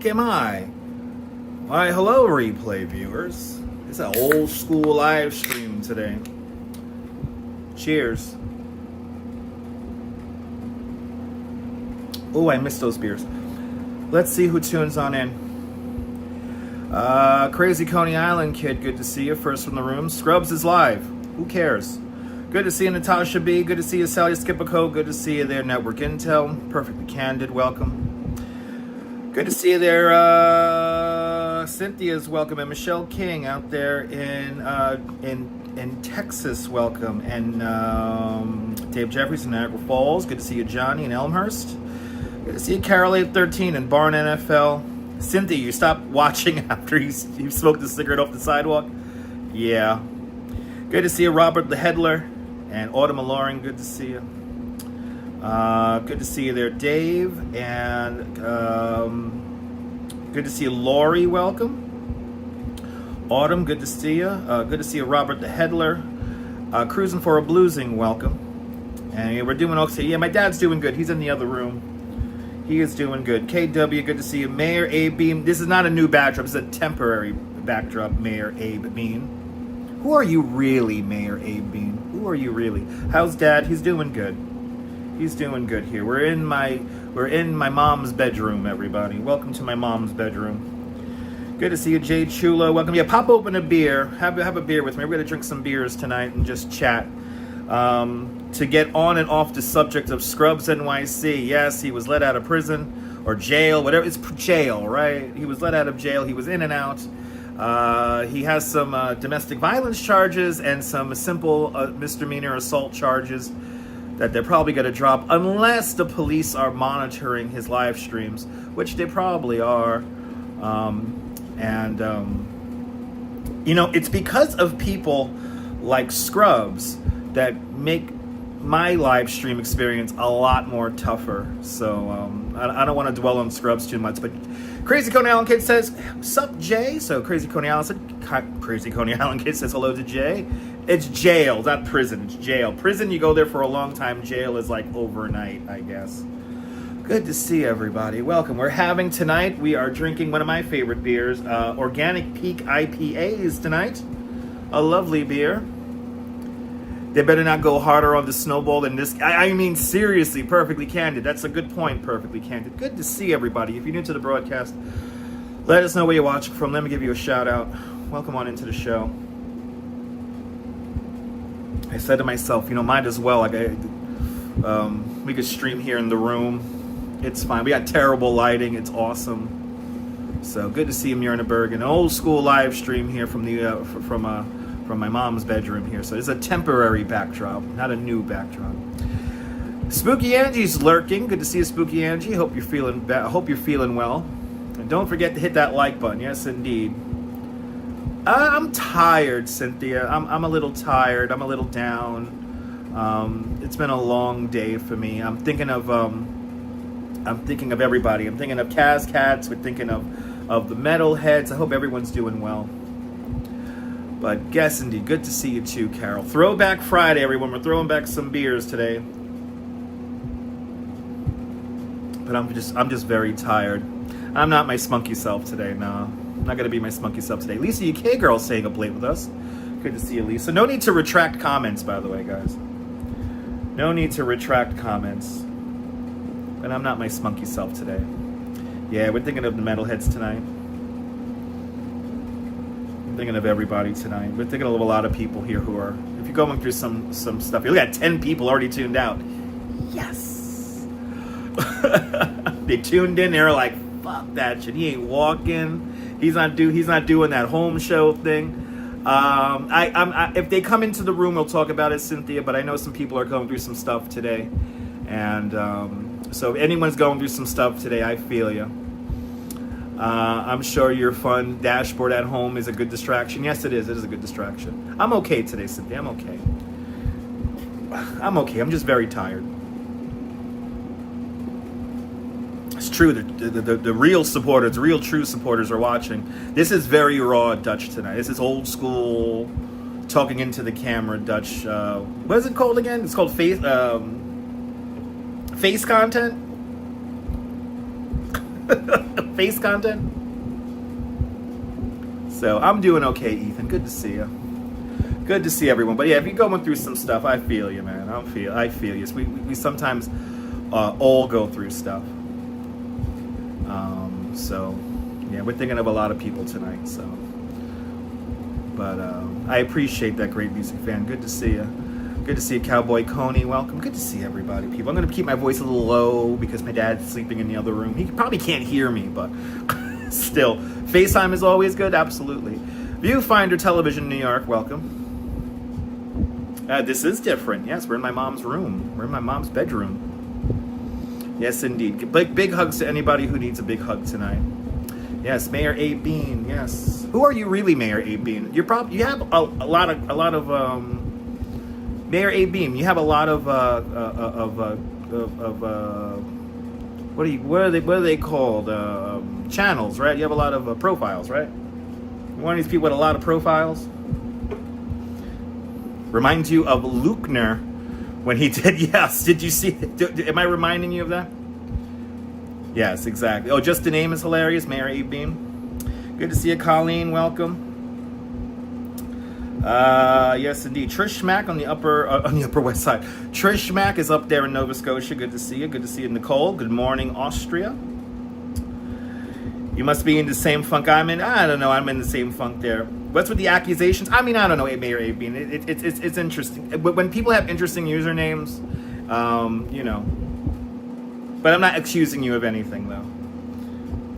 fuck am I? Why, hello, replay viewers. It's an old school live stream today. Cheers. Oh, I missed those beers. Let's see who tunes on in. Crazy Coney Island kid, good to see you. First from the room. Scrubs is live. Who cares? Good to see you, Natasha B. Good to see you, Sally Skipico. Good to see you there, Network Intel. Perfectly Candid, welcome. Good to see you there, Cynthia's welcome, and Michelle King out there in Texas, welcome, and Dave Jeffries in Niagara Falls. Good to see you, Johnny in Elmhurst. Good to see you, Carol 813 in Barn NFL. Cynthia, you stopped watching after you smoked a cigarette off the sidewalk? Yeah. Good to see you, Robert the Headler and Autumn Loring. Good to see you. Good to see you there, Dave, and good to see you, Lori. Welcome. Autumn, good to see you. Good to see you, Robert the Headler. Cruising for a Bluesing, welcome. And we're doing okay. Yeah, my dad's doing good. He's in the other room. He is doing good. KW, good to see you. Mayor Abe Beam. This is not a new backdrop. It's a temporary backdrop, Mayor Abe Beam. Who are you really, Mayor Abe Beam? Who are you really? How's Dad? He's doing good. He's doing good here. We're in my mom's bedroom, everybody. Welcome to my mom's bedroom. Good to see you, Jay Chula. Welcome. Yeah, pop open a beer. Have a beer with me. We're gonna drink some beers tonight and just chat. To get on and off the subject of Scrubs NYC. Yes, he was let out of prison or jail, whatever. It's jail, right? He was let out of jail. He was in and out. He has some domestic violence charges and some simple misdemeanor assault charges that they're probably going to drop unless the police are monitoring his live streams, which they probably are. It's because of people like Scrubs that make my live stream experience a lot more tougher. So I don't want to dwell on Scrubs too much, but Crazy Coney Island Kid says, "Sup, Jay?" So Crazy Coney Island Kid says hello to Jay. It's jail, not prison. It's jail. Prison, you go there for a long time. Jail is like overnight, I guess. Good to see everybody. Welcome. We are drinking one of my favorite beers, Organic Peak IPAs tonight. A lovely beer. They better not go harder on the snowball than this. I mean, seriously, Perfectly Candid. That's a good point, Perfectly Candid. Good to see everybody. If you're new to the broadcast, let us know where you're watching from. Let me give you a shout out. Welcome on into the show. I said to myself, might as well. We could stream here in the room. It's fine. We got terrible lighting. It's awesome. So good to see you, Myrna Bergen. An old school live stream here from my mom's bedroom here. So it's a temporary backdrop, not a new backdrop. Spooky Angie's lurking. Good to see you, Spooky Angie. Hope you're feeling well. And don't forget to hit that like button. Yes, indeed. I'm tired, Cynthia. I'm a little tired. I'm a little down. It's been a long day for me. I'm thinking of everybody. I'm thinking of Kaz Cats. We're thinking of the metalheads. I hope everyone's doing well. But yes, indeed, good to see you too, Carol. Throwback Friday, everyone. We're throwing back some beers today. But I'm just very tired. I'm not my spunky self today. No, I'm not gonna be my spunky self today. Lisa UK girl staying up late with us. Good to see you, Lisa. No need to retract comments, by the way, guys. No need to retract comments. But I'm not my spunky self today. Yeah, we're thinking of the metalheads tonight. Thinking of everybody tonight. We're thinking of a lot of people here who are, if you're going through some stuff, you got 10 people already tuned out. Yes. They tuned in, they're like, fuck that shit. He ain't walking. He's not doing that home show thing. If they come into the room, we'll talk about it, Cynthia, but I know some people are going through some stuff today. And so if anyone's going through some stuff today, I feel you. I'm sure your fun dashboard at home is a good distraction. Yes, it is. It is a good distraction. I'm okay today, Cynthia. I'm okay. I'm just very tired. It's true. The real supporters, real true supporters are watching. This is very raw Dutch tonight. This is old school, talking into the camera Dutch. What is it called again? It's called face content. Face content. So I'm doing okay, Ethan. Good to see you. Good to see everyone. But yeah, if you're going through some stuff, I feel you, man. I feel you. So we sometimes all go through stuff. So yeah, we're thinking of a lot of people tonight. So, but I appreciate that, great music fan. Good to see you. Good to see you, Cowboy Coney. Welcome. Good to see everybody, people. I'm going to keep my voice a little low because my dad's sleeping in the other room. He probably can't hear me, but still. FaceTime is always good. Absolutely. Viewfinder Television New York. Welcome. This is different. Yes, we're in my mom's room. We're in my mom's bedroom. Yes, indeed. Big hugs to anybody who needs a big hug tonight. Yes, Mayor Abe Bean. Yes. Who are you really, Mayor Abe Bean? You have a lot of Mayor Abe Bean. You have a lot of what are they called? Channels, right? You have a lot of profiles, right? One of these people with a lot of profiles. Reminds you of Luckner when he did, yes. Did you see, am I reminding you of that? Yes, exactly. Oh, just the name is hilarious, Mayor Abe Beam. Good to see you, Colleen. Welcome. Yes, indeed. Trish Schmack on the upper west side. Trish Schmack is up there in Nova Scotia. Good to see you. Good to see you, Nicole. Good morning, Austria. You must be in the same funk I'm in. I don't know. I'm in the same funk there. What's with the accusations? I mean, I don't know, Mayor Abe Bean. It's interesting. But when people have interesting usernames, you know. But I'm not accusing you of anything, though.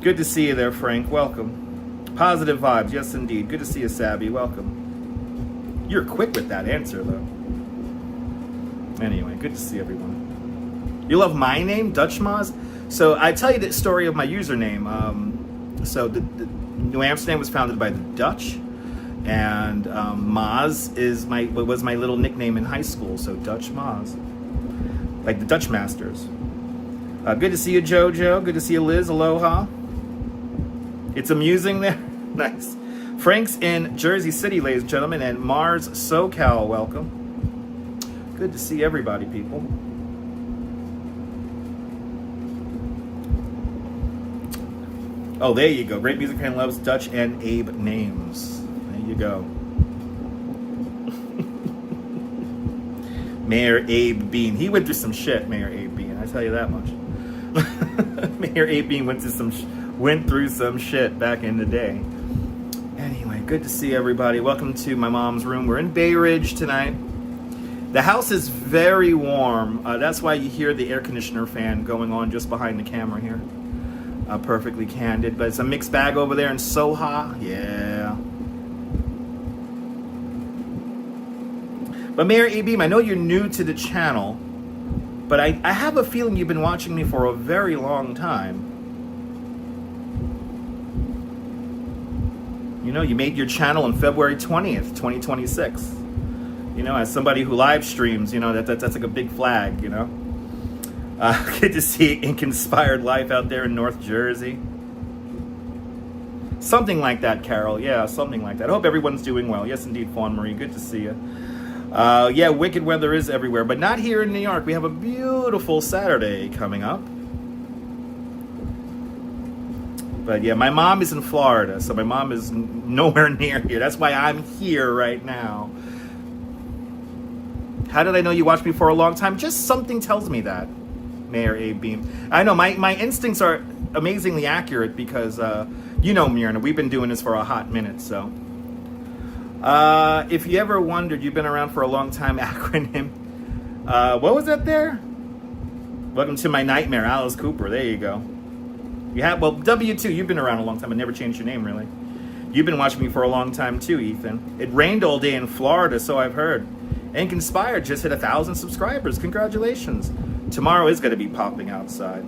Good to see you there, Frank. Welcome. Positive vibes. Yes, indeed. Good to see you, Sabby. Welcome. You're quick with that answer, though. Anyway, good to see everyone. You love my name, Dutch Maz? So I tell you the story of my username. So the New Amsterdam was founded by the Dutch, and Maz was my little nickname in high school. So Dutch Maz, like the Dutch Masters. Good to see you, Jojo. Good to see you, Liz. Aloha. It's amusing there. Nice. Frank's in Jersey City, ladies and gentlemen, and Mars SoCal. Welcome. Good to see everybody, people. Oh, there you go. Great music fan loves Dutch and Abe names. There you go. Mayor Abe Bean. He went through some shit, Mayor Abe Bean. I tell you that much. Mayor Abe Bean went through some shit back in the day. Anyway, good to see everybody. Welcome to my mom's room. We're in Bay Ridge tonight. The house is very warm. That's why you hear the air conditioner fan going on just behind the camera here. Perfectly candid, but it's a mixed bag over there in Soha. Yeah. But Mayor A-Beam, I know you're new to the channel, but I have a feeling you've been watching me for a very long time. You know, you made your channel on February 20th, 2026. You know, as somebody who live streams, you know, that's like a big flag, you know. Good to see Ink-inspired life out there in North Jersey. Something like that, Carol. Yeah, something like that. I hope everyone's doing well. Yes, indeed, Fawn Marie. Good to see you. Yeah, wicked weather is everywhere, but not here in New York. We have a beautiful Saturday coming up. But yeah, my mom is in Florida, so my mom is nowhere near here. That's why I'm here right now. How did I know you watched me for a long time? Just something tells me that, Mayor Abe Beam. I know, my instincts are amazingly accurate because, you know, Myrna, we've been doing this for a hot minute, so. If you ever wondered, you've been around for a long time, acronym. What was that there? Welcome to my nightmare, Alice Cooper. There you go. You have, well, W2, you've been around a long time. I never changed your name, really. You've been watching me for a long time, too, Ethan. It rained all day in Florida, so I've heard. Ink-inspired just hit 1,000 subscribers. Congratulations. Tomorrow is going to be popping outside.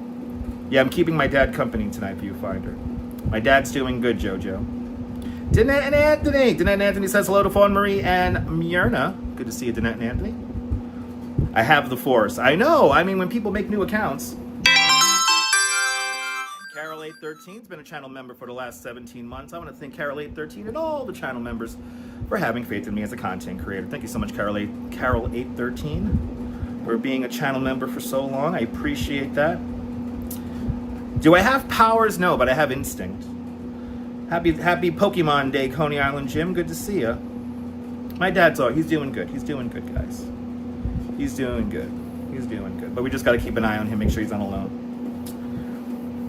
Yeah, I'm keeping my dad company tonight, Viewfinder. My dad's doing good, Jojo. Danette and Anthony. Danette and Anthony says hello to Fawn Marie and Myrna. Good to see you, Danette and Anthony. I have the force. I know. I mean, when people make new accounts. Carol813's been a channel member for the last 17 months. I want to thank Carol813 and all the channel members for having faith in me as a content creator. Thank you so much, Carol813, for being a channel member for so long. I appreciate that. Do I have powers? No, but I have instinct. Happy Pokemon Day, Coney Island Jim. Good to see ya. My dad's he's doing good. He's doing good, guys. He's doing good. He's doing good. But we just got to keep an eye on him, make sure he's not alone.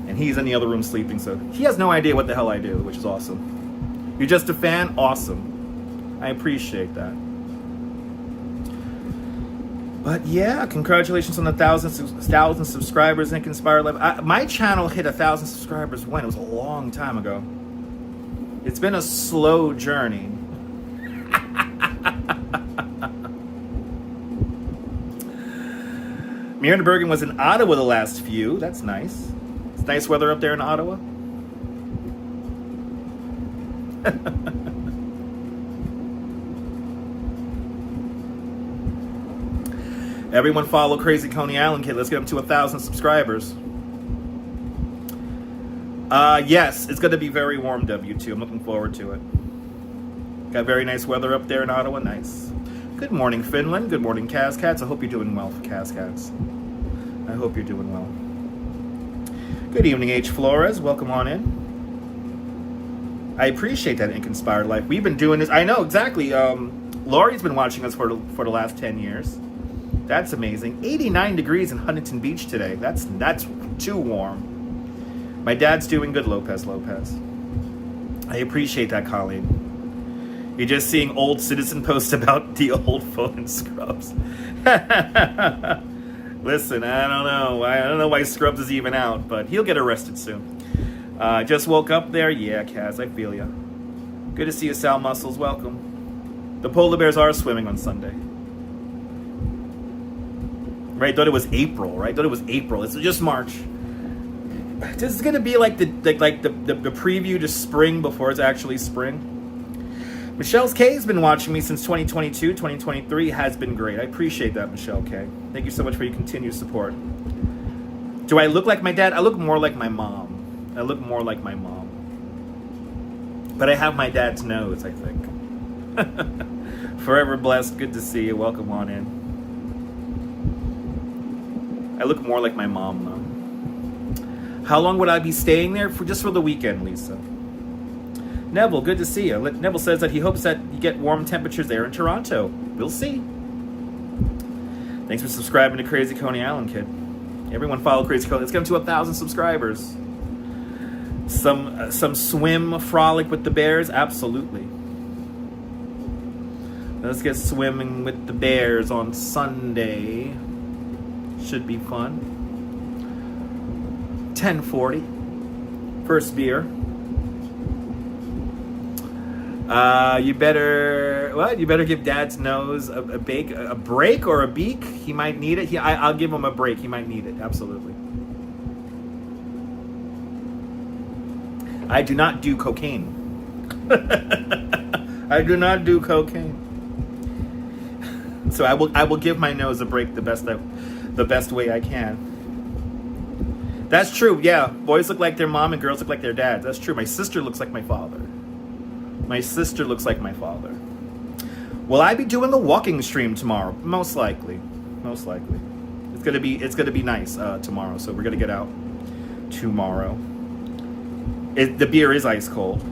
And he's in the other room sleeping, so he has no idea what the hell I do, which is awesome. You're just a fan? Awesome. I appreciate that. But yeah, congratulations on the 1,000 subscribers, Nick Inspire Live. My channel hit 1,000 subscribers when? It was a long time ago. It's been a slow journey. Miranda Bergen was in Ottawa the last few. That's nice. It's nice weather up there in Ottawa. Everyone follow Crazy Coney Island Kid. Let's get him to 1,000 subscribers. Yes, it's going to be very warm, W2. I'm looking forward to it. Got very nice weather up there in Ottawa. Nice. Good morning, Finland. Good morning, Cascats. I hope you're doing well, Cascats. I hope you're doing well. Good evening, H. Flores. Welcome on in. I appreciate that, Ink Inspired Life. We've been doing this. I know, exactly. Laurie's been watching us for the last 10 years. That's amazing. 89 degrees in Huntington Beach today. That's too warm. My dad's doing good, Lopez. I appreciate that, Colleen. You're just seeing old citizen posts about the old phone Scrubs. Listen, I don't know. I don't know why Scrubs is even out, but he'll get arrested soon. Just woke up there. Yeah, Kaz, I feel ya. Good to see you, Sal Muscles. Welcome. The polar bears are swimming on Sunday. Right, thought it was April, right? Thought it was April. It's just March. This is gonna be like the preview to spring before it's actually spring. Michelle's K has been watching me since 2022. 2023 has been great. I appreciate that, Michelle K. Thank you so much for your continued support. Do I look like my dad? I look more like my mom. But I have my dad's nose, I think. Forever blessed. Good to see you. Welcome on in. I look more like my mom, though. How long would I be staying there? Just for the weekend, Lisa. Neville, good to see you. Neville says that he hopes that you get warm temperatures there in Toronto. We'll see. Thanks for subscribing to Crazy Coney Island Kid. Everyone follow Crazy Coney. Let's get him to 1,000 subscribers. Some swim frolic with the bears? Absolutely. Let's get swimming with the bears on Sunday. Should be fun. 10:40. First beer. You better give Dad's nose a break or a beak. He might need it. I'll give him a break. He might need it. Absolutely. I do not do cocaine. I do not do cocaine. So I will give my nose a break the best way I can. That's true. Yeah, boys look like their mom and girls look like their dad. That's true. My sister looks like my father. Will I be doing a walking stream tomorrow? Most likely. It's gonna be nice tomorrow. So we're gonna get out tomorrow. The beer is ice cold.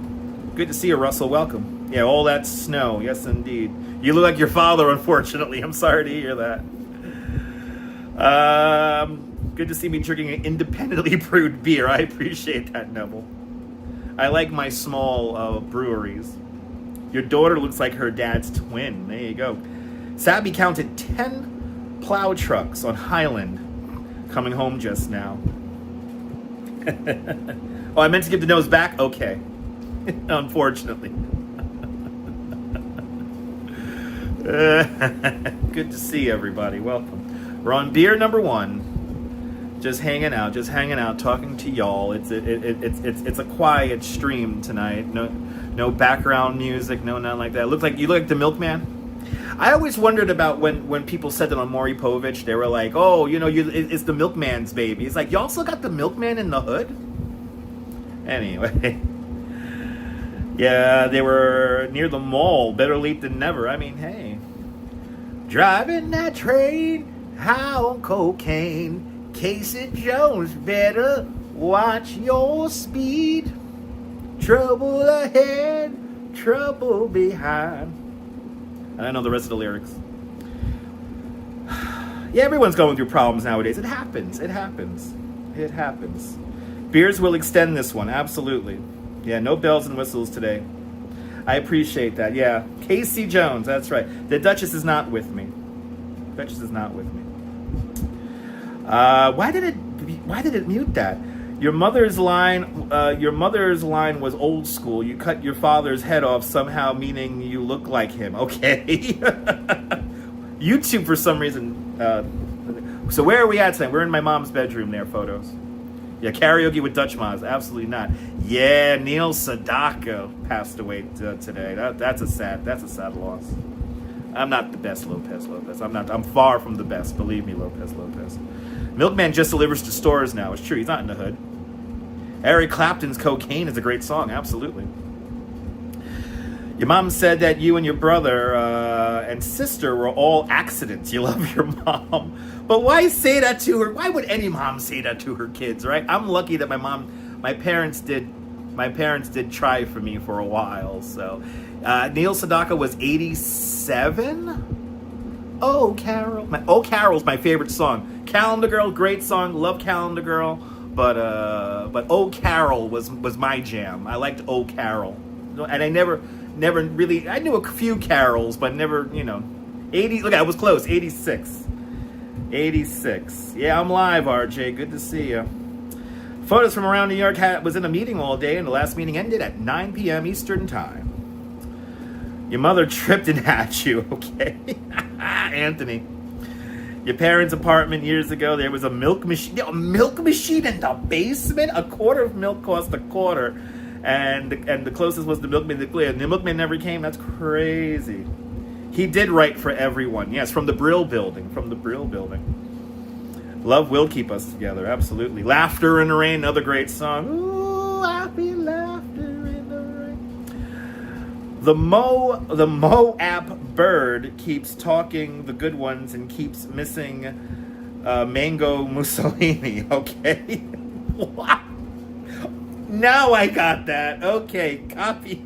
Good to see you, Russell. Welcome. Yeah, all that snow. Yes, indeed. You look like your father, unfortunately. I'm sorry to hear that. Good to see me drinking an independently brewed beer. I appreciate that, Neville. I like my small breweries. Your daughter looks like her dad's twin. There you go. Sabby counted 10 plow trucks on Highland coming home just now. Oh, I meant to give the nose back? Okay. Unfortunately. Good to see everybody. Welcome. We're on beer number 1. Just hanging out, talking to y'all. It's a quiet stream tonight. No background music, no nothing like that. You look like the milkman. I always wondered about when people said that on Maury Povich, they were like, oh, it's the milkman's baby. It's like, y'all still got the milkman in the hood? Anyway. Yeah, they were near the mall. Better late than never. I mean, hey. Driving that train, high on cocaine. Casey Jones better Watch your speed. Trouble ahead, trouble behind. I don't know the rest of the lyrics. Yeah, everyone's going through problems nowadays. It happens. It happens. It happens. Beers will extend this one, absolutely. Yeah, no bells and whistles today. I appreciate that. Yeah, Casey Jones, that's right. The Duchess is not with me. Duchess is not with me. Why did it mute that? Your mother's line was old school. You cut your father's head off somehow, meaning you look like him. Okay. YouTube for some reason. So where are we at tonight? We're in my mom's bedroom there, photos. Yeah, karaoke with Dutch Moz. Absolutely not. Yeah, Neil Sedaka passed away today. That's a sad loss. I'm not the best Lopez. I'm far from the best. Believe me, Lopez. Milkman just delivers to stores now. It's true. He's not in the hood. Eric Clapton's Cocaine is a great song. Absolutely. Your mom said that you and your brother and sister were all accidents. You love your mom. But why say that to her? Why would any mom say that to her kids, right? I'm lucky that my parents did try for me for a while. So Neil Sedaka was 87. Oh, Carol. Carol's my favorite song. Calendar Girl, great song. Love Calendar Girl. But Oh Carol was my jam. I liked Oh Carol. And I never really, I knew a few carols, but never, 80, look, I was close, 86. Yeah, I'm live, RJ, good to see you. Photos from around New York was in a meeting all day, and the last meeting ended at 9 p.m. Eastern Time. Your mother tripped and had you, okay? Anthony. Your parents' apartment years ago, there was a milk machine. A milk machine in the basement? A quart of milk cost a quarter. And the closest was the milkman. The milkman never came. That's crazy. He did write for everyone. Yes, from the Brill Building. Love will keep us together. Absolutely. Laughter in the Rain, another great song. Ooh, happy laughter in the rain. The Moab bird keeps talking the good ones and keeps missing Mango Mussolini. Okay. What? Now I got that. Okay, copy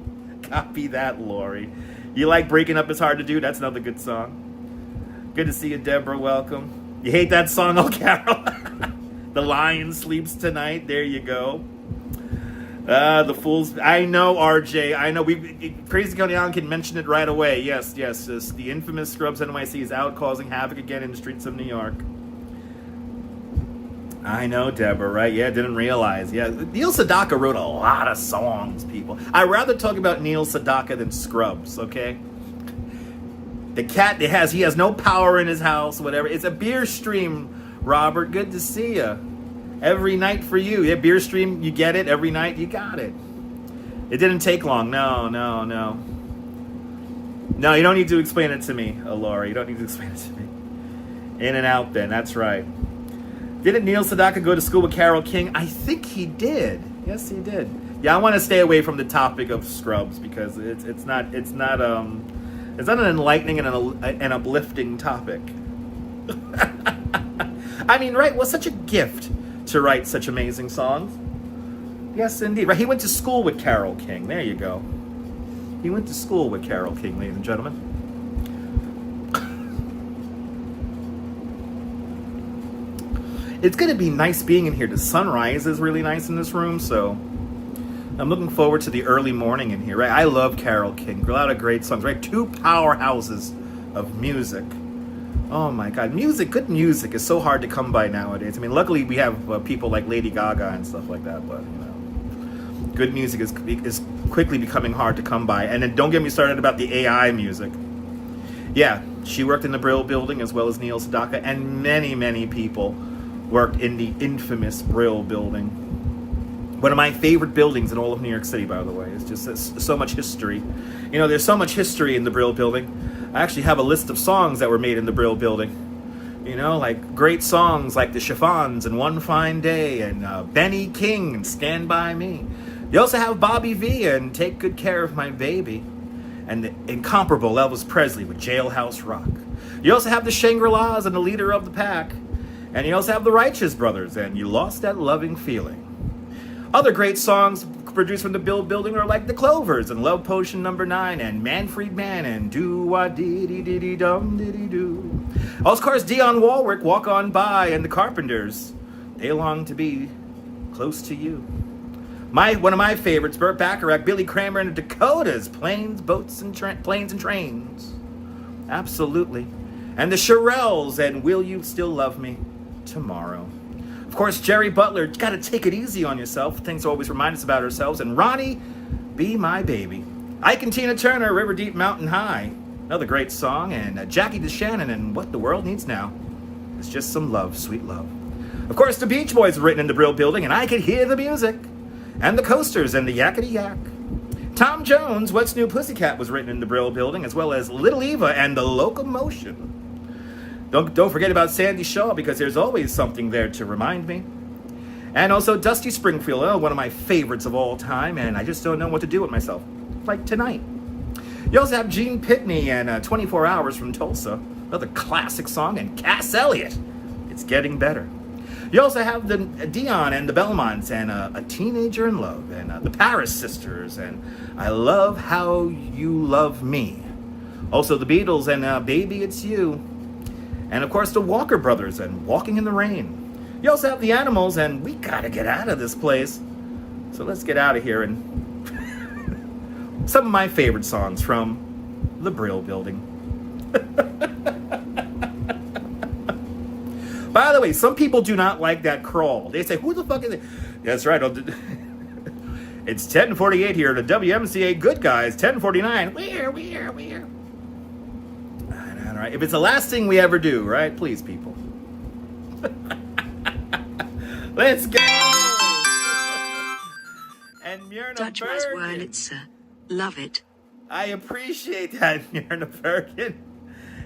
that, Lori. You like Breaking Up Is Hard to Do? That's another good song. Good to see you, Deborah. Welcome. You hate that song? Oh, Carol. The Lion Sleeps Tonight. There you go. The Fools. I know, RJ. I know. Crazy Coney Island can mention it right away. Yes. The infamous Scrubs NYC is out causing havoc again in the streets of New York. I know, Deborah, right? Yeah, didn't realize. Yeah, Neil Sedaka wrote a lot of songs, people. I'd rather talk about Neil Sedaka than Scrubs, okay? The cat, he has no power in his house, whatever. It's a beer stream, Robert. Good to see you. Every night for you. Yeah, beer stream, you get it. Every night, you got it. It didn't take long. No. No, you don't need to explain it to me, Laura. You don't need to explain it to me. In and out, then. That's right. Didn't Neil Sedaka go to school with Carole King? I think he did. Yes, he did. Yeah, I want to stay away from the topic of Scrubs because it's not an enlightening and an uplifting topic. I mean, right? Was such a gift to write such amazing songs. Yes, indeed. Right? He went to school with Carole King. There you go. He went to school with Carole King, ladies and gentlemen. It's going to be nice being in here. The sunrise is really nice in this room, so I'm looking forward to the early morning in here. Right? I love Carole King. A lot of great songs. Right? Two powerhouses of music. Oh my God, good music is so hard to come by nowadays. I mean, luckily we have people like Lady Gaga and stuff like that, but good music is quickly becoming hard to come by. And then don't get me started about the AI music. Yeah, she worked in the Brill Building as well as Neil Sedaka, and many, many people worked in the infamous Brill Building. One of my favorite buildings in all of New York City, by the way. It's just so much history. There's so much history in the Brill Building. I actually have a list of songs that were made in the Brill Building. Like great songs like The Chiffons and One Fine Day and Benny King and Stand By Me. You also have Bobby V and Take Good Care of My Baby. And the incomparable Elvis Presley with Jailhouse Rock. You also have the Shangri-Las and the Leader of the Pack. And you also have the Righteous Brothers and You Lost That Loving Feeling. Other great songs produced from the building are like The Clovers and Love Potion Number 9 and Manfred Mann and Do-Wah-Dee-Dee-Dee-Dum-Dee-Dee-Doo. Also, of course, Dionne Warwick, Walk On By, and The Carpenters. They long to be close to you. One of my favorites, Burt Bacharach, Billy Kramer, and the Dakotas, Planes, Boats, and Planes and Trains. Absolutely. And the Shirelles, and Will You Still Love Me Tomorrow. Of course, Jerry Butler, got to take it easy on yourself. Things always remind us about ourselves. And Ronnie, Be My Baby. Ike and Tina Turner, River Deep, Mountain High. Another great song. And Jackie DeShannon, and What the World Needs Now is Just Some Love, Sweet Love. Of course, the Beach Boys were written in the Brill Building, and I could hear the music. And the Coasters, and the Yakety Yak. Tom Jones, What's New Pussycat was written in the Brill Building, as well as Little Eva and the Locomotion. Don't forget about Sandy Shaw, because there's always something there to remind me. And also Dusty Springfield, one of my favorites of all time, and I just don't know what to do with myself. Like tonight. You also have Gene Pitney and 24 Hours from Tulsa, another classic song, and Cass Elliot, It's Getting Better. You also have the Dion and the Belmonts and A Teenager in Love and the Paris Sisters and I Love How You Love Me. Also the Beatles and Baby It's You. And of course the Walker Brothers and Walking in the Rain. You also have the Animals and We Gotta Get Out of This Place. So let's get out of here and some of my favorite songs from the Brill Building. By the way, some people do not like that crawl. They say, who the fuck is it? That's right. It's 10:48 here at the WMCA Good Guys, 10:49. We're. All right. If it's the last thing we ever do, right? Please, people. Let's go. And Myrna Dutch Bergen. Wurlitzer. Love it. I appreciate that, Myrna Bergen.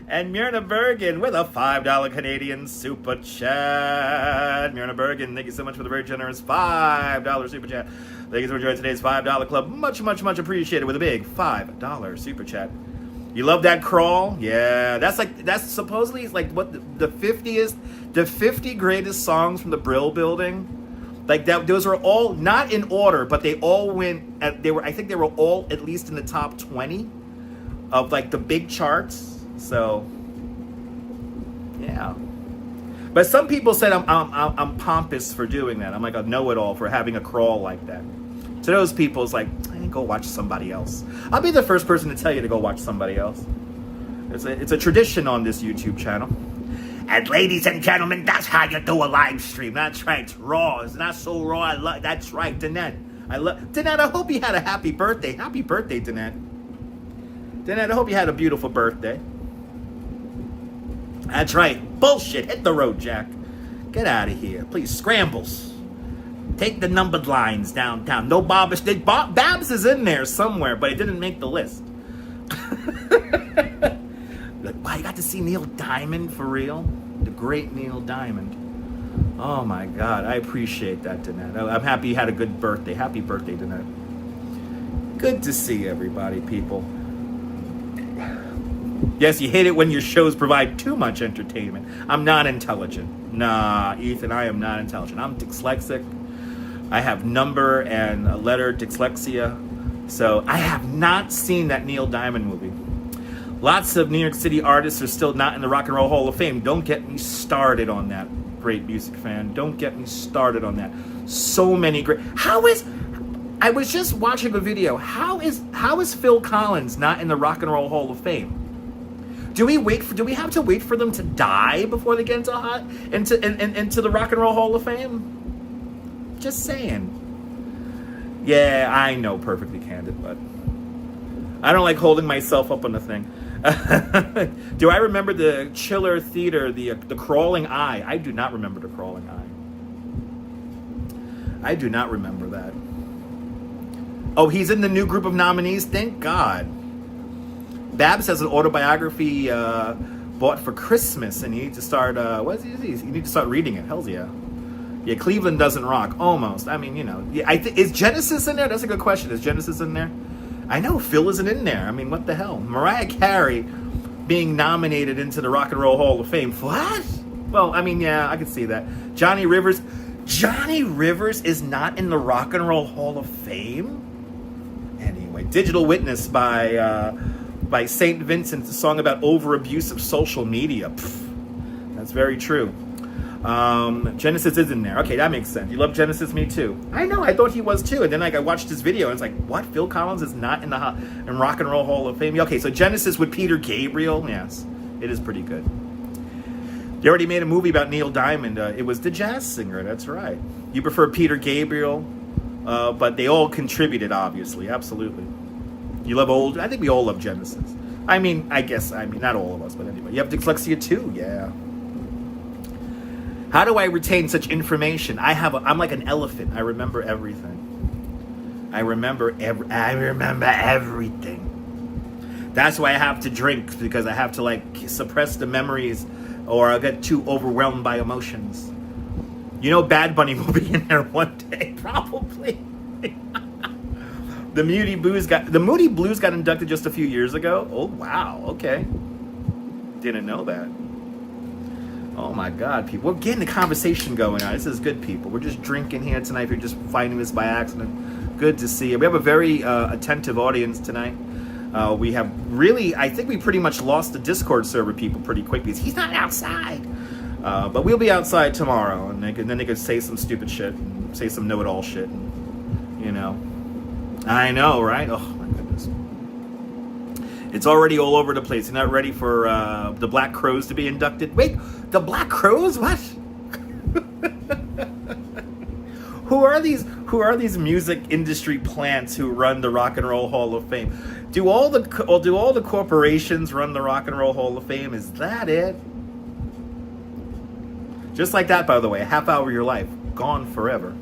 And Myrna Bergen with a $5 Canadian super chat. Myrna Bergen, thank you so much for the very generous $5 super chat. Thank you so much for joining today's $5 club. Much, much, much appreciated with a big $5 super chat. You love that crawl? Yeah, that's supposedly like what the 50 greatest songs from the Brill Building. Like that, those are all not in order, but they all went. I think they were all at least in the top 20 of like the big charts. So, yeah. But some people said I'm pompous for doing that. I'm like a know-it-all for having a crawl like that. To those people, it's like, hey, go watch somebody else. I'll be the first person to tell you to go watch somebody else. It's a tradition on this YouTube channel. And ladies and gentlemen, that's how you do a live stream. That's right, it's raw. It's not so raw. That's right, Danette. Danette, I hope you had a happy birthday. Happy birthday, Danette. Danette, I hope you had a beautiful birthday. That's right. Bullshit. Hit the road, Jack. Get out of here. Please, scrambles. Take the numbered lines downtown. No Babs. Babs is in there somewhere, but it didn't make the list. Like, wow, you got to see Neil Diamond for real? The great Neil Diamond. Oh my God, I appreciate that, Danette. I'm happy you had a good birthday. Happy birthday, Danette. Good to see everybody, people. Yes, you hate it when your shows provide too much entertainment. I'm not intelligent. Nah, Ethan, I am not intelligent. I'm dyslexic. I have number and letter dyslexia. So I have not seen that Neil Diamond movie. Lots of New York City artists are still not in the Rock and Roll Hall of Fame. Don't get me started on that, great music fan. Don't get me started on that. So many great... I was just watching a video. How is Phil Collins not in the Rock and Roll Hall of Fame? Do we have to wait for them to die before they get into the Rock and Roll Hall of Fame? Just saying. Yeah, I know, perfectly candid, but I don't like holding myself up on the thing. Do I remember the Chiller Theater, the Crawling Eye? I do not remember the Crawling Eye. I do not remember that. Oh, he's in the new group of nominees? Thank God. Babs has an autobiography bought for Christmas, and you need to start, you need to start reading it. Hells yeah. Yeah, Cleveland Doesn't Rock. Almost. I mean, you know. Yeah, is Genesis in there? That's a good question. Is Genesis in there? I know Phil isn't in there. I mean, what the hell? Mariah Carey being nominated into the Rock and Roll Hall of Fame. What? Well, I mean, yeah, I can see that. Johnny Rivers. Johnny Rivers is not in the Rock and Roll Hall of Fame? Anyway, Digital Witness by St. Vincent, a song about over-abuse of social media. Pfft, that's very true. Genesis is in there. Okay, that makes sense. You love Genesis, me too. I know, I thought he was too. And then I watched this video and it's like, what? Phil Collins is not in the Rock and Roll Hall of Fame? Okay, so Genesis with Peter Gabriel. Yes, it is pretty good. They already made a movie about Neil Diamond. It was the jazz singer, that's right. You prefer Peter Gabriel, but they all contributed, obviously, absolutely. You love old, I think we all love Genesis. I mean, not all of us, but anyway. You have dyslexia too, yeah. How do I retain such information? I'm like an elephant. I remember everything. I remember everything. That's why I have to drink, because I have to like suppress the memories or I'll get too overwhelmed by emotions. You know, Bad Bunny will be in there one day, probably. The Moody Blues got inducted just a few years ago. Oh, wow. Okay. Didn't know that. Oh, my God, people. We're getting a conversation going on. This is good, people. We're just drinking here tonight. If you're just finding this by accident, good to see you. We have a very attentive audience tonight. We have really, I think we pretty much lost the Discord server people pretty quick because he's not outside. But we'll be outside tomorrow, and then they could say some stupid shit, and say some know-it-all shit, and, you know. I know, right? Oh, my goodness. It's already all over the place. You're not ready for the Black Crowes to be inducted? Wait, the Black Crowes? What? Who are these music industry plants who run the Rock and Roll Hall of Fame? Do all the corporations run the Rock and Roll Hall of Fame? Is that it? Just like that, by the way, a half hour of your life, gone forever.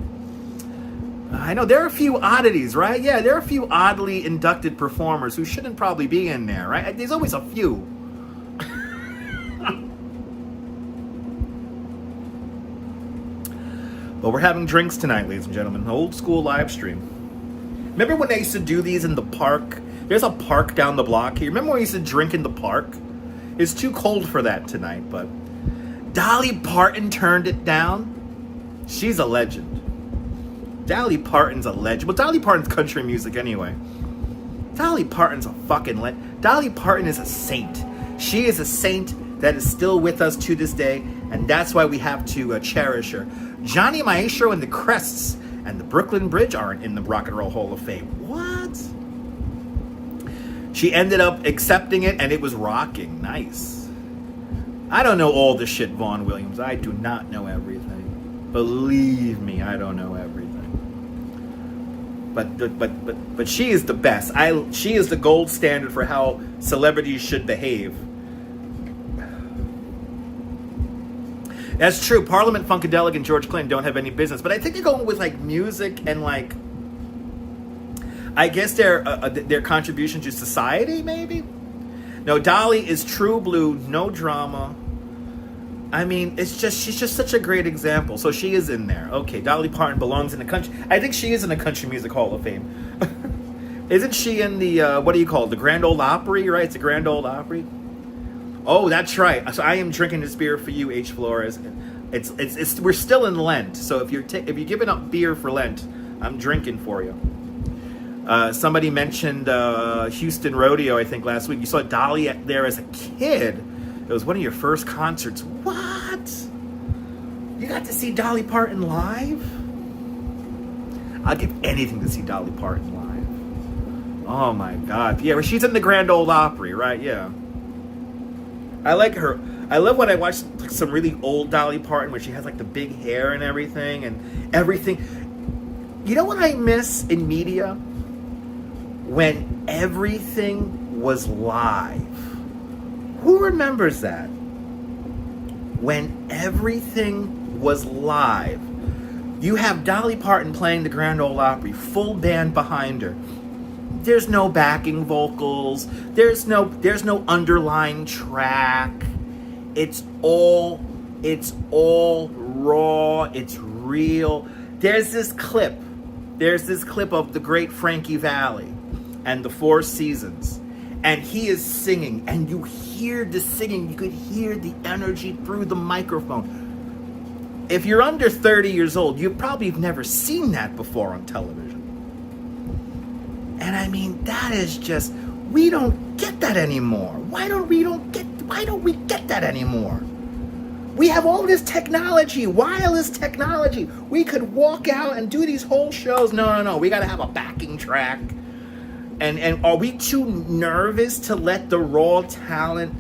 I know, there are a few oddities, right? Yeah, there are a few oddly inducted performers who shouldn't probably be in there, right? There's always a few. But we're having drinks tonight, ladies and gentlemen. Old school live stream. Remember when they used to do these in the park? There's a park down the block here. Remember when we used to drink in the park? It's too cold for that tonight, but Dolly Parton turned it down. She's a legend. Dolly Parton's a legend. Well, Dolly Parton's country music anyway. Dolly Parton's a fucking legend. Dolly Parton is a saint. She is a saint that is still with us to this day, and that's why we have to cherish her. Johnny Maestro and the Crests and the Brooklyn Bridge aren't in the Rock and Roll Hall of Fame. What? She ended up accepting it, and it was rocking. Nice. I don't know all the shit, Vaughn Williams. I do not know everything. Believe me, I don't know everything. But she is the best. She is the gold standard for how celebrities should behave. That's true. Parliament Funkadelic and George Clinton don't have any business, but I think they're going with like music and like, I guess their contribution to society, maybe. No, Dolly is true blue, no drama. I mean, she's just such a great example. So she is in there. Okay, Dolly Parton belongs in the country. I think she is in the Country Music Hall of Fame. Isn't she in the what do you call it? The Grand Ole Opry, right? It's the Grand Ole Opry. Oh, that's right. So I am drinking this beer for you, H. Flores. It's we're still in Lent. So if you're giving up beer for Lent, I'm drinking for you. Somebody mentioned Houston Rodeo, I think, last week. You saw Dolly there as a kid. It was one of your first concerts. What? You got to see Dolly Parton live? I'll give anything to see Dolly Parton live. Oh my God. Yeah, she's in the Grand Ole Opry, right? Yeah. I like her. I love when I watch like, some really old Dolly Parton where she has like the big hair and everything. You know what I miss in media? When everything was live. Who remembers that? When everything was live. You have Dolly Parton playing the Grand Ole Opry, full band behind her. There's no backing vocals. There's no underlying track. It's all raw. It's real. There's this clip of the great Frankie Valli and the Four Seasons. And he is singing, and you hear the singing. You could hear the energy through the microphone. if you're under 30 years old, you probably have never seen that before on television. And I mean, that is just, we don't get that anymore. Why don't we get that anymore? We have all this technology, wireless technology. We could walk out and do these whole shows. No. We got to have a backing track. And are we too nervous to let the raw talent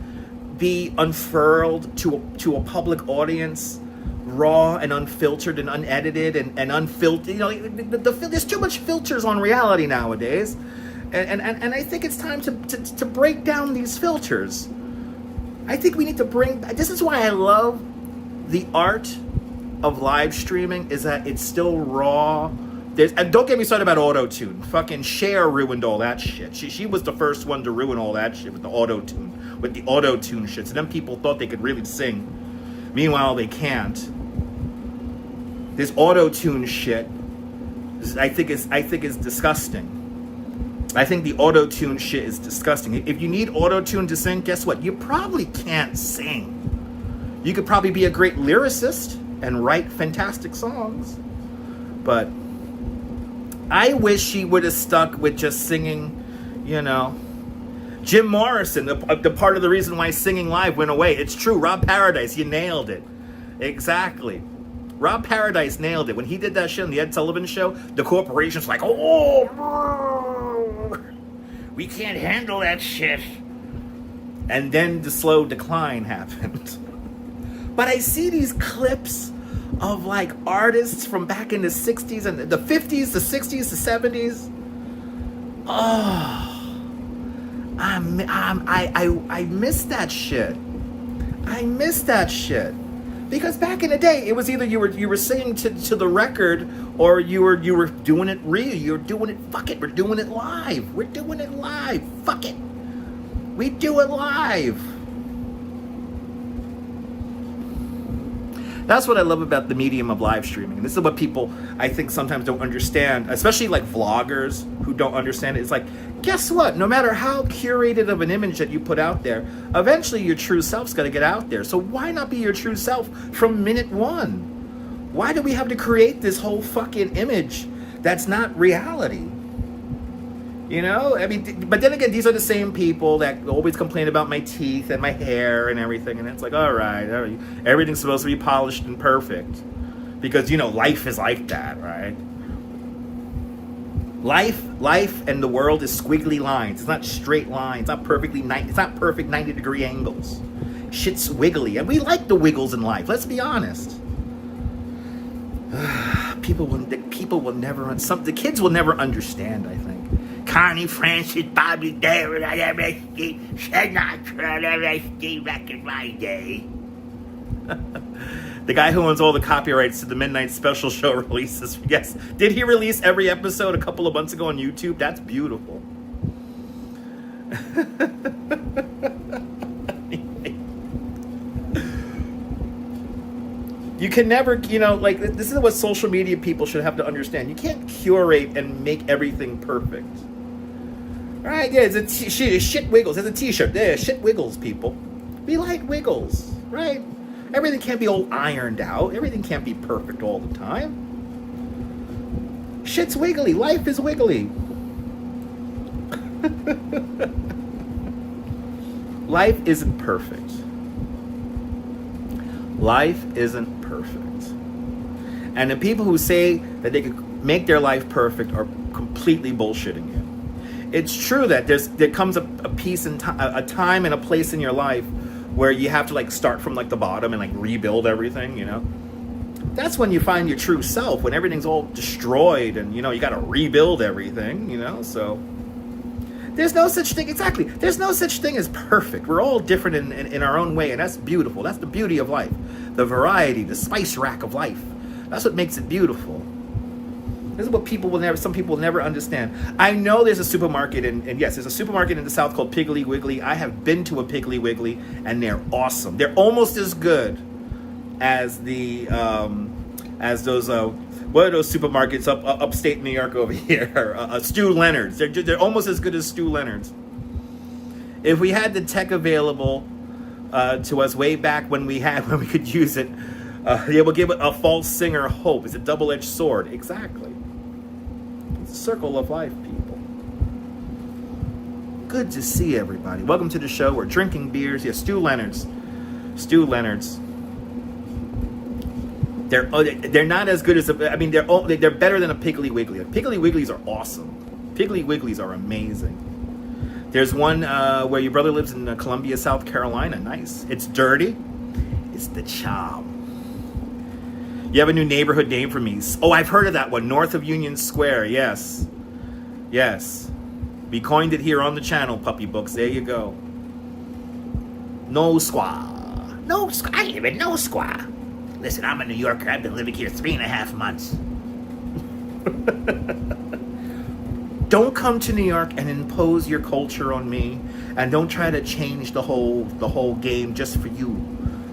be unfurled to a public audience, raw and unfiltered and unedited and unfiltered? You know, there's too much filters on reality nowadays. And I think it's time to break down these filters. I think we need to this is why I love the art of live streaming, is that it's still raw. And don't get me started about auto-tune. Fucking Cher ruined all that shit. She was the first one to ruin all that shit with the auto-tune shit. So then people thought they could really sing. Meanwhile, they can't. This auto-tune shit, I think is disgusting. I think the auto-tune shit is disgusting. If you need auto-tune to sing, guess what? You probably can't sing. You could probably be a great lyricist and write fantastic songs. But I wish she would have stuck with just singing, you know. Jim Morrison, the part of the reason why singing live went away. It's true. Rob Paradise, you nailed it. Exactly. Rob Paradise nailed it. When he did that shit on the Ed Sullivan Show, the corporation's like, oh, we can't handle that shit. And then the slow decline happened. But I see these clips of like artists from back in the 60s and the 50s, the 60s, the 70s. Oh, I miss that shit. I miss that shit. Because back in the day, it was either you were singing to the record, or you were doing it real. You were doing it. Fuck it, we're doing it live. We're doing it live. Fuck it, we do it live. That's what I love about the medium of live streaming. And this is what people, I think, sometimes don't understand, especially like vloggers who don't understand it. It's like, guess what? No matter how curated of an image that you put out there, eventually your true self's got to get out there. So why not be your true self from minute one? Why do we have to create this whole fucking image that's not reality? You know? I mean, but then again, these are the same people that always complain about my teeth and my hair and everything. And it's like, all right, everything's supposed to be polished and perfect. Because, you know, life is like that, right? Life and the world is squiggly lines. It's not straight lines. It's not perfect 90-degree angles. Shit's wiggly. And we like the wiggles in life. Let's be honest. The kids will never understand, I think. Connie Francis, Bobby David, Sinatra, back in my day. The guy who owns all the copyrights to the Midnight Special Show releases. Yes. Did he release every episode a couple of months ago on YouTube? That's beautiful. You can never, you know, like, this is what social media people should have to understand. You can't curate and make everything perfect. All right, yeah, shit wiggles. There's a t-shirt. There, shit wiggles, people. We like wiggles, right? Everything can't be all ironed out. Everything can't be perfect all the time. Shit's wiggly. Life is wiggly. Life isn't perfect. Life isn't perfect. And the people who say that they could make their life perfect are completely bullshitting you. It's true that there comes a piece in a time and a place in your life where you have to like start from like the bottom and like rebuild everything, you know. That's when you find your true self, when everything's all destroyed and, you know, you got to rebuild everything, you know. So there's no such thing. Exactly. There's no such thing as perfect. We're all different in our own way, and that's beautiful. That's the beauty of life. The variety, the spice rack of life. That's what makes it beautiful. This is what some people will never understand. I know there's a supermarket, and yes, there's a supermarket in the South called Piggly Wiggly. I have been to a Piggly Wiggly, and they're awesome. They're almost as good as as those what are those supermarkets upstate New York over here? Stu Leonard's. They're almost as good as Stu Leonard's. If we had the tech available to us way back when we could use it, Yeah, we'll give a false singer hope. It's a double-edged sword. Exactly. It's a circle of life, people. Good to see everybody. Welcome to the show. We're drinking beers. Yeah, Stu Leonard's. They're not as good as they're better than a Piggly Wiggly. Piggly Wigglies are awesome. Piggly Wigglies are amazing. There's one where your brother lives in Columbia, South Carolina. Nice. It's dirty. It's the charm. You have a new neighborhood name for me. Oh, I've heard of that one. North of Union Square. Yes. We coined it here on the channel, Puppy Books. There you go. No squaw. I live in no squaw. Listen, I'm a New Yorker. I've been living here 3.5 months. Don't come to New York and impose your culture on me, and don't try to change the whole game just for you.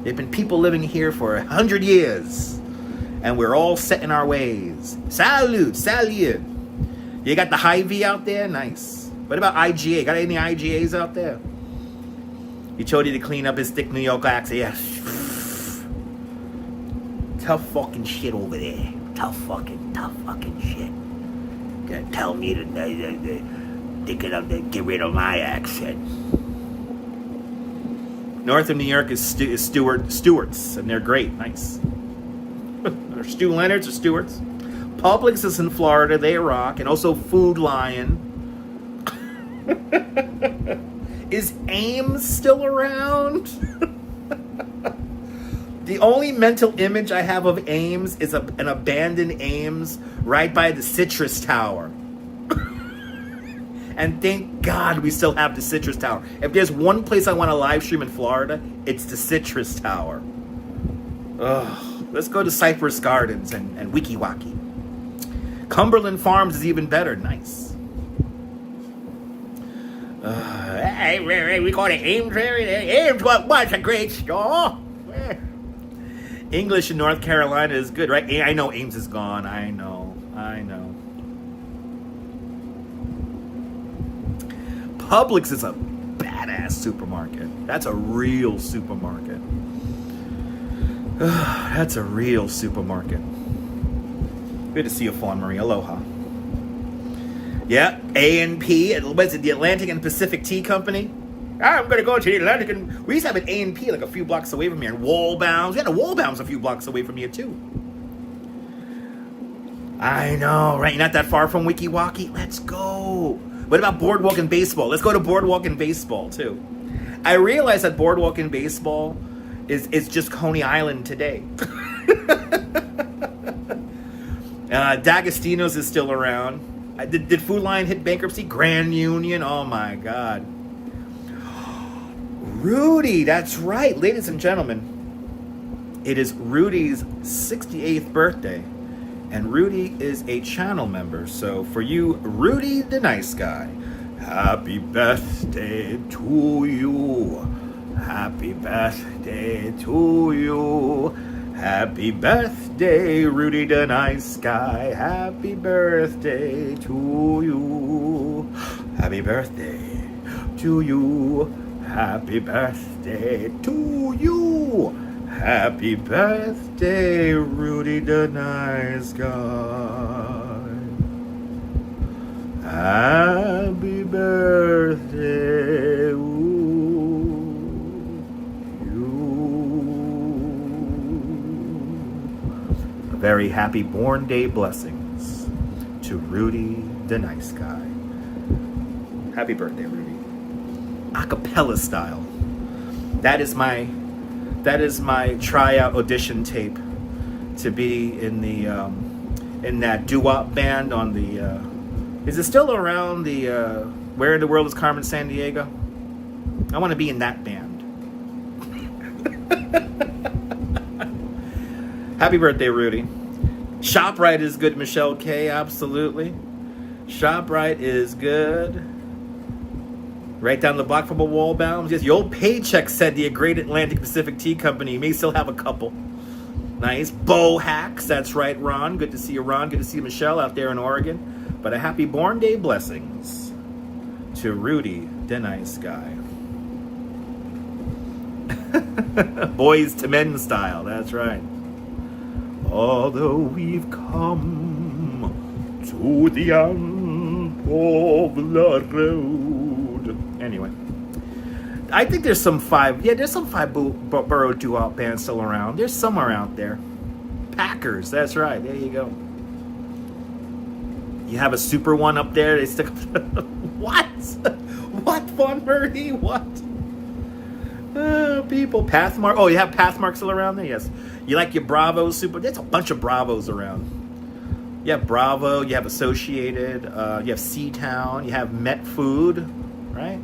There've been people living here for 100 years, and we're all set in our ways. Salute. You got the Hy-Vee out there? Nice. What about IGA? Got any IGAs out there? He told you to clean up his thick New York accent. Yeah. Tough fucking shit over there. Tough fucking shit. Gonna tell me to get rid of my accent. North of New York is Stewart's, and they're great. Nice. Or Stu Leonard's or Stewart's. Publix is in Florida. They rock. And also Food Lion. Is Ames still around? The only mental image I have of Ames is an abandoned Ames right by the Citrus Tower. And thank God we still have the Citrus Tower. If there's one place I want to live stream in Florida, it's the Citrus Tower. Ugh. Let's go to Cypress Gardens and Wiki Waki. Cumberland Farms is even better. Nice. Hey, we go to Ames. Ames was a great store. English in North Carolina is good, right? I know Ames is gone. I know. Publix is a badass supermarket. That's a real supermarket. That's a real supermarket. Good to see you, Fawn Marie. Aloha. Yeah, A&P. What is it? The Atlantic and Pacific Tea Company? I'm going to go to the Atlantic. And we used to have an A&P like a few blocks away from here. And Wallbounds. We had a Wallbounds a few blocks away from here, too. I know, right? You're not that far from Wiki Waki? Let's go. What about Boardwalk and Baseball? Let's go to Boardwalk and Baseball, too. I realize that Boardwalk and Baseball is just Coney Island today. D'Agostino's is still around. Did Food Lion hit bankruptcy? Grand Union? Oh, my God. Rudy, that's right. Ladies and gentlemen, it is Rudy's 68th birthday. And Rudy is a channel member. So for you, Rudy the Nice Guy, happy birthday to you. Happy birthday to you. Happy birthday, Rudy the Nice Guy. Happy birthday to you. Happy birthday to you. Happy birthday to you. Happy birthday, Rudy the Nice Guy. Happy birthday to you. A very happy born day blessings to Rudy the Nice Guy. Happy birthday, Rudy. Acapella style. That is my tryout audition tape to be in the in that doo-wop band on the is it still around the Where in the World is Carmen Sandiego? I want to be in that band. Happy birthday, Rudy. ShopRite is good, Michelle K. Absolutely. ShopRite is good. Right down the block from a Wallbounds. Yes, your old paycheck said the Great Atlantic Pacific Tea Company. You may still have a couple. Nice. Bow Hacks. That's right, Ron. Good to see you, Ron. Good to see Michelle out there in Oregon. But a happy born day blessings to Rudy, the Nice Guy. Boys to Men style. That's right. Although we've come to the end of the road. Anyway, I think there's some five borough doo-wop bands still around. There's somewhere out there. Packers, that's right. There you go. You have a super one up there. They stick. What? What, Von Murray? What? People. Pathmark. Oh, you have Pathmark still around there? Yes. You like your Bravo super? There's a bunch of Bravos around. You have Bravo. You have Associated. You have Seatown. You have Met Food, right?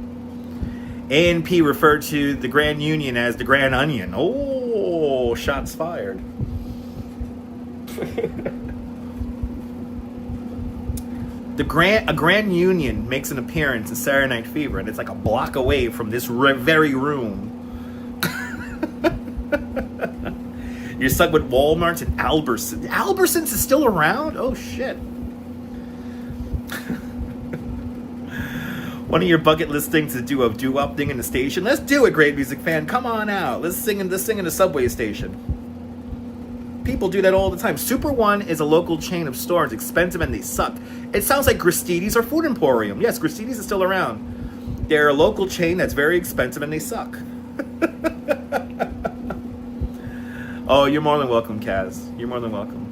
A&P referred to the Grand Union as the Grand Onion. Oh, shots fired. A Grand Union makes an appearance in Saturday Night Fever, and it's like a block away from this very room. You're stuck with Walmarts and Albertsons. Albertsons is still around? Oh, shit. One of your bucket list things to do a doo-wop thing in the station? Let's do it, great music fan. Come on out. Let's sing in the subway station. People do that all the time. Super One is a local chain of stores, expensive and they suck. It sounds like Gristedes or Food Emporium. Yes, Gristedes is still around. They're a local chain that's very expensive and they suck. Oh, you're more than welcome, Kaz. You're more than welcome.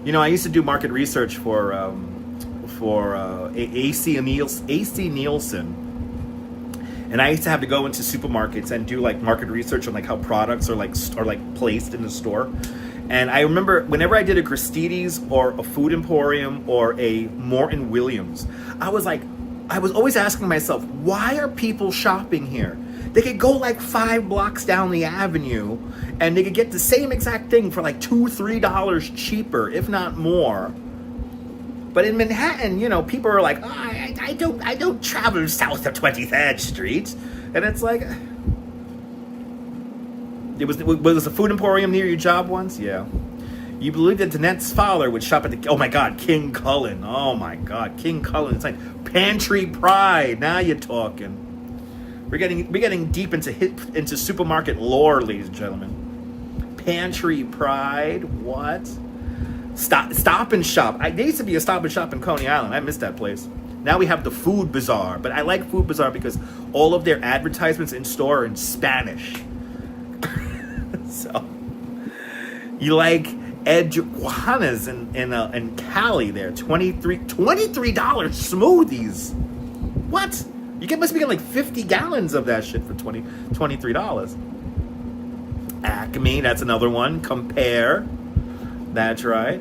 You know, I used to do market research for AC Nielsen. And I used to have to go into supermarkets and do like market research on like how products are placed in the store. And I remember whenever I did a Gristedes or a Food Emporium or a Morton Williams, I was always asking myself, why are people shopping here? They could go like 5 blocks down the avenue and they could get the same exact thing for like $2-3 cheaper, if not more. But in Manhattan, you know, people are like, oh, I don't travel south of 23rd Street. And it's like, was a Food Emporium near your job once? Yeah. You believe that Danette's father would shop at the, oh my God, King Cullen. Oh my God, King Cullen. It's like Pantry Pride. Now you're talking. We're getting deep into supermarket lore, ladies and gentlemen. Pantry Pride. What? Stop and Shop. There used to be a Stop and Shop in Coney Island. I missed that place. Now we have the Food Bazaar. But I like Food Bazaar because all of their advertisements in store are in Spanish. So you like Ed Juanas in Cali there. $23 smoothies. What? You must be getting like 50 gallons of that shit for $23. Acme, that's another one. Compare. That's right.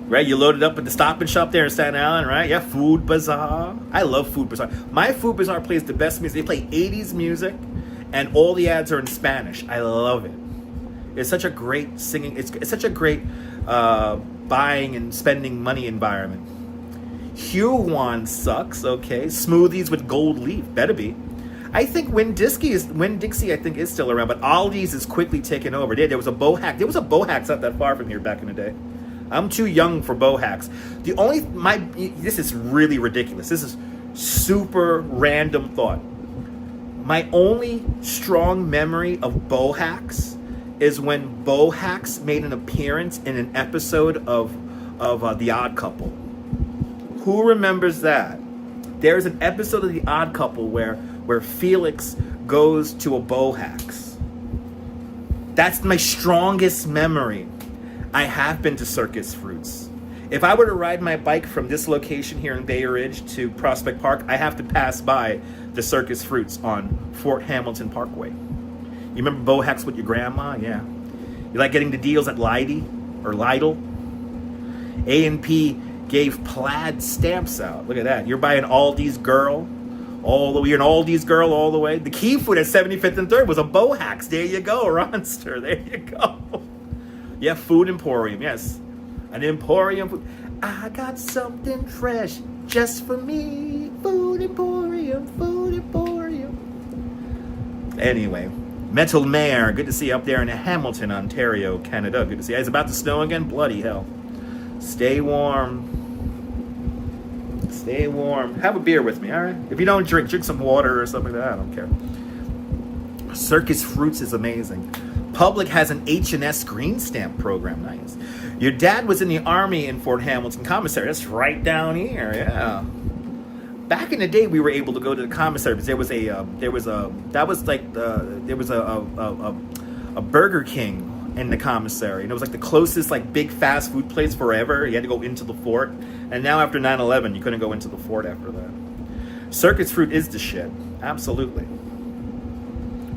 Right, you load it up at the Stop and Shop there in Staten Island, right? Yeah, Food Bazaar. I love Food Bazaar. My Food Bazaar plays the best music. They play 80s music, and all the ads are in Spanish. I love it. It's such a great singing. It's such a great buying and spending money environment. Huon sucks. Okay, smoothies with gold leaf. Better be. I think Winn-Dixie I think is still around, but Aldi's is quickly taking over. There was a Bohack. There was a Bohack's not that far from here back in the day. I'm too young for Bohacks. This is really ridiculous. This is super random thought. My only strong memory of Bohacks is when Bohacks made an appearance in an episode of The Odd Couple. Who remembers that? There's an episode of The Odd Couple where Felix goes to a Bohacks. That's my strongest memory. I have been to Circus Fruits. If I were to ride my bike from this location here in Bay Ridge to Prospect Park, I have to pass by the Circus Fruits on Fort Hamilton Parkway. You remember Bohacks with your grandma? Yeah. You like getting the deals at Lidl or Lidl? A&P gave plaid stamps out. Look at that. You're buying Aldi's Girl all the way. You're an Aldi's Girl all the way. The Key Food at 75th and 3rd was a Bohacks. There you go, Ronster. There you go. Yeah, Food Emporium, yes. An Emporium. I got something fresh just for me. Food Emporium, Food Emporium. Anyway, Metal Mare, good to see you up there in Hamilton, Ontario, Canada. Good to see you. It's about to snow again? Bloody hell. Stay warm. Stay warm. Have a beer with me, all right? If you don't drink some water or something like that. I don't care. Circus Fruits is amazing. Public has an H&S green stamp program. Nice. Your dad was in the Army in Fort Hamilton Commissary. That's right down here. Yeah. Back in the day, we were able to go to the commissary because there was a Burger King in the commissary, and it was like the closest like big fast food place forever. You had to go into the fort, and now after 9/11, you couldn't go into the fort after that. Circus fruit is the shit. Absolutely.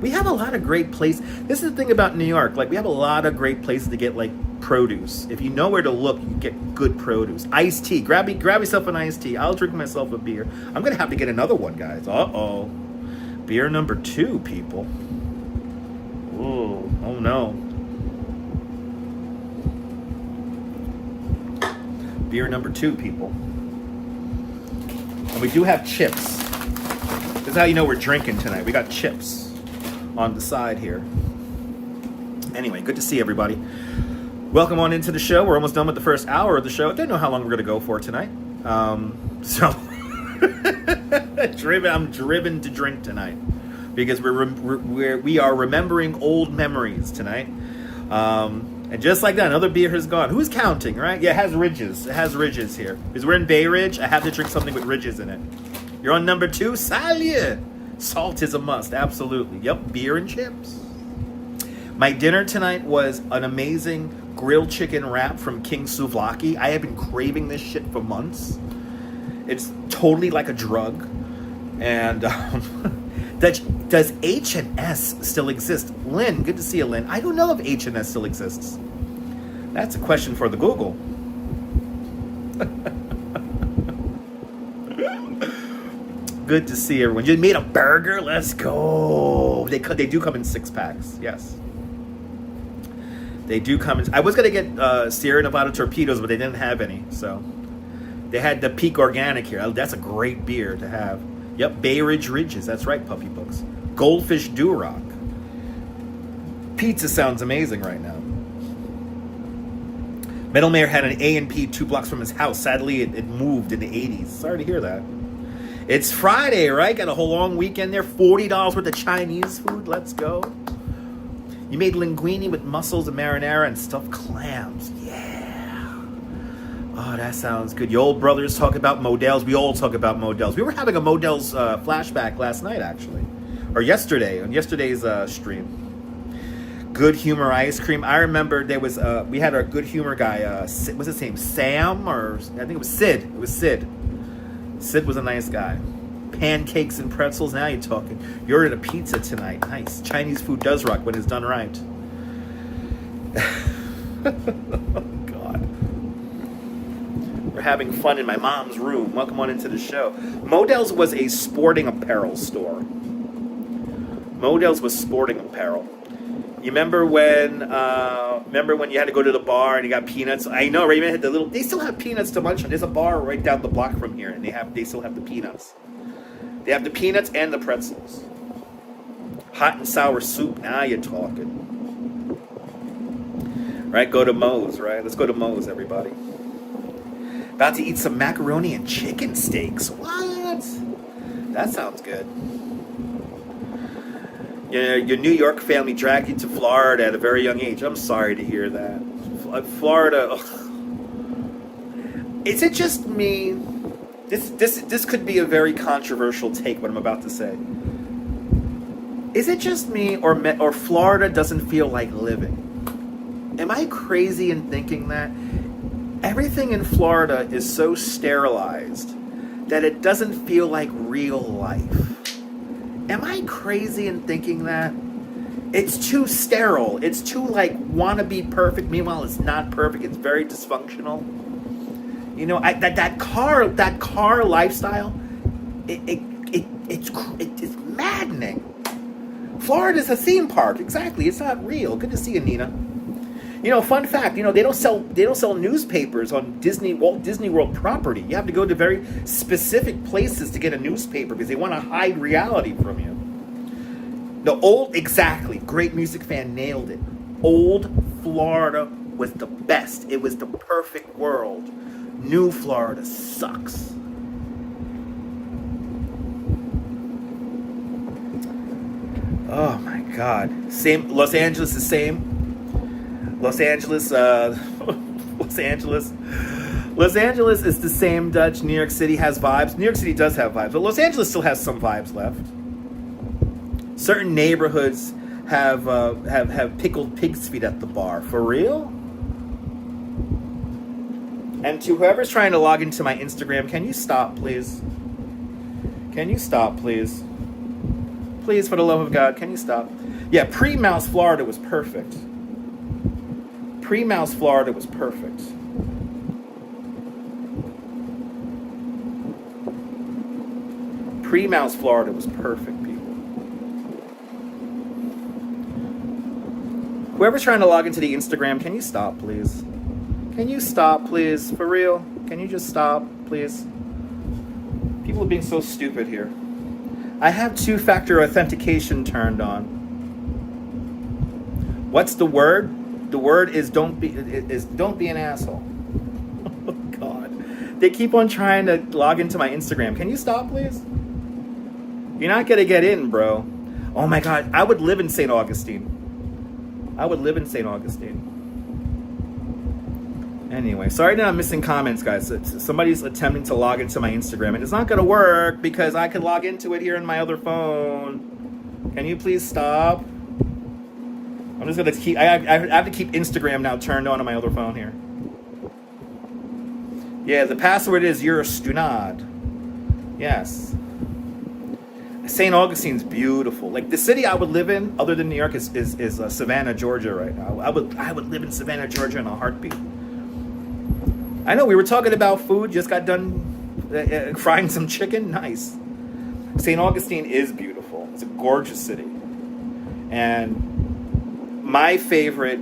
We have a lot of great places. This is the thing about New York. Like, we have a lot of great places to get, like, produce. If you know where to look, you get good produce. Iced tea. Grab yourself an iced tea. I'll drink myself a beer. I'm going to have to get another one, guys. Uh-oh. Beer number 2, people. Ooh. Oh, no. Beer number 2, people. And we do have chips. This is how you know we're drinking tonight. We got chips on the side here. Anyway, good to see everybody. Welcome on into the show. We're almost done with the first hour of the show. I don't know how long we're going to go for tonight. So I'm driven to drink tonight because we are remembering old memories tonight. And just like that, another beer has gone. Who's counting, right? Yeah, it has ridges. It has ridges here. Because we're in Bay Ridge, I have to drink something with ridges in it. You're on number 2? Salya! Salt is a must, absolutely. Yep, beer and chips. My dinner tonight was an amazing grilled chicken wrap from King Souvlaki. I have been craving this shit for months. It's totally like a drug. And does H&S still exist? Lynn, good to see you, Lynn. I don't know if H&S still exists. That's a question for the Google. Good to see everyone. You made a burger? Let's go. They do come in 6-packs. Yes. They do come in. I was going to get Sierra Nevada torpedoes, but they didn't have any. So they had the Peak Organic here. That's a great beer to have. Yep, Bay Ridge Ridges. That's right, Puppy Books. Goldfish Duroc. Pizza sounds amazing right now. Metal Mayor had an A&P 2 blocks from his house. Sadly, it moved in the 80s. Sorry to hear that. It's Friday, right? Got a whole long weekend there. $40 worth of Chinese food. Let's go. You made linguine with mussels and marinara and stuffed clams. Yeah. Oh, that sounds good. Your old brothers talk about Models. We all talk about Models. We were having a Models flashback last night, actually. Or yesterday, on yesterday's stream. Good Humor ice cream. I remember there was, we had our Good Humor guy, what's his name? Sam? Or I think it was Sid. It was Sid. Sid was a nice guy. Pancakes and pretzels. Now you're talking. You ordered a pizza tonight. Nice. Chinese food does rock when it's done right. Oh, God. We're having fun in my mom's room. Welcome on into the show. Models was a sporting apparel store. Models was sporting apparel. You remember when you had to go to the bar and you got peanuts? I know, right? Even had the little. They still have peanuts to munch on. There's a bar right down the block from here, and they still have the peanuts. They have the peanuts and the pretzels. Hot and sour soup. Now you're talking. Right? Go to Moe's. Right? Let's go to Moe's, everybody. About to eat some macaroni and chicken steaks. What? That sounds good. Your New York family dragged you to Florida at a very young age. I'm sorry to hear that. Florida. Ugh. Is it just me? This could be a very controversial take, what I'm about to say. Is it just me, or Florida doesn't feel like living? Am I crazy in thinking that? Everything in Florida is so sterilized that it doesn't feel like real life. Am I crazy in thinking that? It's too sterile. It's too, like, want to be perfect. Meanwhile, it's not perfect. It's very dysfunctional. You know, that car lifestyle, it's maddening. Florida's a theme park. Exactly. It's not real. Good to see you, Nina. You know, fun fact, you know, they don't sell newspapers on Walt Disney World property. You have to go to very specific places to get a newspaper because they want to hide reality from you. Exactly, great music fan, nailed it. Old Florida was the best. It was the perfect world. New Florida sucks. Oh my God. Same. Los Angeles is same. Los Angeles. Los Angeles. Los Angeles is the same Dutch. New York City has vibes. New York City does have vibes, but Los Angeles still has some vibes left. Certain neighborhoods have pickled pig's feet at the bar. For real? And to whoever's trying to log into my Instagram, can you stop, please? Can you stop, please? Please, for the love of God, can you stop? Yeah, pre-Mouse Florida was perfect. Pre-Mouse Florida was perfect. Pre-Mouse Florida was perfect, people. Whoever's trying to log into the Instagram, can you stop, please? Can you stop, please? For real? Can you just stop, please? People are being so stupid here. I have two-factor authentication turned on. What's the word? The word is don't be an asshole. Oh God. They keep on trying to log into my Instagram. Can you stop, please? You're not gonna get in, bro. Oh my God. I would live in St. Augustine. I would live in St. Augustine. Anyway, sorry that I'm missing comments, guys. Somebody's attempting to log into my Instagram, and it's not going to work because I could log into it here on my other phone. Can you please stop? I'm just going to keep... I have to keep Instagram now turned on my other phone here. Yeah, the password is you're a stunad. Yes. St. Augustine's beautiful. Like, the city I would live in, other than New York, is Savannah, Georgia right now. I would live in Savannah, Georgia in a heartbeat. I know, we were talking about food, just got done frying some chicken. Nice. St. Augustine is beautiful. It's a gorgeous city. And my favorite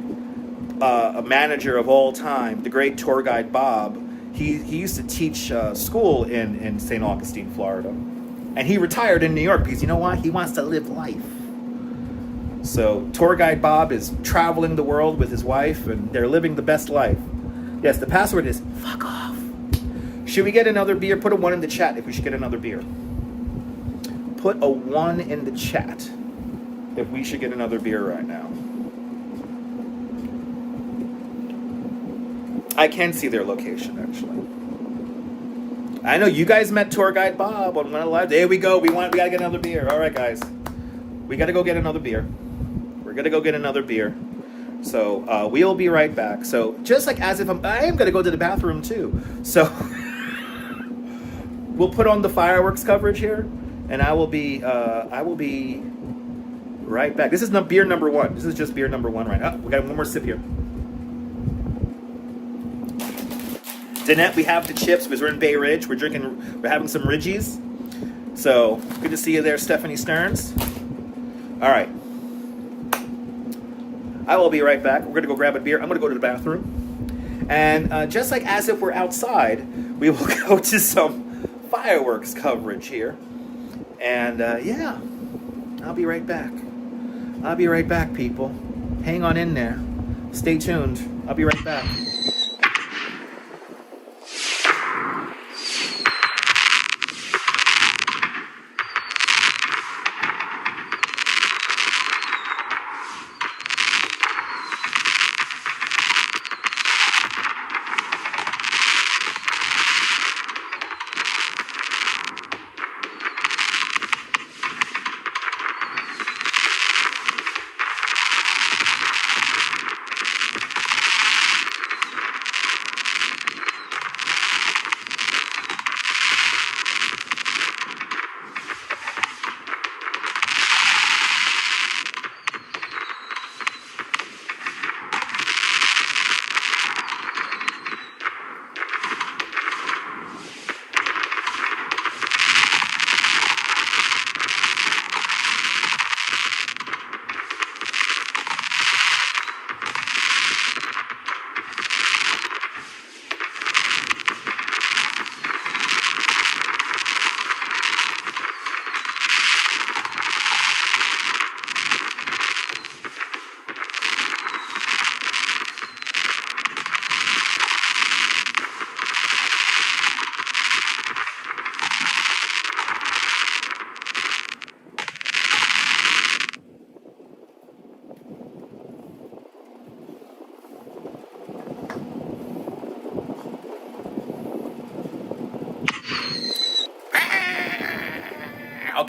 manager of all time, the great tour guide Bob, he used to teach school in St. Augustine, Florida. And he retired in New York because, you know what? He wants to live life. So tour guide Bob is traveling the world with his wife, and they're living the best life. Yes, the password is fuck off. Should we get another beer? Put a 1 in the chat if we should get another beer. Put a 1 in the chat if we should get another beer right now. I can see their location, actually. I know you guys met tour guide Bob on one of the live. There we go. We gotta get another beer. All right, guys. We gotta go get another beer. We're gonna go get another beer. So we'll be right back. So just like as if I am gonna go to the bathroom too. So we'll put on the fireworks coverage here, and I will be right back. This is beer number 1. This is just beer number 1 right now. Oh, we got one more sip here. Danette, we have the chips because we're in Bay Ridge. We're having some Ridgies. So good to see you there, Stephanie Stearns. All right. I will be right back. We're going to go grab a beer. I'm going to go to the bathroom. And just like as if we're outside, we will go to some fireworks coverage here. And yeah, I'll be right back. I'll be right back, people. Hang on in there. Stay tuned. I'll be right back.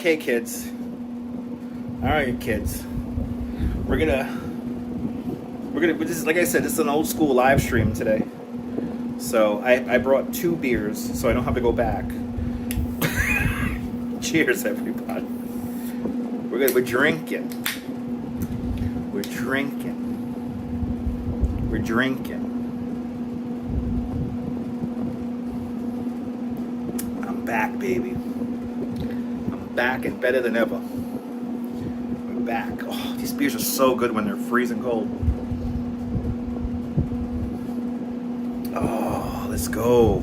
Okay, kids. All right, kids. We're gonna. This is, like I said, this is an old school live stream today. So I brought 2 beers, so I don't have to go back. Cheers, everybody. We're drinking. We're drinking. We're drinking. I'm back, baby. I'm back and better than ever. We're back. Oh, these beers are so good when they're freezing cold. Oh, let's go.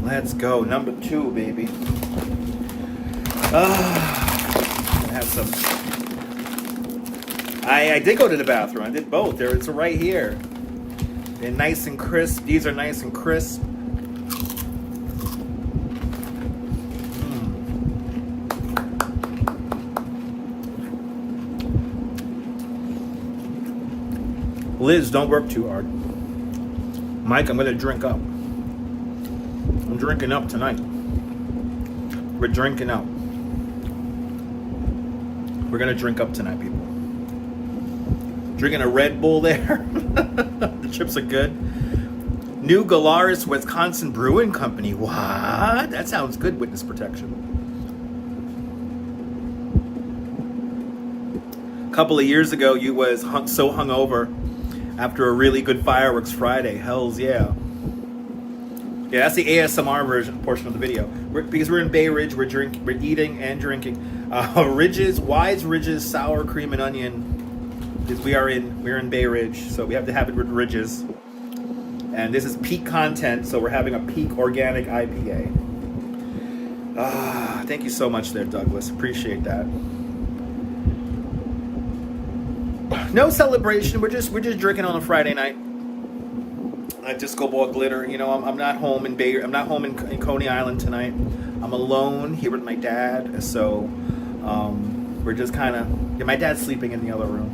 Let's go. Number 2, baby. Have some. I did go to the bathroom. I did both. It's right here. They're nice and crisp. These are nice and crisp. Liz, don't work too hard. Mike, I'm going to drink up. I'm drinking up tonight. We're drinking up. We're going to drink up tonight, people. Drinking a Red Bull there. The chips are good. New Galaris, Wisconsin Brewing Company. What? That sounds good, witness protection. A couple of years ago, you was so hungover after a really good Fireworks Friday. Hells yeah. Yeah, that's the ASMR portion of the video. Because we're in Bay Ridge, we're eating and drinking. Ridges, Wise Ridges, sour cream and onion. Because we're in Bay Ridge, so we have to have it with Ridges. And this is peak content, so we're having a peak organic IPA. Thank you so much there, Douglas. Appreciate that. No celebration. We're just drinking on a Friday night. At Disco Ball Glitter. You know, I'm not home in I'm not home in Coney Island tonight. I'm alone here with my dad. So we're just kind of. Yeah, my dad's sleeping in the other room.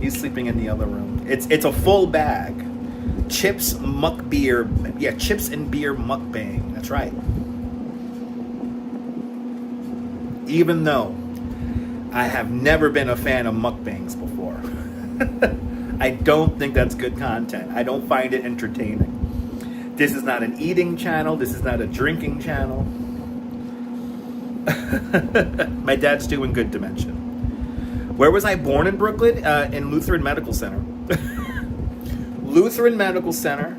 He's sleeping in the other room. It's a full bag. Chips and beer mukbang. That's right. Even though I have never been a fan of mukbangs before. I don't think that's good content. I don't find it entertaining. This is not an eating channel. This is not a drinking channel. My dad's doing good dimension. Where was I born in Brooklyn? In Lutheran Medical Center. Lutheran Medical Center.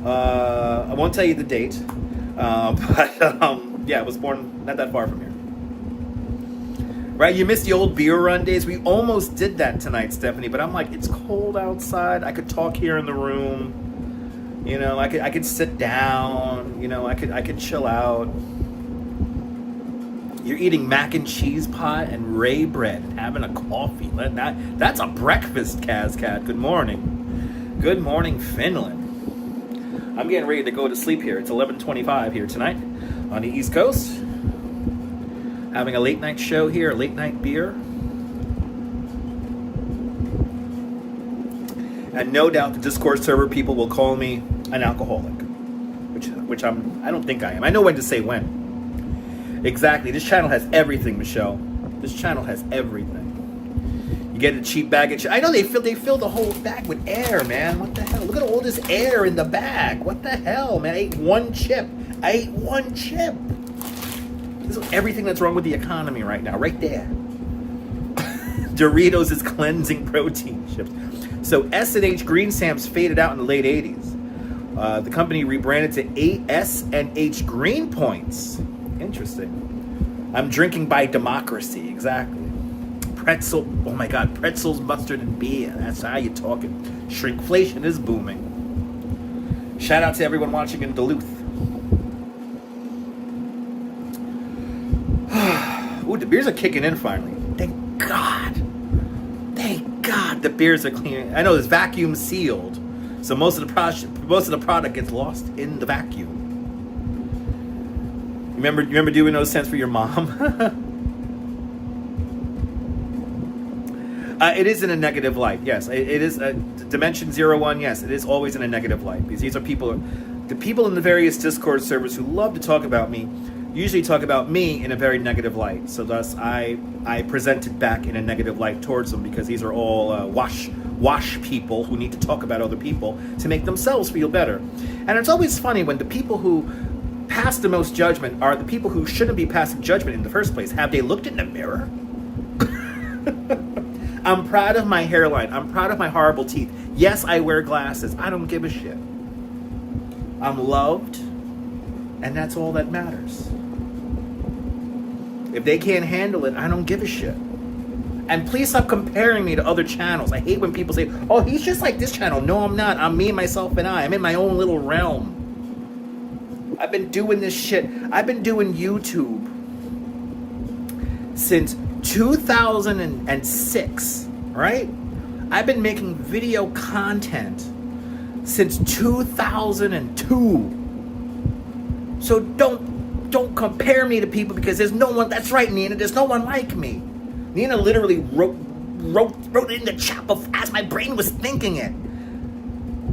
I won't tell you the date. Yeah, I was born not that far from here. Right, you missed the old beer run days. We almost did that tonight, Stephanie, but I'm like, it's cold outside. I could talk here in the room. You know, I could sit down. You know, I could chill out. You're eating mac and cheese pot and Ray bread and having a coffee. That's a breakfast, Kazcat. Good morning. Good morning, Finland. I'm getting ready to go to sleep here. It's 11:25 here tonight on the East Coast. Having a late night show here, a late night beer. And no doubt the Discord server people will call me an alcoholic. Which I don't think I am. I know when to say when. Exactly. This channel has everything, Michelle. This channel has everything. You get a cheap bag of chips. I know they fill the whole bag with air, man. What the hell? Look at all this air in the bag. What the hell, man? I ate one chip. This is everything that's wrong with the economy right now, right there. Doritos is cleansing protein chips. So S&H Green Stamps faded out in the late 80s. The company rebranded to S&H Green Points. Interesting. I'm drinking by democracy, exactly. Pretzel, oh my God, pretzels, mustard, and beer. That's how you're talking. Shrinkflation is booming. Shout out to everyone watching in Duluth. Ooh, the beers are kicking in finally. Thank God. Thank God the beers are clean. I know it's vacuum sealed, so most of the product gets lost in the vacuum. Remember doing those scents for your mom? It is in a negative light. Yes, it is. Dimension 01. Yes, it is always in a negative light because these are the people in the various Discord servers who love to talk about me. usually talk about me in a very negative light. So thus I present it back in a negative light towards them, because these are all wash people who need to talk about other people to make themselves feel better. And it's always funny when the people who pass the most judgment are the people who shouldn't be passing judgment in the first place. Have they looked in the mirror? I'm proud of my hairline. I'm proud of my horrible teeth. Yes, I wear glasses. I don't give a shit. I'm loved, and that's all that matters. If they can't handle it, I don't give a shit. And please stop comparing me to other channels. I hate when people say, oh, he's just like this channel. No, I'm not. I'm me, myself, and I. I'm in my own little realm. I've been doing this shit. I've been doing YouTube since 2006, right? I've been making video content since 2002. So don't compare me to people, because there's no one. That's right, Nina. There's no one like me. Nina literally wrote it in the chat as my brain was thinking it.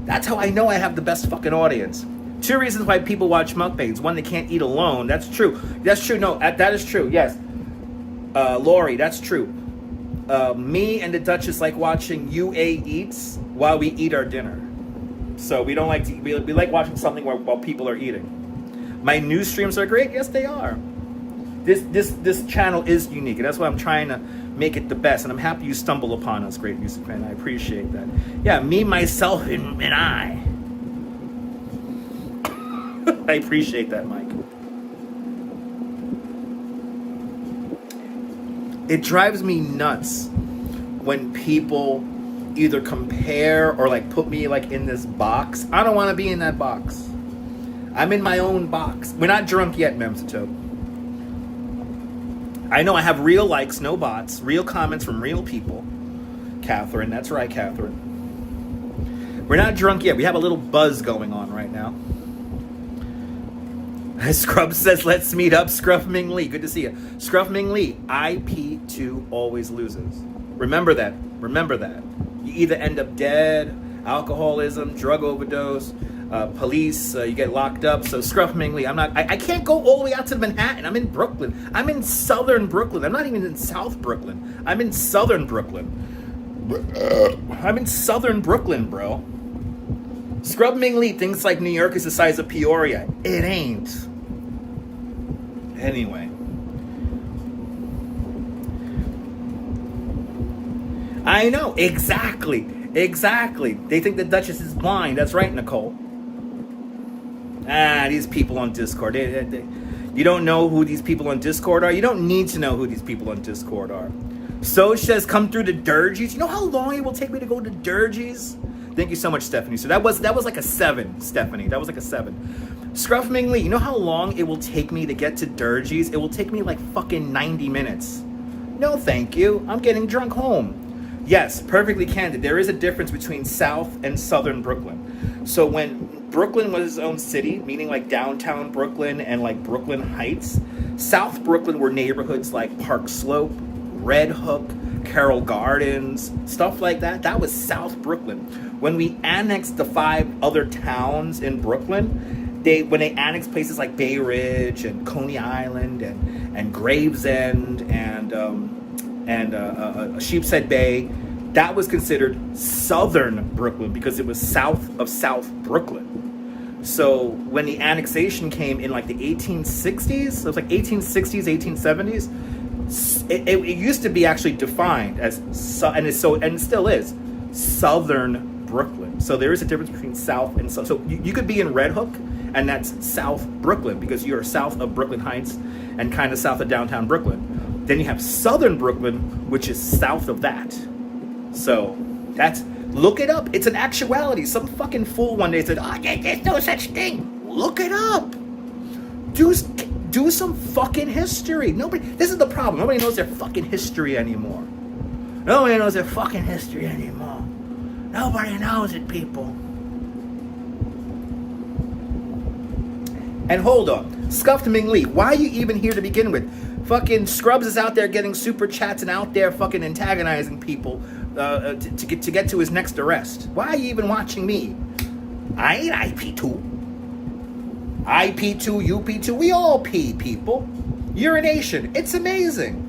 That's how I know I have the best fucking audience. 2 reasons why people watch mukbangs. One, they can't eat alone. That's true. That's true. No, that is true. Yes. Lori, that's true. Me and the Duchess like watching UA eats while we eat our dinner. So we don't like to. We like watching something while people are eating. My news streams are great. Yes, they are. This channel is unique, and that's why I'm trying to make it the best. And I'm happy you stumble upon us, great music fan. I appreciate that. Yeah, me, myself, and I. I appreciate that, Mike. It drives me nuts when people either compare or like put me like in this box. I don't want to be in that box. I'm in my own box. We're not drunk yet, Memsito. I know I have real likes, no bots, real comments from real people. Catherine, that's right, Catherine. We're not drunk yet. We have a little buzz going on right now. Scrub says, let's meet up. Scruff Ming Lee, good to see you. Scruff Ming Lee, IP2 always loses. Remember that. Remember that. You either end up dead, alcoholism, drug overdose, police, you get locked up. So Scruff Ming Lee, I can't go all the way out to Manhattan. I'm in Brooklyn. I'm in southern Brooklyn. I'm not even in South Brooklyn. I'm in southern Brooklyn. I'm in southern Brooklyn, bro. Scrub Ming Lee thinks like New York is the size of Peoria. It ain't. Anyway. I know, exactly. Exactly. They think the Duchess is blind. That's right, Nicole. These people on Discord. You don't know who these people on Discord are? You don't need to know who these people on Discord are. So says, come through to Durgees. You know how long it will take me to go to Durgees? Thank you so much, Stephanie. So that was like a 7, Stephanie. That was like a 7. Scruff Ming Lee, you know how long it will take me to get to Durgees? It will take me like fucking 90 minutes. No, thank you. I'm getting drunk home. Yes, perfectly candid. There is a difference between South and Southern Brooklyn. So when Brooklyn was its own city, meaning like downtown Brooklyn and like Brooklyn Heights, South Brooklyn were neighborhoods like Park Slope, Red Hook, Carroll Gardens, stuff like that. That was South Brooklyn. When we annexed the 5 other towns in Brooklyn, when they annexed places like Bay Ridge and Coney Island and Gravesend and Sheepshead Bay, that was considered Southern Brooklyn because it was south of South Brooklyn. So when the annexation came in like the 1860s, it was like 1860s, 1870s, it used to be actually defined as, and it still is, Southern Brooklyn. So there is a difference between South and South. So you could be in Red Hook, and that's South Brooklyn because you're south of Brooklyn Heights and kind of south of downtown Brooklyn. Then you have Southern Brooklyn, which is south of that. So look it up. It's an actuality. Some fucking fool one day said, there's no such thing. Look it up. Do some fucking history. This is the problem. Nobody knows their fucking history anymore. Nobody knows their fucking history anymore. Nobody knows it, people. And hold on. Scuffed Ming Lee, why are you even here to begin with? Fucking Scrubs is out there getting super chats and out there fucking antagonizing people to get to his next arrest. Why are you even watching me? I ain't IP2. I pee too, you pee too. We all pee, people. Urination. It's amazing.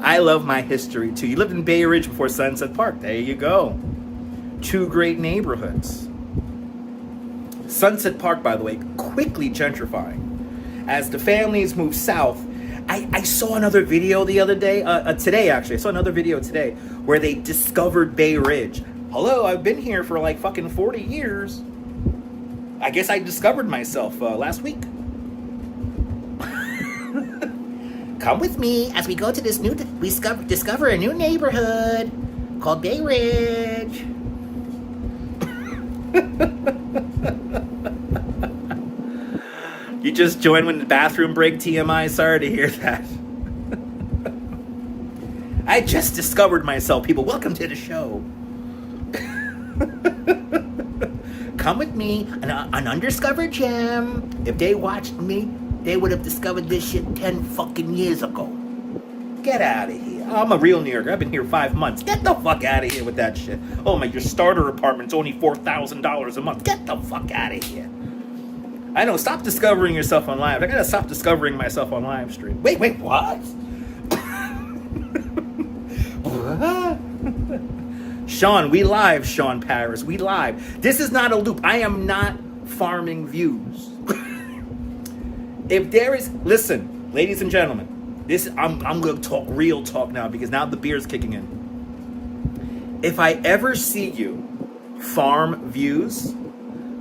I love my history too. You lived in Bay Ridge before Sunset Park. There you go. Two great neighborhoods. Sunset Park, by the way, quickly gentrifying. As the families move south, I saw another video the other day, today actually, I saw another video today where they discovered Bay Ridge. Hello, I've been here for like fucking 40 years. I guess I discovered myself last week. Come with me as we go to this new, discover a new neighborhood called Bay Ridge. You just joined when the bathroom break, TMI. Sorry to hear that. I just discovered myself, people. Welcome to the show. Come with me, an undiscovered gem. If they watched me, they would have discovered this shit 10 fucking years ago. Get out of here. I'm a real New Yorker. I've been here 5 months. Get the fuck out of here with that shit. Oh my, your starter apartment's only $4,000 a month. Get the fuck out of here. I know, stop discovering yourself on live. I gotta stop discovering myself on live stream. Wait, what? What? Sean, we live, Sean Paris. We live. This is not a loop. I am not farming views. If there is, listen, ladies and gentlemen, I'm gonna talk real talk now because now the beer's kicking in. If I ever see you farm views,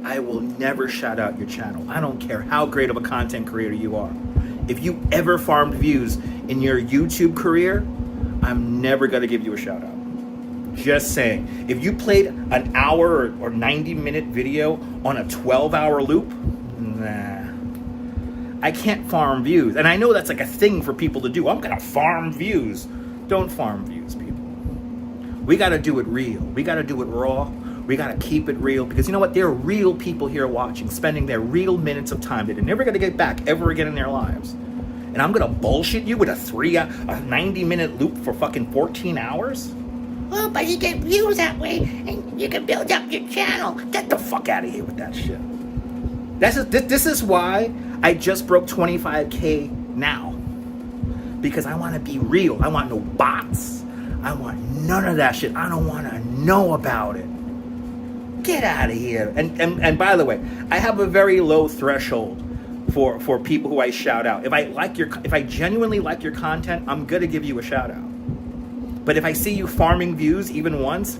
I will never shout out your channel. I don't care how great of a content creator you are. If you ever farmed views in your YouTube career, I'm never gonna give you a shout out. Just saying. If you played an hour or 90-minute video on a 12-hour loop, nah. I can't farm views. And I know that's like a thing for people to do. I'm gonna farm views. Don't farm views, people. We gotta do it real. We gotta do it raw. We gotta keep it real. Because you know what? There are real people here watching, spending their real minutes of time that they're never gonna get back ever again in their lives. And I'm gonna bullshit you with a 90-minute loop for fucking 14 hours? Oh, but you get views that way, and you can build up your channel. Get the fuck out of here with that shit. This is why I just broke 25K now. Because I want to be real. I want no bots. I want none of that shit. I don't want to know about it. Get out of here. And by the way, I have a very low threshold for people who I shout out. If I genuinely like your content, I'm gonna give you a shout out. But if I see you farming views even once,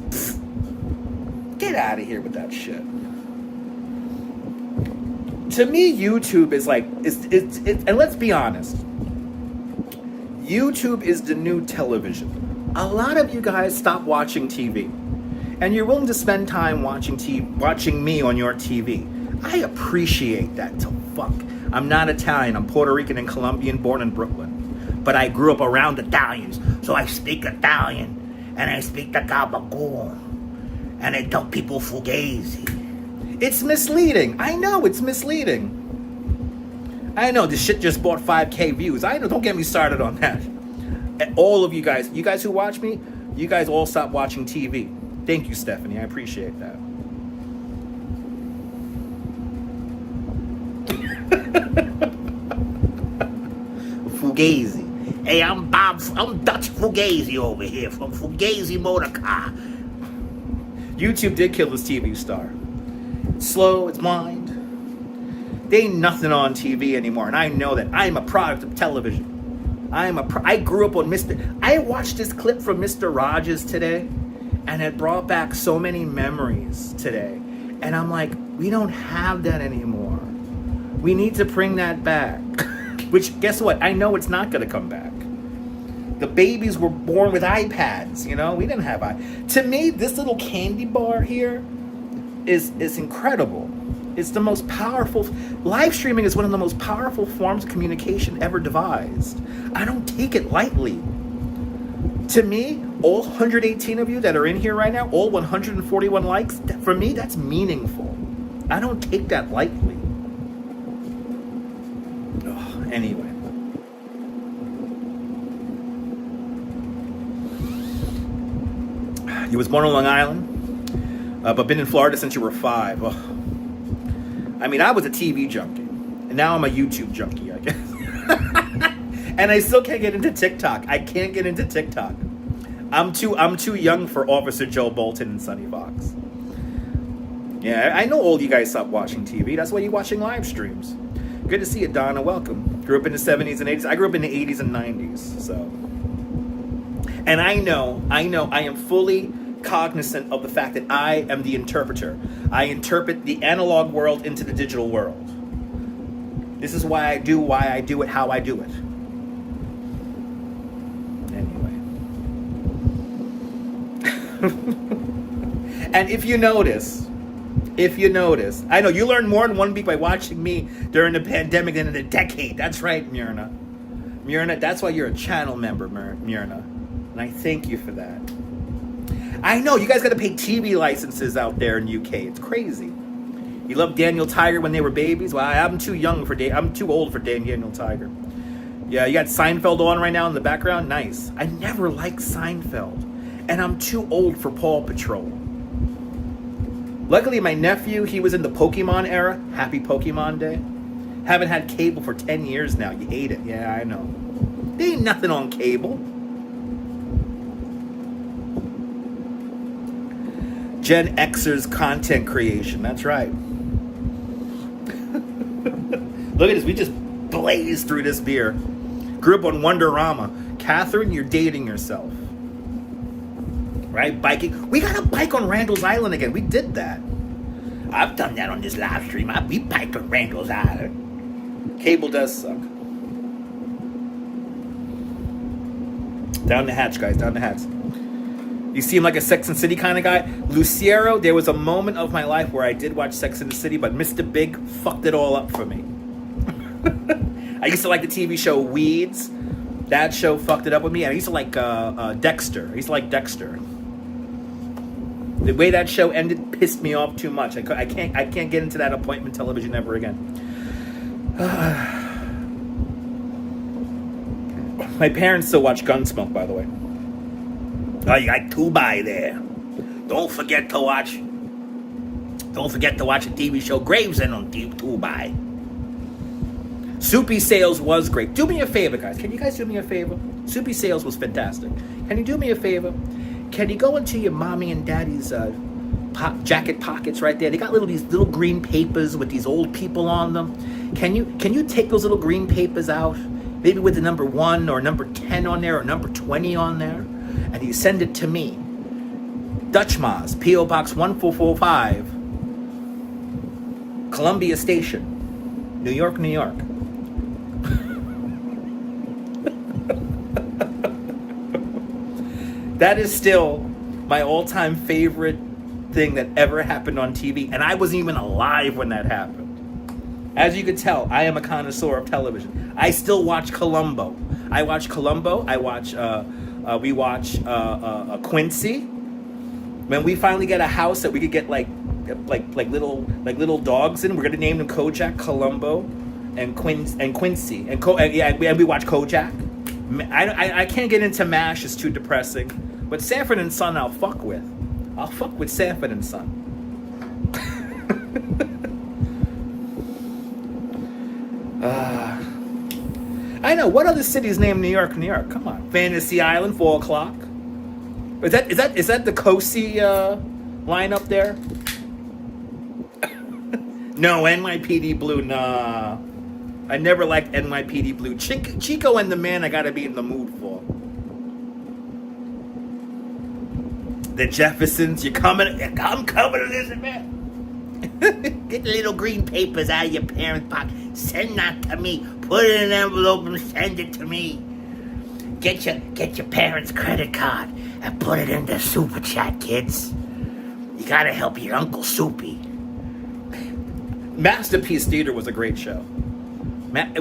get out of here with that shit. To me, YouTube is like, and let's be honest, YouTube is the new television. A lot of you guys stop watching TV, and you're willing to spend time watching me on your TV. I appreciate that to fuck. I'm not Italian. I'm Puerto Rican and Colombian, born in Brooklyn. But I grew up around Italians, so I speak Italian, and I speak the gabagool, and I tell people fugazi. It's misleading. I know it's misleading. I know this shit just bought 5K views. I know. Don't get me started on that. And all of you guys who watch me, you guys all stop watching TV. Thank you, Stephanie. I appreciate that. Fugazi. Hey, I'm Dutch Fugazi over here from Fugazi Motor Car. YouTube did kill this TV star. It's slow, it's blind. They ain't nothing on TV anymore, and I know that. I'm a product of television. I grew up on I watched this clip from Mr. Rogers today, and it brought back so many memories today. And I'm like, we don't have that anymore. We need to bring that back. Which, guess what? I know it's not going to come back. The babies were born with iPads, you know? We didn't have To me, this little candy bar here is incredible. It's the most powerful. Live streaming is one of the most powerful forms of communication ever devised. I don't take it lightly. To me, all 118 of you that are in here right now, all 141 likes, for me, that's meaningful. I don't take that lightly. Anyway. You was born on Long Island. But been in Florida since you were 5. Ugh. I mean, I was a TV junkie, and now I'm a YouTube junkie, I guess. And I still can't get into TikTok. I can't get into TikTok. I'm too young for Officer Joe Bolton and Sonny Fox. Yeah, I know all you guys stopped watching TV. That's why you're watching live streams. Good to see you, Donna. Welcome. Grew up in the 70s and 80s. I grew up in the 80s and 90s. So, and I know, I am fully cognizant of the fact that I am the interpreter. I interpret the analog world into the digital world. This is why I do it, how I do it. Anyway. And if you notice, I know you learned more in 1 week by watching me during the pandemic than in a decade. That's right, Myrna. Myrna, that's why you're a channel member, Myrna. And I thank you for that. I know, you guys got to pay TV licenses out there in UK. It's crazy. You loved Daniel Tiger when they were babies? Well, I'm too old for Daniel Tiger. Yeah, you got Seinfeld on right now in the background? Nice. I never liked Seinfeld. And I'm too old for Paw Patrol. Luckily, my nephew, he was in the Pokemon era. Happy Pokemon Day. Haven't had cable for 10 years now. You hate it. Yeah, I know. There ain't nothing on cable. Gen Xers content creation. That's right. Look at this. We just blazed through this beer. Grew up on Wonderama. Catherine, you're dating yourself. Right? Biking. We got a bike on Randall's Island again. We did that. I've done that on this live stream. We biked on Randall's Island. Cable does suck. Down the hatch, guys. Down the hatch. You seem like a Sex and the City kind of guy. Luciero, there was a moment of my life where I did watch Sex and the City, but Mr. Big fucked it all up for me. I used to like the TV show Weeds. That show fucked it up with me. And I used to like Dexter. The way that show ended pissed me off too much. I can't get into that appointment television ever again. My parents still watch Gunsmoke, by the way. Oh, you got Tubi there. Don't forget to watch a TV show Gravesend on Tubi. Soupy Sales was great. Do me a favor, guys. Can you guys do me a favor? Soupy Sales was fantastic. Can you do me a favor? Can you go into your mommy and daddy's jacket pockets right there? They got these little green papers with these old people on them. Can you take those little green papers out? Maybe with the number 1 or number 10 on there or number 20 on there? And you send it to me. Dutchmas, P.O. Box 1445, Columbia Station, New York, New York. That is still my all-time favorite thing that ever happened on TV, and I wasn't even alive when that happened. As you can tell, I am a connoisseur of television. I still watch Columbo. We watch Quincy. When we finally get a house that we could get like little dogs in, we're gonna name them Kojak, Columbo, and Quincy, and we watch Kojak. I can't get into MASH; it's too depressing. But Sanford and Son, I'll fuck with. I'll fuck with Sanford and Son. I know. What other cities named New York, New York? Come on. Fantasy Island, 4 o'clock. Is that the Cosi line up there? No, NYPD Blue, nah. I never liked NYPD Blue. Chico and the Man I gotta be in the mood for. The Jeffersons, I'm coming, Elizabeth. Get the little green papers out of your parents' pocket. Send that to me. Put it in an envelope and send it to me. Get your parents' credit card and put it in the super chat, kids. You gotta help your Uncle Soupy. Masterpiece Theater was a great show.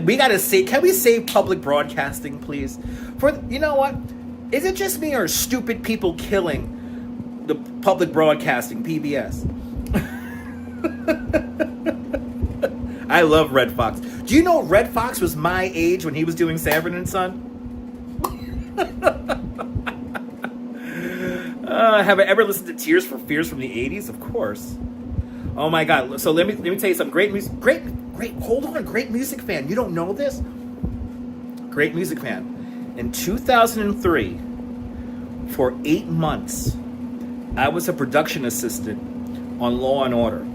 We gotta save. Can we save public broadcasting, please? You know what? Is it just me or stupid people killing the public broadcasting, PBS? I love Red Fox. Do you know Red Fox was my age when he was doing Sanford and Son? have I ever listened to Tears for Fears from the 80s? Of course. Oh my God. So let me tell you something. Great music. Great. Hold on. Great music fan. You don't know this? Great music fan. In 2003, for 8 months, I was a production assistant on Law and Order.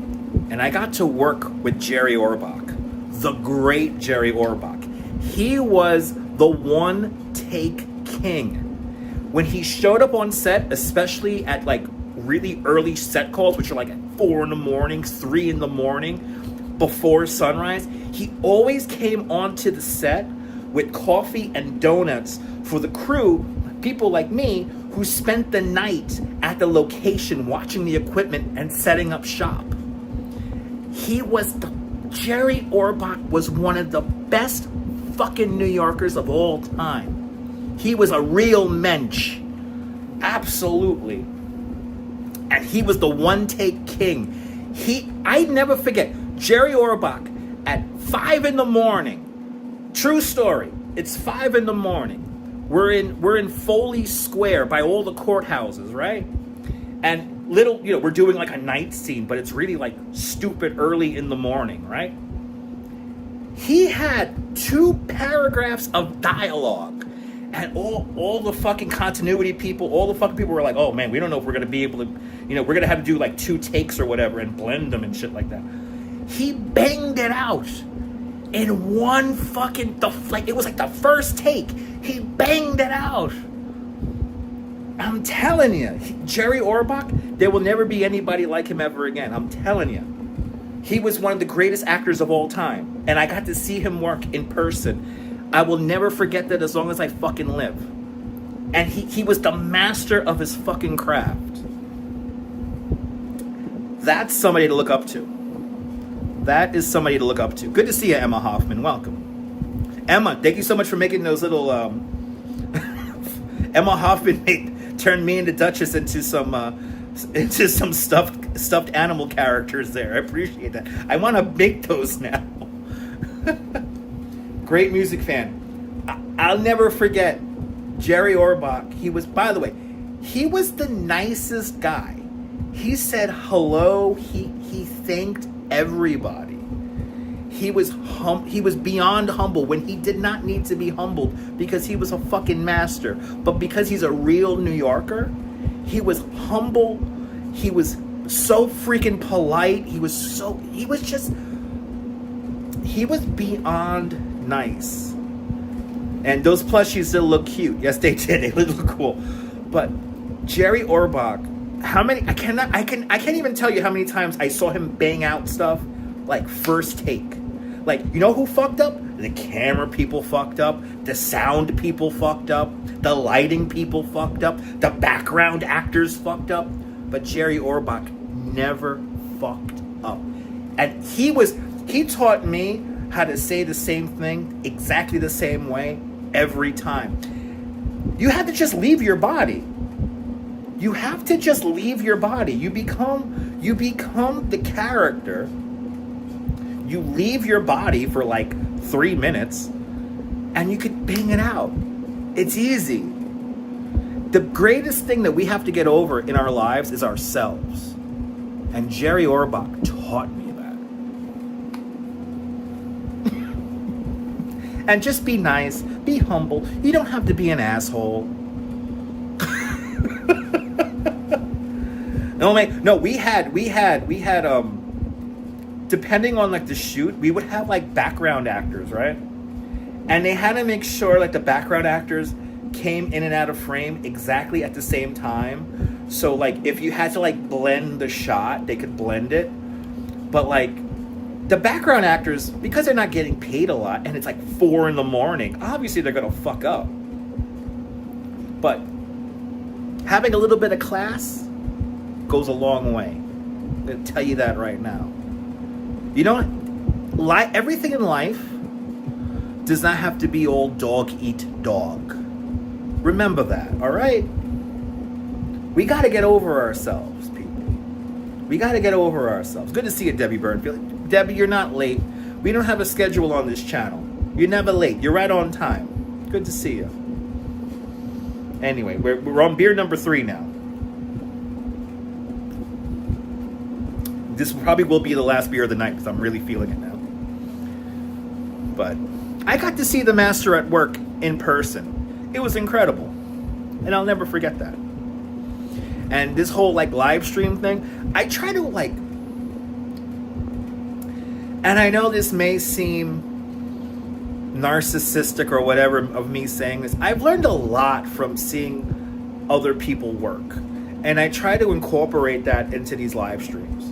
And I got to work with Jerry Orbach, the great Jerry Orbach. He was the one-take king. When he showed up on set, especially at like really early set calls, which are like at 4 in the morning, 3 in the morning, before sunrise, he always came onto the set with coffee and donuts for the crew, people like me, who spent the night at the location watching the equipment and setting up shop. Jerry Orbach was one of the best fucking New Yorkers of all time. He was a real mensch. Absolutely. And he was the one-take king. I'd never forget, Jerry Orbach at 5 in the morning. True story. It's 5 in the morning. We're in Foley Square by all the courthouses, right? And we're doing like a night scene, but it's really like stupid early in the morning, right? He had 2 paragraphs of dialogue, and all the fucking continuity people, all the fucking people were like, oh man, we don't know if we're gonna be able to, we're gonna have to do like 2 takes or whatever and blend them and shit like that. He banged it out in one fucking, it was like the first take. He banged it out. I'm telling you, Jerry Orbach, there will never be anybody like him ever again. I'm telling you. He was one of the greatest actors of all time. And I got to see him work in person. I will never forget that as long as I fucking live. And he was the master of his fucking craft. That's somebody to look up to. That is somebody to look up to. Good to see you, Emma Hoffman. Welcome. Emma, thank you so much for making those little... Emma Hoffman turned me and the Duchess into some stuffed animal characters there. I appreciate that. I want to make those now. Great music fan. I'll never forget Jerry Orbach. He was, by the way, he was the nicest guy. He said hello. He thanked everybody. He was beyond humble when he did not need to be humbled because he was a fucking master. But because he's a real New Yorker, he was humble. He was so freaking polite. He was beyond nice. And those plushies still look cute. Yes, they did. They look cool. But Jerry Orbach, I can't even tell you how many times I saw him bang out stuff like first take. Like, you know who fucked up? The camera people fucked up. The sound people fucked up. The lighting people fucked up. The background actors fucked up. But Jerry Orbach never fucked up. And he taught me how to say the same thing exactly the same way every time. You have to just leave your body. You have to just leave your body. You become the character. You leave your body for like 3 minutes and you could bang it out. It's easy. The greatest thing that we have to get over in our lives is ourselves. And Jerry Orbach taught me that. And just be nice, be humble. You don't have to be an asshole. No, we had depending on like the shoot, we would have like background actors, right? And they had to make sure like the background actors came in and out of frame exactly at the same time. So like if you had to like blend the shot, they could blend it. But like the background actors, because they're not getting paid a lot and it's like 4 in the morning, obviously they're gonna fuck up. But having a little bit of class goes a long way. I'm gonna tell you that right now. You know, everything in life does not have to be all dog eat dog. Remember that, all right? We got to get over ourselves, people. We got to get over ourselves. Good to see you, Debbie Burnfield. Debbie, you're not late. We don't have a schedule on this channel. You're never late. You're right on time. Good to see you. Anyway, we're on beer number 3 now. This probably will be the last beer of the night because I'm really feeling it now. But I got to see the master at work in person. It was incredible. And I'll never forget that. And this whole like live stream thing, I try to like, and I know this may seem narcissistic or whatever of me saying this. I've learned a lot from seeing other people work. And I try to incorporate that into these live streams.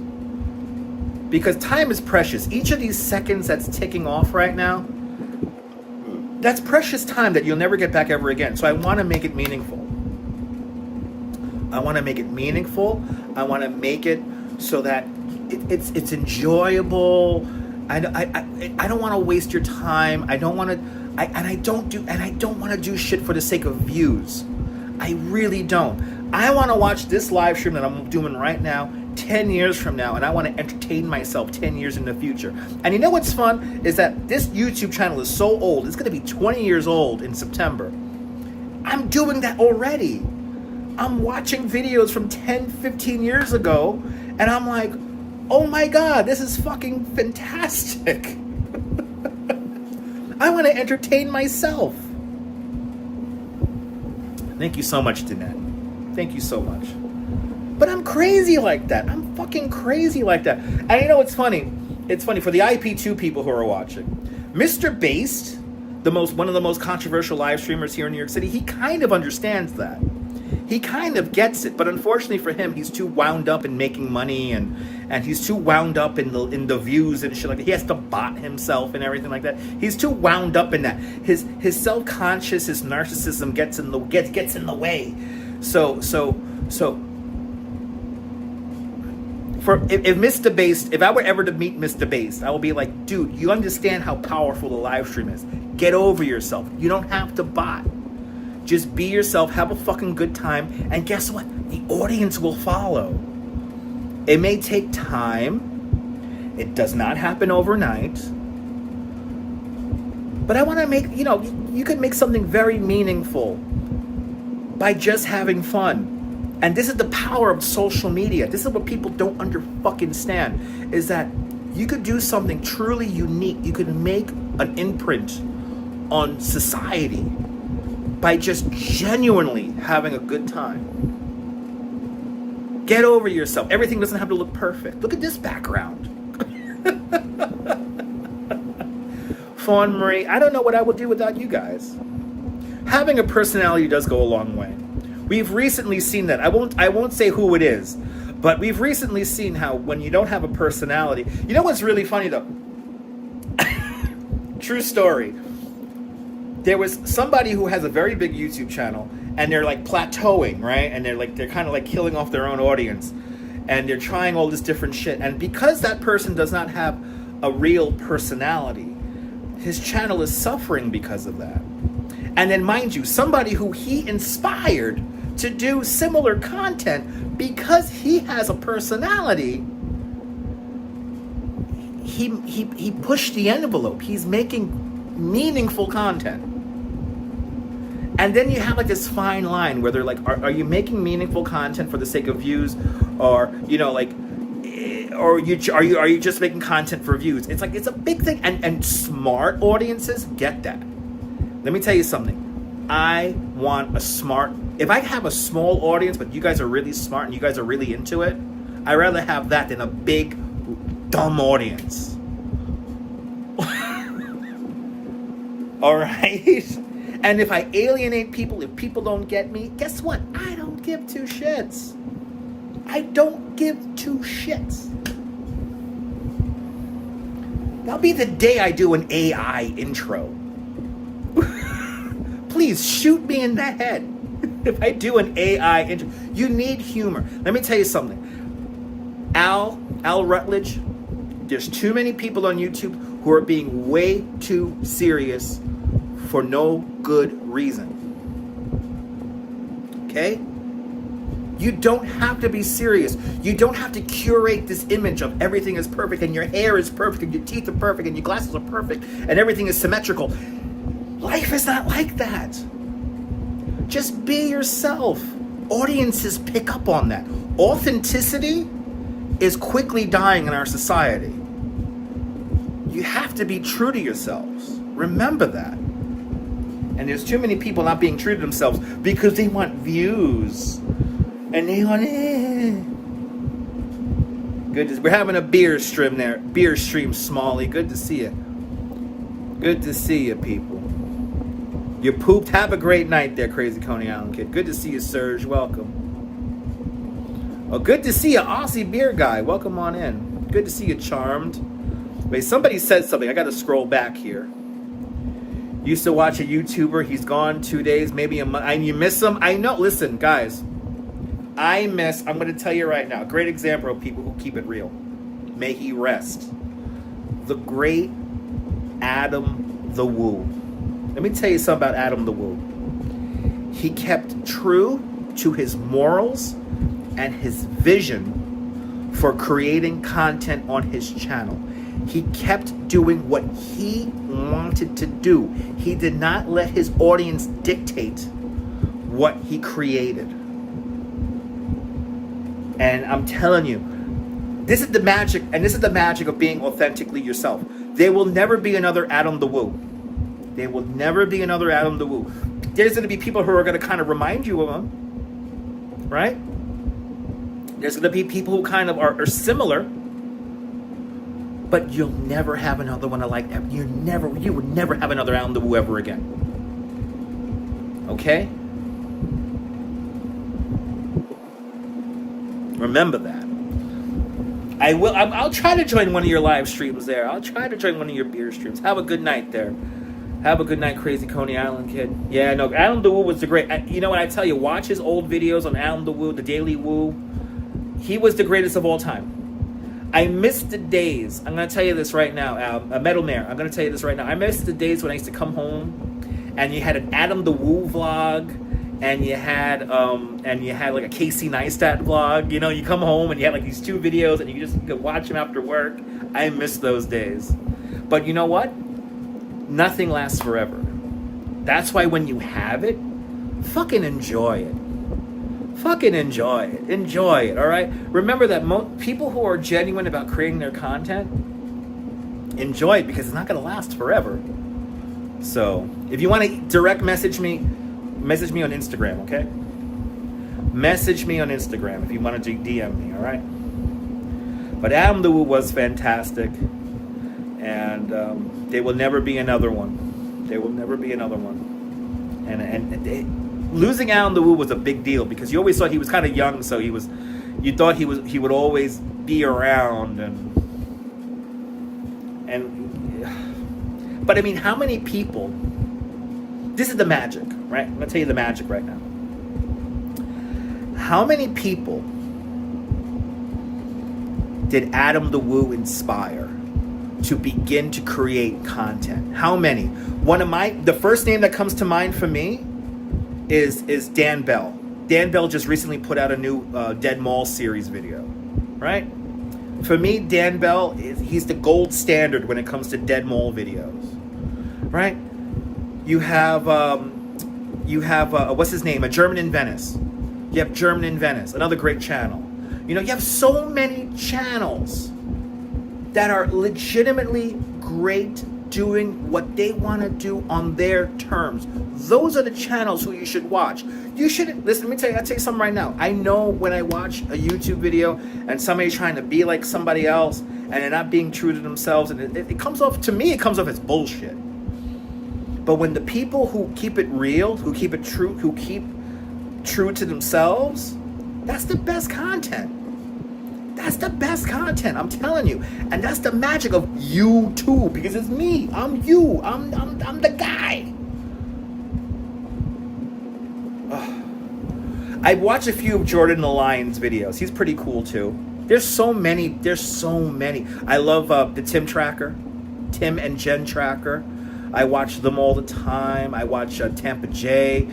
Because time is precious. Each of these seconds that's ticking off right now, that's precious time that you'll never get back ever again. So I want to make it meaningful. I want to make it meaningful. I want to make it so that it's enjoyable. I don't want to waste your time. I don't want to. I don't want to do shit for the sake of views. I really don't. I want to watch this live stream that I'm doing right now 10 years from now, and I want to entertain myself 10 years in the future. And you know what's fun is that this YouTube channel is so old. It's going to be 20 years old in September. I'm doing that already. I'm watching videos from 10, 15 years ago, and I'm like, oh my God, this is fucking fantastic. I want to entertain myself. Thank you so much, Danette. Thank you so much. But I'm crazy like that. I'm fucking crazy like that. And you know what's funny? It's funny for the IP2 people who are watching. Mr. Based, one of the most controversial live streamers here in New York City, he kind of understands that. He kind of gets it, but unfortunately for him, he's too wound up in making money and he's too wound up in the views and shit like that. He has to bot himself and everything like that. He's too wound up in that. His self-conscious, his narcissism gets in the way. So if Mr. Based, if I were ever to meet Mr. Based, I would be like, dude, you understand how powerful the live stream is. Get over yourself. You don't have to bot. Just be yourself, have a fucking good time, and guess what? The audience will follow. It may take time. It does not happen overnight. But I want to make, you can make something very meaningful by just having fun. And this is the power of social media. This is what people don't understand, is that you could do something truly unique. You could make an imprint on society by just genuinely having a good time. Get over yourself. Everything doesn't have to look perfect. Look at this background. Fawn Marie, I don't know what I would do without you guys. Having a personality does go a long way. We've recently seen that. I won't say who it is, but we've recently seen how when you don't have a personality, you know what's really funny though? True story. There was somebody who has a very big YouTube channel, and they're like plateauing, right? And they're kind of like killing off their own audience, and they're trying all this different shit. And because that person does not have a real personality, his channel is suffering because of that. And then, mind you, somebody who he inspired to do similar content, because he has a personality, he pushed the envelope. He's making meaningful content. And then you have like this fine line where they're like, are you making meaningful content for the sake of views, or or are you just making content for views? It's like, it's a big thing, and smart audiences get that. Let me tell you something. I want a smart. If I have a small audience, but you guys are really smart and you guys are really into it, I'd rather have that than a big, dumb audience. All right? And if I alienate people, if people don't get me, guess what? I don't give two shits. I don't give two shits. That'll be the day I do an AI intro. Please shoot me in the head if I do an AI intro. You need humor. Let me tell you something. Al Rutledge, there's too many people on YouTube who are being way too serious for no good reason. Okay? You don't have to be serious. You don't have to curate this image of everything is perfect and your hair is perfect and your teeth are perfect and your glasses are perfect and everything is symmetrical. Life is not like that. Just be yourself. Audiences pick up on that. Authenticity is quickly dying in our society. You have to be true to yourselves. Remember that. And there's too many people not being true to themselves because they want views. And they want Good. We're having a beer stream there. Beer stream, Smalley. Good to see you. Good to see you, people. You pooped. Have a great night there, Crazy Coney Island Kid. Good to see you, Serge. Welcome. Oh, good to see you, Aussie beer guy. Welcome on in. Good to see you, Charmed. Wait, somebody said something. I got to scroll back here. Used to watch a YouTuber. He's gone 2 days, maybe a month. And you miss him? I know. Listen, guys. I'm going to tell you right now. Great example of people who keep it real. May he rest. The great Adam the Woo. Let me tell you something about Adam the Woo. He kept true to his morals and his vision for creating content on his channel. He kept doing what he wanted to do. He did not let his audience dictate what he created. And I'm telling you, this is the magic, and this is the magic of being authentically yourself. There will never be another Adam the Woo. There will never be another Adam the Woo. There's going to be people who are going to kind of remind you of him, right? There's going to be people who kind of are similar, but you'll never have another one like that. You will never have another Adam the Woo ever again. Okay? Remember that. I'll try to join one of your live streams there. I'll try to join one of your beer streams. Have a good night there. Have a good night, Crazy Coney Island Kid. Yeah, no, Adam the Woo was the great. You know what I tell you? Watch his old videos on Adam the Woo, the Daily Woo. He was the greatest of all time. I miss the days. I'm going to tell you this right now, Metal Mare. I'm going to tell you this right now. I miss the days when I used to come home and you had an Adam the Woo vlog, and you had like a Casey Neistat vlog. You know, you come home and you had like these 2 videos and you just could watch them after work. I miss those days. But you know what? Nothing lasts forever. That's why when you have it, fucking enjoy it. Fucking enjoy it. Enjoy it, all right? Remember that people who are genuine about creating their content, enjoy it because it's not going to last forever. So, if you want to direct message me on Instagram, okay? Message me on Instagram if you want to DM me, all right? But Adam the Woo was fantastic. And there will never be another one. There will never be another one. And losing Adam the Woo was a big deal because you always thought he was kind of young, so you thought he would always be around but I mean, how many people? This is the magic, right? I'm gonna tell you the magic right now. How many people did Adam the Woo inspire to begin to create content? How many? The first name that comes to mind for me is Dan Bell. Dan Bell just recently put out a new Dead Mall series video, right? For me, Dan Bell he's the gold standard when it comes to Dead Mall videos, right? You have what's his name? A German in Venice. You have German in Venice, another great channel. You know, you have so many channels that are legitimately great doing what they want to do on their terms. Those are the channels who you should watch. You shouldn't, listen, I'll tell you something right now. I know when I watch a YouTube video and somebody's trying to be like somebody else and they're not being true to themselves, and it comes off, to me, it comes off as bullshit. But when the people who keep it real, who keep it true, who keep true to themselves, that's the best content. That's the best content, I'm telling you. And that's the magic of YouTube, because it's me. I'm you. I'm the guy. I watched a few of Jordan the Lion's videos. He's pretty cool too. There's so many. I love the Tim and Jen Tracker. I watch them all the time. I watch Tampa J.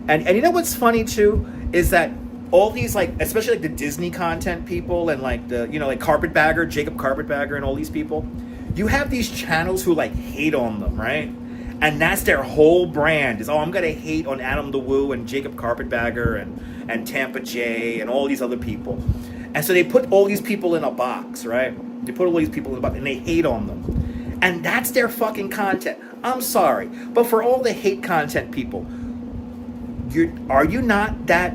And you know what's funny too is that all these, like, especially like the Disney content people and like the, you know, like Carpetbagger, Jacob Carpetbagger and all these people, you have these channels who like hate on them, right? And that's their whole brand is, oh, I'm going to hate on Adam the Woo and Jacob Carpetbagger and Tampa J and all these other people. And so they put all these people in a box, right? They put all these people in a box and they hate on them. And that's their fucking content. I'm sorry. But for all the hate content people, are you not that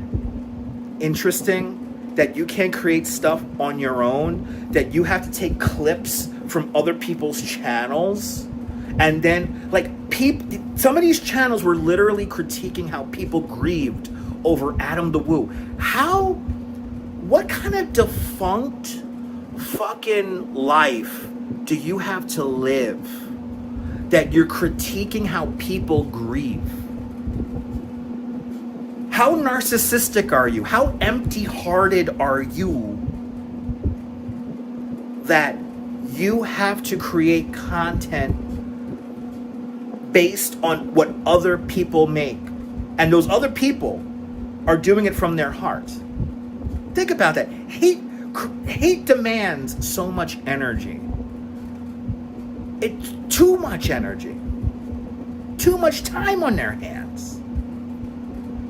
interesting that you can create stuff on your own, that you have to take clips from other people's channels? And then, like, some of these channels were literally critiquing how people grieved over Adam the Woo. What kind of defunct fucking life do you have to live that you're critiquing how people grieve? How narcissistic are you? How empty-hearted are you that you have to create content based on what other people make? And those other people are doing it from their heart. Think about that. Hate demands so much energy. It's too much energy. Too much time on their hands.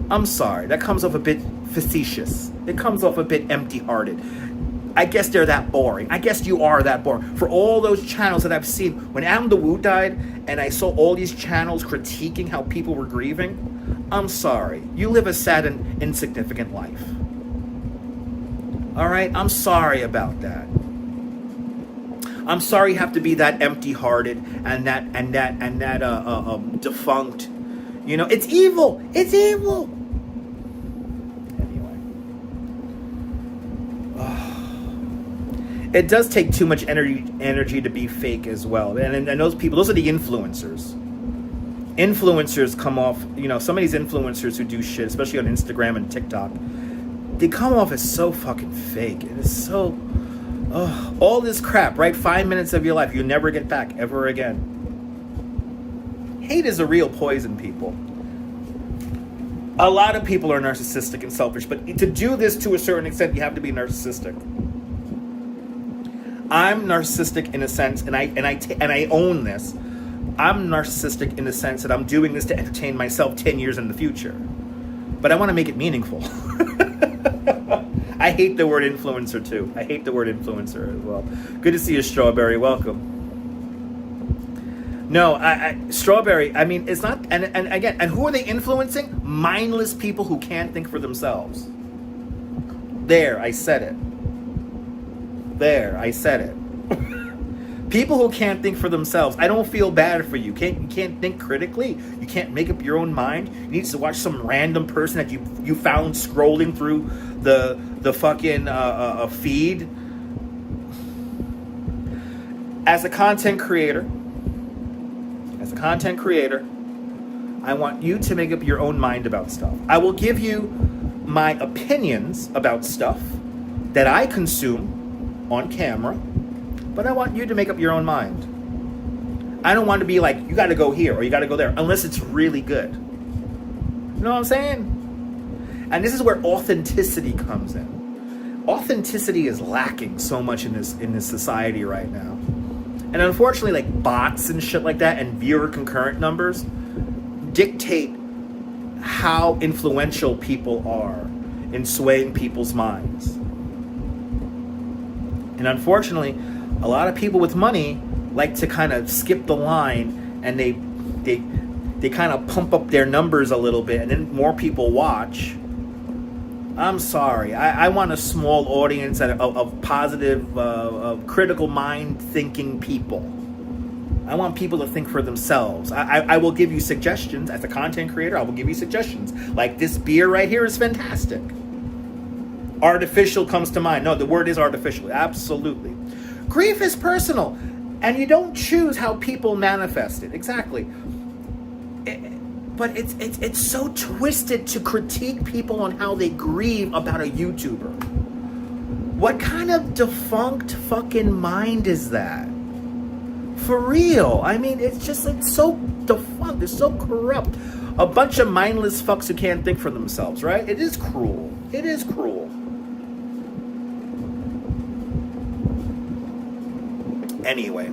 I'm sorry, that comes off a bit facetious. It comes off a bit empty-hearted. I guess they're that boring. I guess you are that boring. For all those channels that I've seen, when Adam the Woo died, and I saw all these channels critiquing how people were grieving, I'm sorry. You live a sad and insignificant life. All right? I'm sorry about that. I'm sorry you have to be that empty-hearted and that defunct. You know, it's evil. It's evil. Anyway. It does take too much energy to be fake as well. And those people, those are the influencers. Influencers come off, you know, some of these influencers who do shit, especially on Instagram and TikTok, they come off as so fucking fake. It is so, all this crap, right? 5 minutes of your life, you'll never get back ever again. Hate is a real poison, people. A lot of people are narcissistic and selfish, but to do this to a certain extent, you have to be narcissistic. I'm narcissistic in a sense, and I own this. I'm narcissistic in the sense that I'm doing this to entertain myself 10 years in the future. But I want to make it meaningful. I hate the word influencer too. I hate the word influencer as well. Good to see you, Strawberry. Welcome. No, Strawberry, I mean, it's not, and again, and who are they influencing? Mindless people who can't think for themselves. There, I said it. There, I said it. People who can't think for themselves. I don't feel bad for you. You can't think critically. You can't make up your own mind. You need to watch some random person that you found scrolling through the fucking feed. As a content creator, I want you to make up your own mind about stuff. I will give you my opinions about stuff that I consume on camera, but I want you to make up your own mind. I don't want to be like, you got to go here or you got to go there, unless it's really good. You know what I'm saying? And this is where authenticity comes in. Authenticity is lacking so much in this society right now. And unfortunately, like bots and shit like that and viewer concurrent numbers dictate how influential people are in swaying people's minds. And unfortunately, a lot of people with money like to kind of skip the line, and they kind of pump up their numbers a little bit, and then more people watch. I'm sorry. I want a small audience of positive, critical mind thinking people. I want people to think for themselves. I will give you suggestions. As a content creator, I will give you suggestions. Like this beer right here is fantastic. Artificial comes to mind. No, the word is artificial. Absolutely. Grief is personal, and you don't choose how people manifest it. Exactly. But it's so twisted to critique people on how they grieve about a YouTuber. What kind of defunct fucking mind is that? For real. I mean, it's so defunct. It's so corrupt. A bunch of mindless fucks who can't think for themselves, right? It is cruel. It is cruel. Anyway,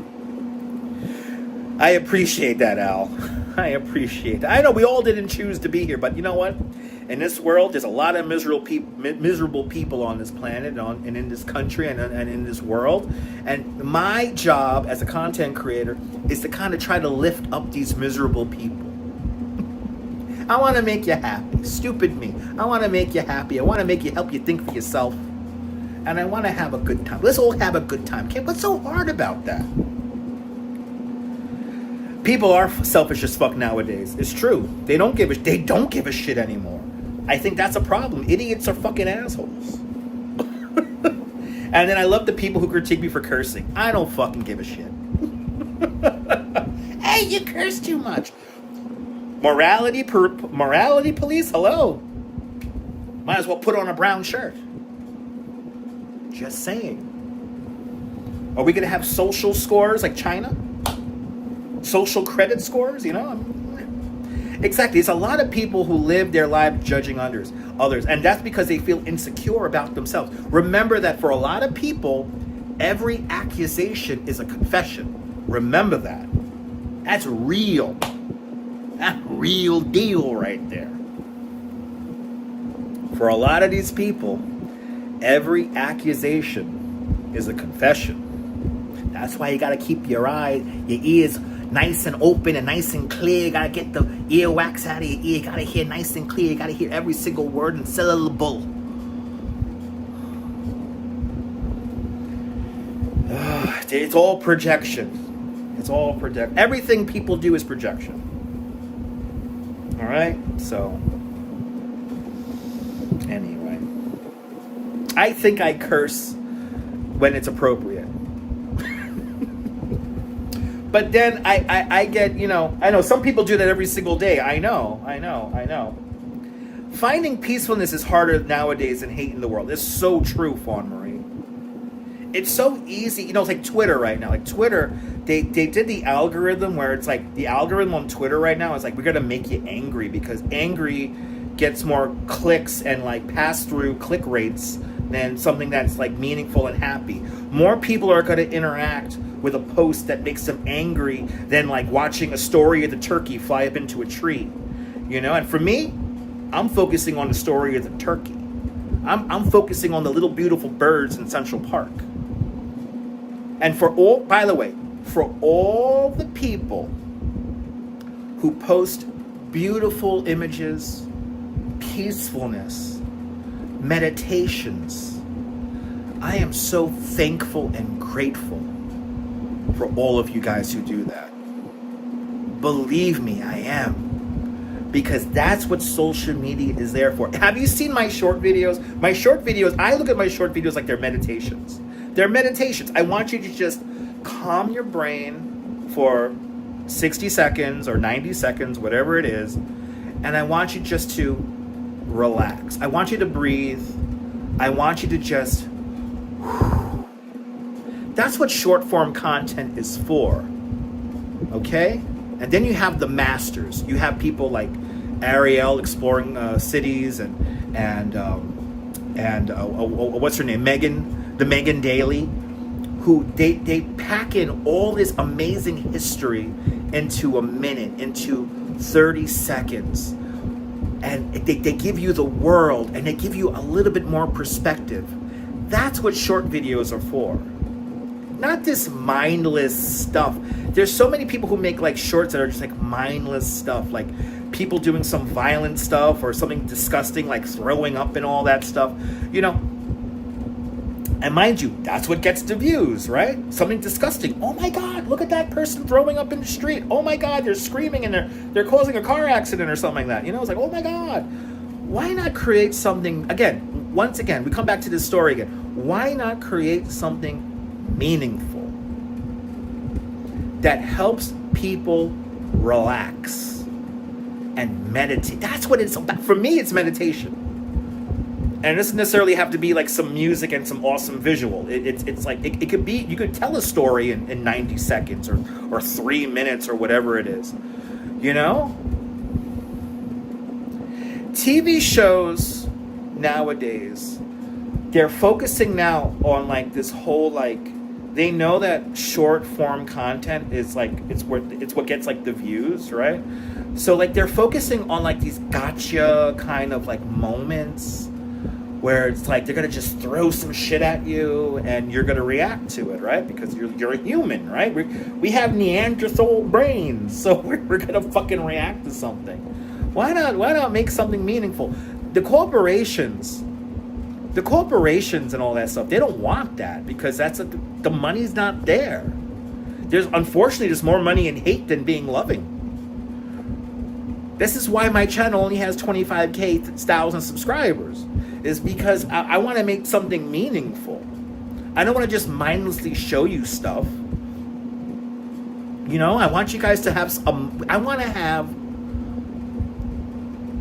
I appreciate that, Al. I appreciate that. I know we all didn't choose to be here, but you know what? In this world, there's a lot of miserable people on this planet and in this country and in this world. And my job as a content creator is to kind of try to lift up these miserable people. I want to make you happy. Stupid me. I want to make you happy. I want to help you think for yourself. And I want to have a good time. Let's all have a good time. What's so hard about that? People are selfish as fuck nowadays. It's true. They don't give a shit anymore. I think that's a problem. Idiots are fucking assholes. And then I love the people who critique me for cursing. I don't fucking give a shit. Hey, you curse too much. Morality police, hello. Might as well put on a brown shirt. Just saying. Are we going to have social scores like China? Social credit scores, you know? Exactly. It's a lot of people who live their lives judging others, and that's because they feel insecure about themselves. Remember that for a lot of people, every accusation is a confession. Remember that. That's real. That's real deal right there. For a lot of these people, every accusation is a confession. That's why you got to keep your eyes, your ears nice and open and nice and clear. You got to get the earwax out of your ear. You got to hear nice and clear. You got to hear every single word and syllable. It's all projection. It's all projection. Everything people do is projection. All right? So, anyway. I think I curse when it's appropriate. But then I get, I know some people do that every single day. I know. Finding peacefulness is harder nowadays than hate in the world. It's so true, Fawn Marie. It's so easy. It's like Twitter right now. Like Twitter, they did the algorithm where it's like the algorithm on Twitter right now is like, we're going to make you angry because angry gets more clicks and like pass through click rates than something that's like meaningful and happy. More people are going to interact with a post that makes them angry than like watching a story of the turkey fly up into a tree. And for me, I'm focusing on the story of the turkey. I'm focusing on the little beautiful birds in Central Park. And by the way, for all the people who post beautiful images, peacefulness, meditations, I am so thankful and grateful for all of you guys who do that. Believe me, I am. Because that's what social media is there for. Have you seen my short videos? My short videos, I look at my short videos like they're meditations. They're meditations. I want you to just calm your brain for 60 seconds or 90 seconds, whatever it is. And I want you just to relax. I want you to breathe. I want you to just... That's what short form content is for. Okay? And then you have the masters. You have people like Ariel exploring cities and what's her name? The Megan Daly, who they pack in all this amazing history into a minute, into 30 seconds. And they give you the world and they give you a little bit more perspective. That's what short videos are for. Not this mindless stuff. There's so many people who make like shorts that are just like mindless stuff, like people doing some violent stuff or something disgusting like throwing up and all that stuff, And mind you, that's what gets the views, right? Something disgusting. Oh my God, look at that person throwing up in the street. Oh my God, they're screaming and they're causing a car accident or something like that. It's like, oh my God. Why not create something, once again, we come back to this story again. Why not create something meaningful that helps people relax and meditate? That's what it's about. For me, it's meditation. And it doesn't necessarily have to be like some music and some awesome visual. It's like, it could be, you could tell a story in 90 seconds or 3 minutes or whatever it is. TV shows nowadays, they're focusing now on like this whole like they know that short form content is like it's what gets like the views, right? So like they're focusing on like these gotcha kind of like moments where it's like they're gonna just throw some shit at you and you're gonna react to it, right? Because you're a human, right? We have Neanderthal brains, so we're gonna fucking react to something. Why not make something meaningful? The corporations and all that stuff, they don't want that because the money's not there. Unfortunately there's more money in hate than being loving. This is why my channel only has 25,000 subscribers, is because I want to make something meaningful. I don't want to just mindlessly show you stuff. You know, I want you guys to have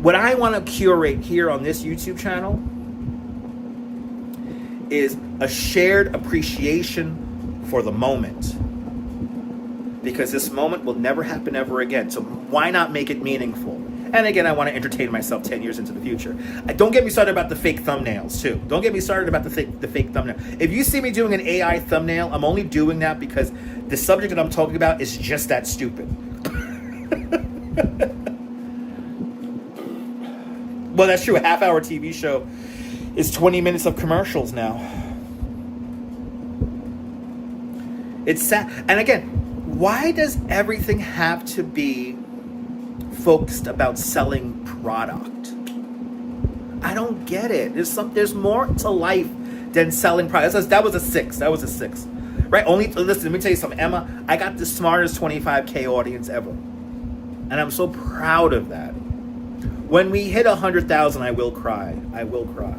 what I want to curate here on this YouTube channel is a shared appreciation for the moment. Because this moment will never happen ever again. So why not make it meaningful? And again, I want to entertain myself 10 years into the future. Don't get me started about the fake thumbnails, too. Don't get me started about the fake thumbnail. If you see me doing an AI thumbnail, I'm only doing that because the subject that I'm talking about is just that stupid. Well, that's true. A half-hour TV show is 20 minutes of commercials now. It's sad. And again, why does everything have to be focused about selling product? I don't get it. There's more to life than selling products. That was a 6. Right? Listen, let me tell you something, Emma. I got the smartest 25K audience ever. And I'm so proud of that. When we hit 100,000, I will cry. I will cry.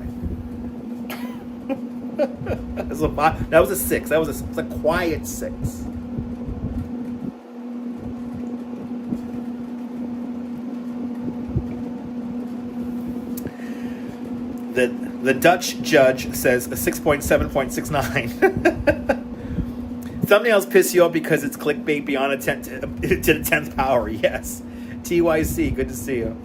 That was a 6. That was a quiet 6. The Dutch judge says a 6.7.69. Thumbnails piss you off because it's clickbait beyond to the 10th power. Yes. TYC, good to see you.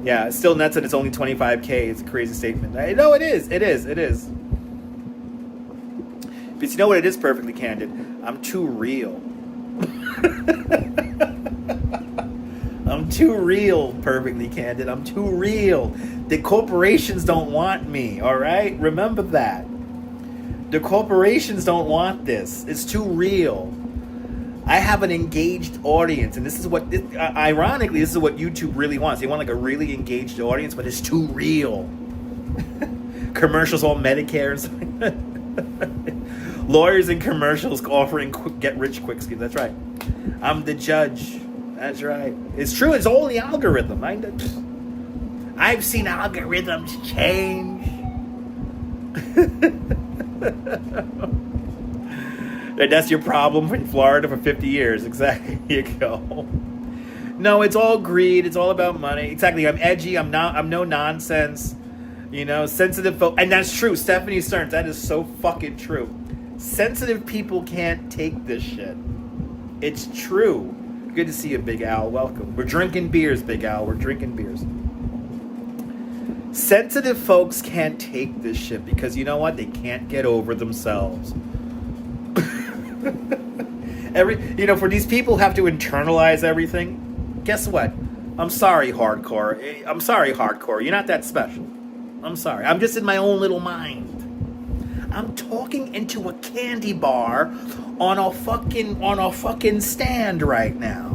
Yeah, it's still nuts that it's only 25K. It's a crazy statement. I know it is. It is. But you know what it is, perfectly candid? I'm too real. I'm too real, perfectly candid. I'm too real. The corporations don't want me, all right? Remember that. The corporations don't want this. It's too real. I have an engaged audience, and this is what, ironically, this is what YouTube really wants. They want like a really engaged audience, but it's too real. Commercials, all Medicare and stuff. Lawyers and commercials offering get-rich-quick schemes. That's right. I'm the judge. That's right. It's true. It's all the algorithm. I've seen algorithms change. That's your problem in Florida for 50 years. Exactly. Here you go. No, it's all greed. It's all about money. Exactly. I'm edgy. I'm no nonsense. You know, sensitive folks. And that's true. Stephanie Stearns. That is so fucking true. Sensitive people can't take this shit. It's true. Good to see you, Big Al. Welcome. We're drinking beers, Big Al. We're drinking beers. Sensitive folks can't take this shit because you know what? They can't get over themselves. For these people who have to internalize everything, guess what? I'm sorry, hardcore. You're not that special. I'm sorry. I'm just in my own little mind. I'm talking into a candy bar on a fucking stand right now.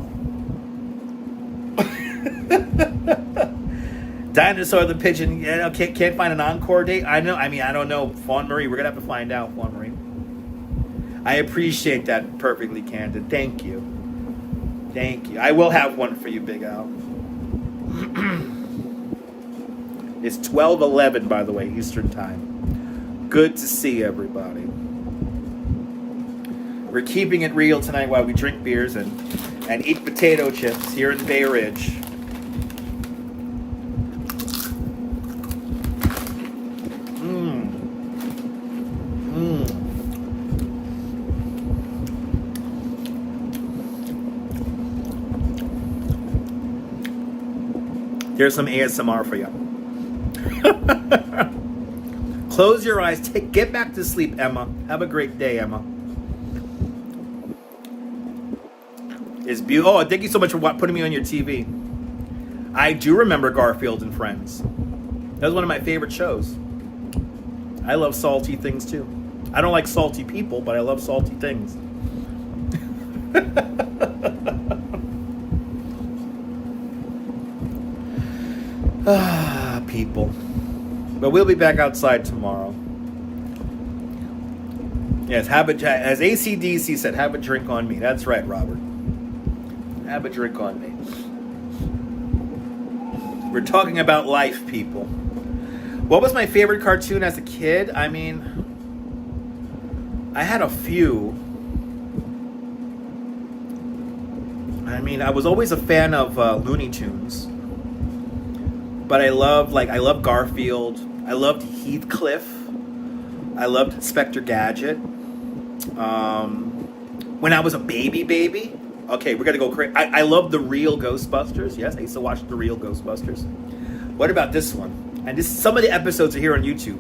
Dinosaur the pigeon, can't find an encore date. I don't know. Fawn Marie, we're gonna have to find out, Fawn Marie. I appreciate that, perfectly candid. Thank you. I will have one for you, Big Al. It's 12:11, by the way, Eastern Time. Good to see everybody. We're keeping it real tonight while we drink beers and eat potato chips here in Bay Ridge. Here's some ASMR for you. Close your eyes. Get back to sleep, Emma. Have a great day, Emma. It's beautiful. Oh, thank you so much for putting me on your TV. I do remember Garfield and Friends. That was one of my favorite shows. I love salty things too. I don't like salty people, but I love salty things. People. But we'll be back outside tomorrow. Yes, as AC/DC said, have a drink on me. That's right, Robert. Have a drink on me. We're talking about life, people. What was my favorite cartoon as a kid? I mean, I had a few. I mean, I was always a fan of Looney Tunes. But I loved Garfield. I loved Heathcliff. I loved Inspector Gadget. When I was a baby. Okay, we're gonna go crazy. I love the real Ghostbusters. Yes, I used to watch the real Ghostbusters. What about this one? And some of the episodes are here on YouTube.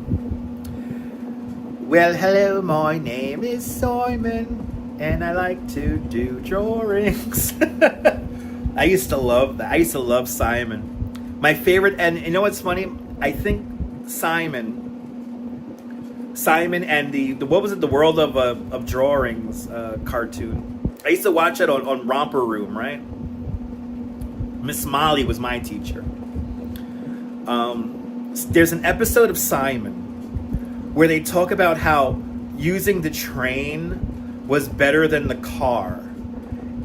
Well, hello, my name is Simon, and I like to do drawings. I used to love that. I used to love Simon. My favorite, and you know what's funny? I think Simon and the what was it? The World of Drawings cartoon. I used to watch it on Romper Room, right? Miss Molly was my teacher. There's an episode of Simon where they talk about how using the train was better than the car,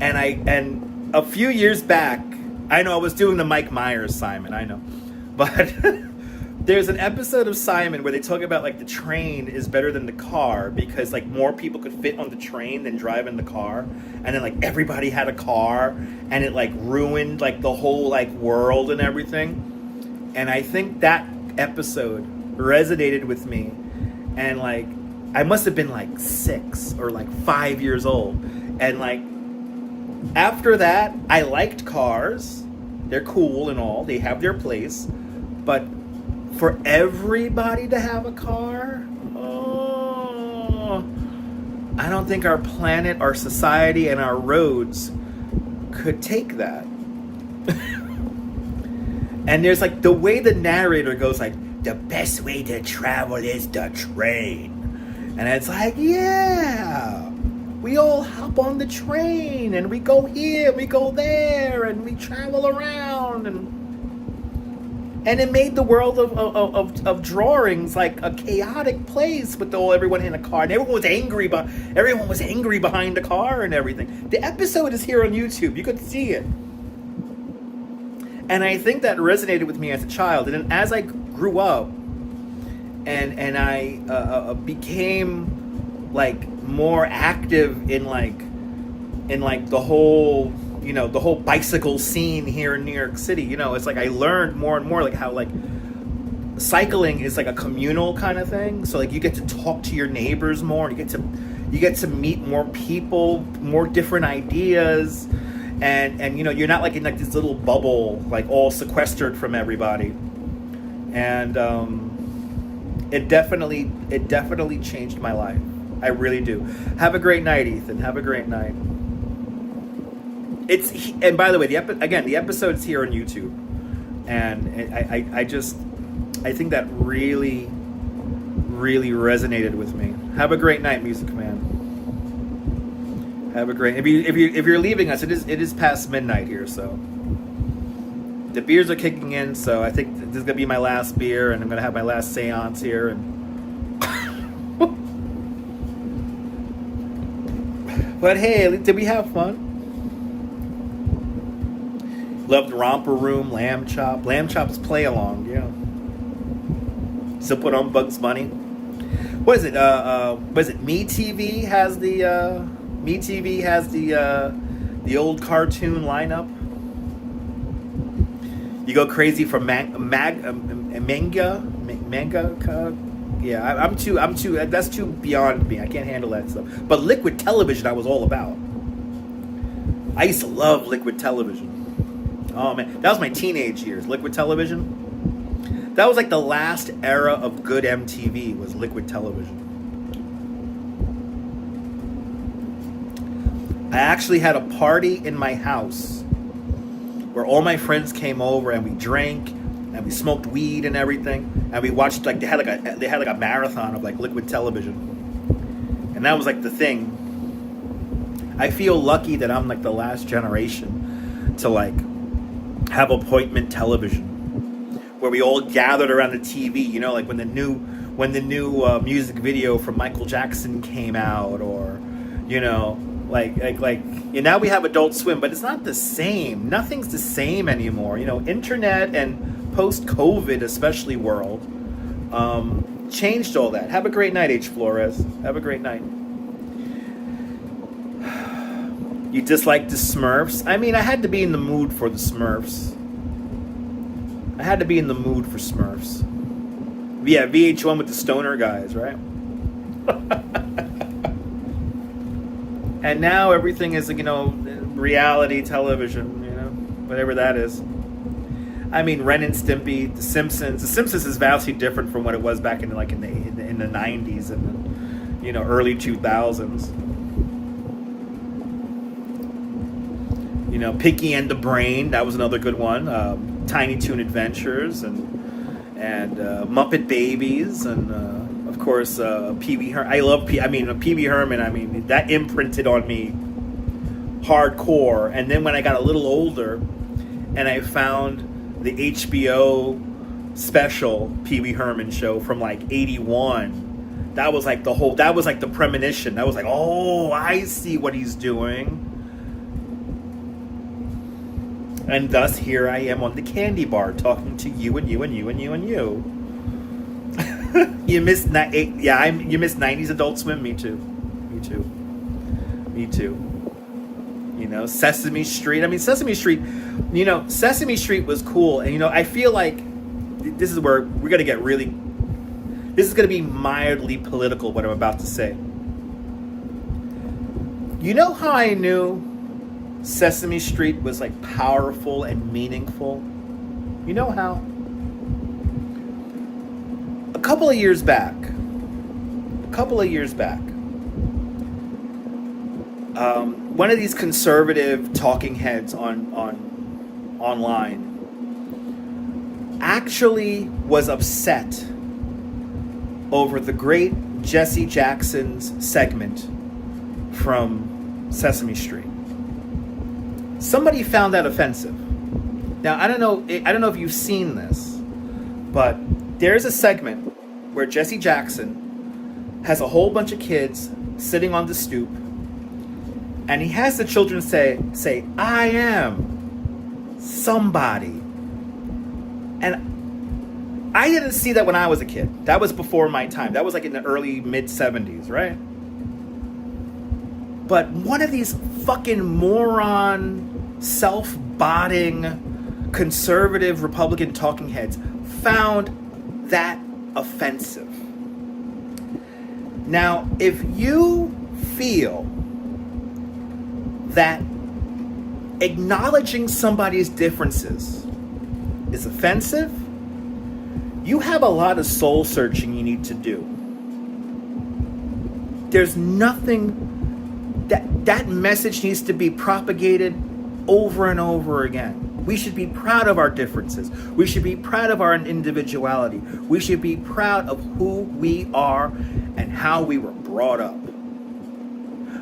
and a few years back, I know I was doing the Mike Myers Simon, I know, but there's an episode of Simon where they talk about like the train is better than the car because like more people could fit on the train than drive in the car, and then like everybody had a car and it like ruined like the whole like world and everything. And I think that episode resonated with me, and like I must have been like 6 or like 5 years old, and like after that I liked cars. They're cool and all, they have their place, but for everybody to have a car, I don't think our planet, our society, and our roads could take that. And there's like the way the narrator goes like, the best way to travel is the train. And it's like, yeah, we all hop on the train and we go here, we go there, and we travel around, and it made the world of drawings like a chaotic place with everyone in a car, and everyone was angry behind the car and everything. The episode is here on YouTube. You could see it. And I think that resonated with me as a child. And then as I grew up and I became like more active in the whole, you know, the whole bicycle scene here in New York City, you know, it's like I learned more and more like how like cycling is like a communal kind of thing. So like you get to talk to your neighbors more, and you get to meet more people, more different ideas, and you know, you're not like in like this little bubble like all sequestered from everybody. And it definitely changed my life. I really do. Have a great night, Ethan. Have a great night. And by the way, the episode's here on YouTube, and I think that really resonated with me. Have a great night, Music Man. Have a great. If you're leaving us, it is past midnight here, so the beers are kicking in. So I think this is gonna be my last beer, and I'm gonna have my last seance here. And but hey, did we have fun? Loved Romper Room, Lamb Chop. Lamb Chop's play along, yeah. Still put on Bugs Bunny. What is it? MeTV has the old cartoon lineup. You go crazy for manga. Yeah, I'm too. That's too beyond me. I can't handle that stuff. But Liquid Television, I was all about. I used to love Liquid Television. Oh man, that was my teenage years. Liquid Television. That was like the last era of good MTV, was liquid television. I actually had a party in my house where all my friends came over and we drank and we smoked weed and everything, and we watched, like, they had like a marathon of like liquid television, and that was like the thing. I feel lucky that I'm like the last generation to like have appointment television, where we all gathered around the TV. You know, like when the new music video from Michael Jackson came out, or you know, like now we have Adult Swim, but it's not the same. Nothing's the same anymore. You know, internet and post-COVID, especially world, changed all that. Have a great night, H. Flores. Have a great night. You dislike the Smurfs? I mean, I had to be in the mood for the Smurfs. I had to be in the mood for Smurfs. Yeah, VH1 with the stoner guys, right? And now everything is, you know, reality television, you know, whatever that is. I mean, Ren and Stimpy, The Simpsons. The Simpsons is vastly different from what it was back in the 90s and the, you know, early 2000s. You know, Pinky and the Brain, that was another good one. Tiny Toon Adventures and Muppet Babies, and of course Pee Wee Herman. I love Pee Wee Herman. I mean, that imprinted on me hardcore. And then when I got a little older, and I found the HBO special Pee Wee Herman show from like '81, that was like the premonition. That was like, oh, I see what he's doing. And thus, here I am on the candy bar talking to you and you and you and you and you. You missed 90s Adult Swim. Me too. You know, Sesame Street. I mean, Sesame Street. You know, Sesame Street was cool, and you know, I feel like this is where we're gonna get really. This is gonna be mildly political. What I'm about to say. You know how I knew Sesame Street was like powerful and meaningful? You know how? A couple of years back, one of these conservative talking heads online actually was upset over the great Jesse Jackson's segment from Sesame Street. Somebody found that offensive. Now, I don't know if you've seen this, but there's a segment where Jesse Jackson has a whole bunch of kids sitting on the stoop, and he has the children say, I am somebody. And I didn't see that when I was a kid. That was before my time. That was like in the early mid-70s, right? But one of these fucking moron, self-botting, conservative Republican talking heads found that offensive. Now, if you feel that acknowledging somebody's differences is offensive, you have a lot of soul searching you need to do. There's nothing that message needs to be propagated over and over again. We should be proud of our differences. We should be proud of our individuality. We should be proud of who we are and how we were brought up.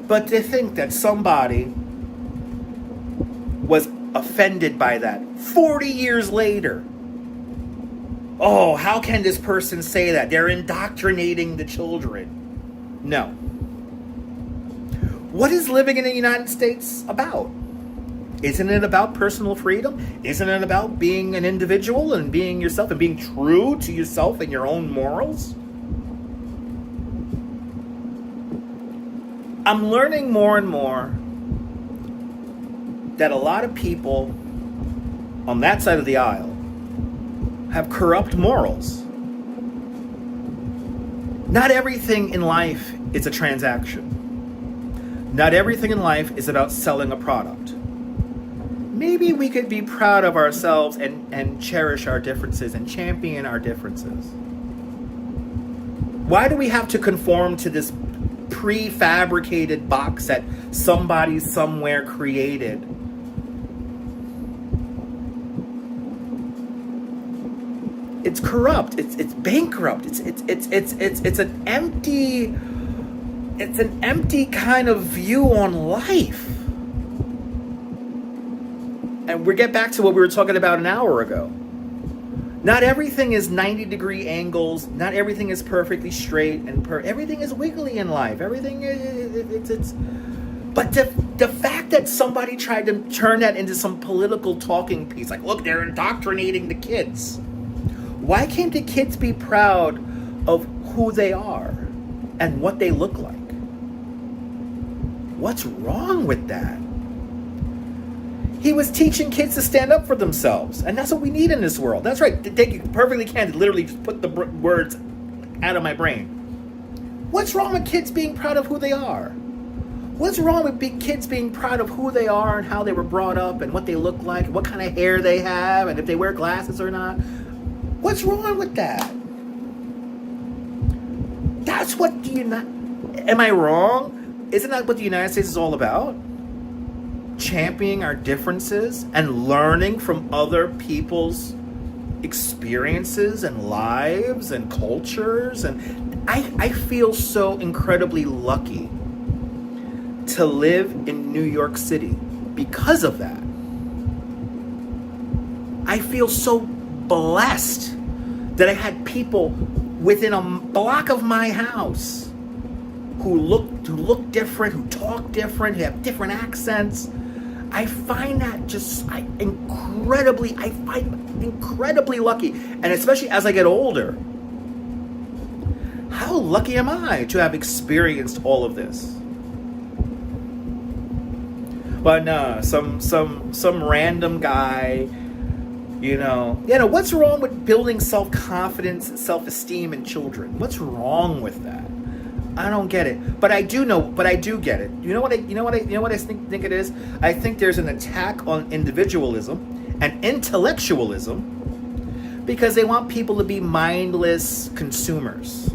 But to think that somebody was offended by that 40 years later. Oh, how can this person say that? They're indoctrinating the children. No. What is living in the United States about? Isn't it about personal freedom? Isn't it about being an individual and being yourself and being true to yourself and your own morals? I'm learning more and more that a lot of people on that side of the aisle have corrupt morals. Not everything in life is a transaction. Not everything in life is about selling a product. maybe we could be proud of ourselves and cherish our differences and champion our differences. Why do we have to conform to this prefabricated box that somebody somewhere created? It's corrupt. It's bankrupt. It's an empty kind of view on life. And we get back to what we were talking about an hour ago. Not everything is 90-degree angles. Not everything is perfectly straight and everything is wiggly in life. Everything it's. But the fact that somebody tried to turn that into some political talking piece, like, look, they're indoctrinating the kids. Why can't the kids be proud of who they are and what they look like? What's wrong with that? He was teaching kids to stand up for themselves. And that's what we need in this world. That's right. They perfectly can literally just put the words out of my brain. What's wrong with kids being proud of who they are? What's wrong with kids being proud of who they are and how they were brought up and what they look like, what kind of hair they have, and if they wear glasses or not? What's wrong with that? That's what am I wrong? Isn't that what the United States is all about? Championing our differences and learning from other people's experiences and lives and cultures. And I feel so incredibly lucky to live in New York City because of that. I feel so blessed that I had people within a block of my house who look different, who talk different, who have different accents. I find that incredibly lucky. And especially as I get older, how lucky am I to have experienced all of this? But no, some random guy, what's wrong with building self-confidence and self-esteem in children? What's wrong with that? I don't get it, but I do get it. You know what I think it is? I think there's an attack on individualism and intellectualism because they want people to be mindless consumers.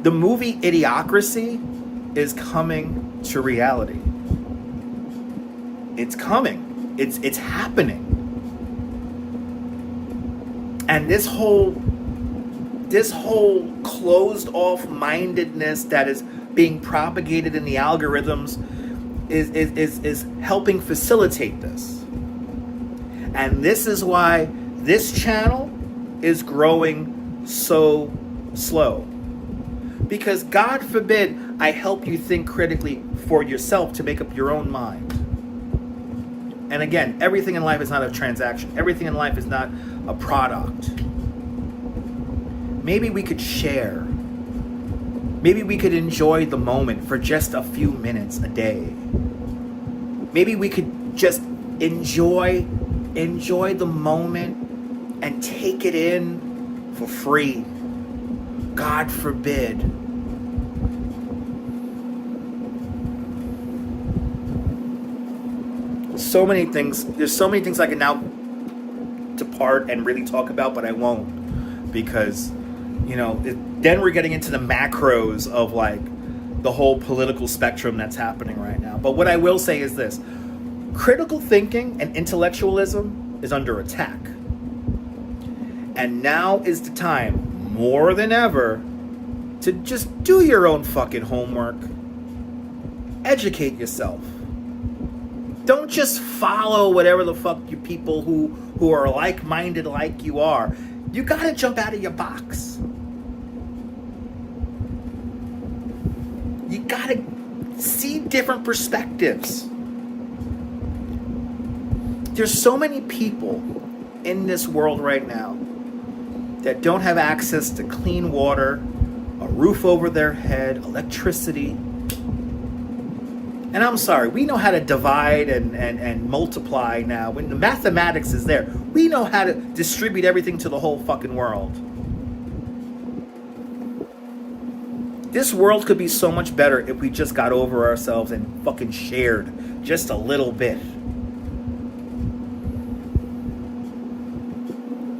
The movie Idiocracy is coming to reality. It's coming. It's happening. And this whole closed off mindedness that is being propagated in the algorithms is helping facilitate this. And this is why this channel is growing so slow. Because God forbid I help you think critically for yourself to make up your own mind. And again, everything in life is not a transaction. Everything in life is not a product. Maybe we could share. Maybe we could enjoy the moment for just a few minutes a day. Maybe we could just enjoy the moment and take it in for free. God forbid. So many things. There's so many things I can now depart and really talk about, but I won't, because then we're getting into the macros of like the whole political spectrum that's happening right now. But what I will say is this: critical thinking and intellectualism is under attack, and now is the time more than ever to just do your own fucking homework. Educate yourself. Don't just follow whatever the fuck you people who are like-minded like you are. You gotta jump out of your box. You gotta see different perspectives. There's so many people in this world right now that don't have access to clean water, a roof over their head, electricity. And I'm sorry, we know how to divide and multiply now. When the mathematics is there, we know how to distribute everything to the whole fucking world. This world could be so much better if we just got over ourselves and fucking shared just a little bit.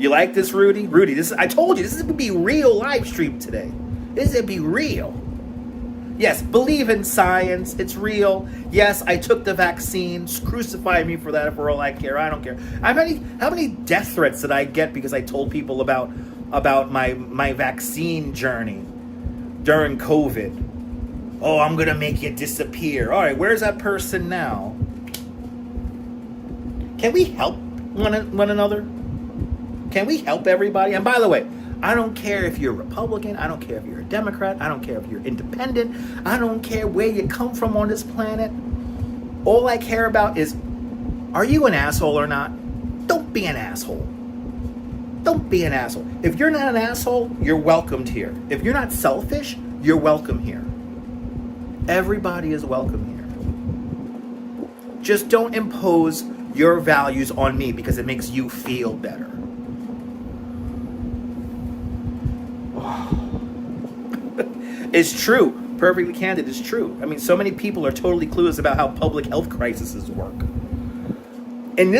You like this, Rudy? Rudy, I told you, this is going to be real live stream today. This is going to be real. Yes, believe in science. It's real. Yes, I took the vaccine. Crucify me for that for all I care. I don't care. How many death threats did I get because I told people about my vaccine journey during COVID? Oh, I'm going to make you disappear. All right, where's that person now? Can we help one another? Can we help everybody? And by the way, I don't care if you're a Republican. I don't care if you're a Democrat. I don't care if you're independent. I don't care where you come from on this planet. All I care about is, are you an asshole or not? Don't be an asshole. Don't be an asshole. If you're not an asshole, you're welcomed here. If you're not selfish, you're welcome here. Everybody is welcome here. Just don't impose your values on me because it makes you feel better. It's true. Perfectly candid, it's true. I mean, so many people are totally clueless about how public health crises work. And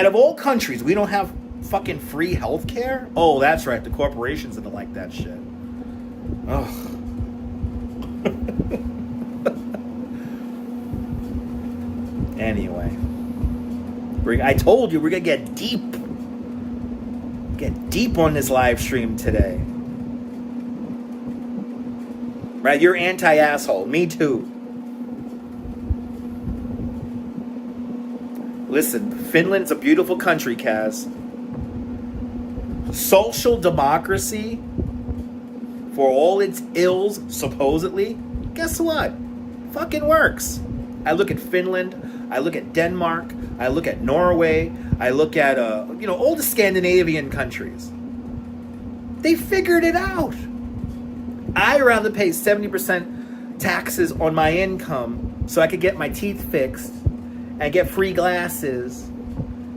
of all countries, we don't have fucking free health care? Oh, that's right. The corporations that like that shit. Ugh. Anyway. I told you we're going to get deep. Get deep on this live stream today. Right? You're anti-asshole. Me too. Listen, Finland's a beautiful country, Kaz. Social democracy, for all its ills, supposedly, guess what? Fucking works. I look at Finland. I look at Denmark. I look at Norway. I look at, all the Scandinavian countries. They figured it out. I rather pay 70% taxes on my income so I could get my teeth fixed and get free glasses.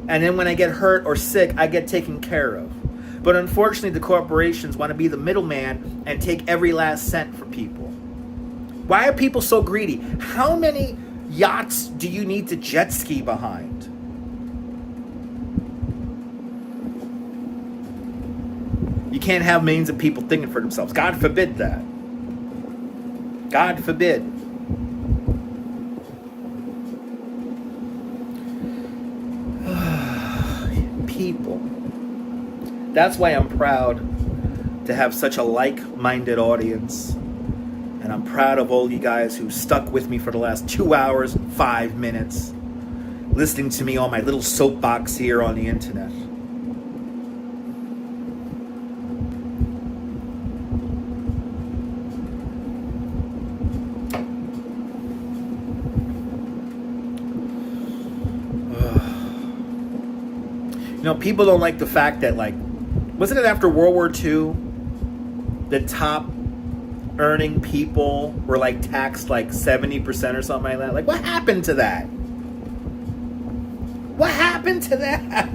And then when I get hurt or sick, I get taken care of. But unfortunately, the corporations want to be the middleman and take every last cent for people. Why are people so greedy? How many yachts do you need to jet ski behind? You can't have millions of people thinking for themselves. God forbid that. God forbid. People. That's why I'm proud to have such a like-minded audience. And I'm proud of all you guys who stuck with me for the last 2 hours and 5 minutes, listening to me on my little soapbox here on the internet. People don't like the fact that, wasn't it after World War II, the top earning people were, taxed, 70% or something like that? What happened to that? What happened to that?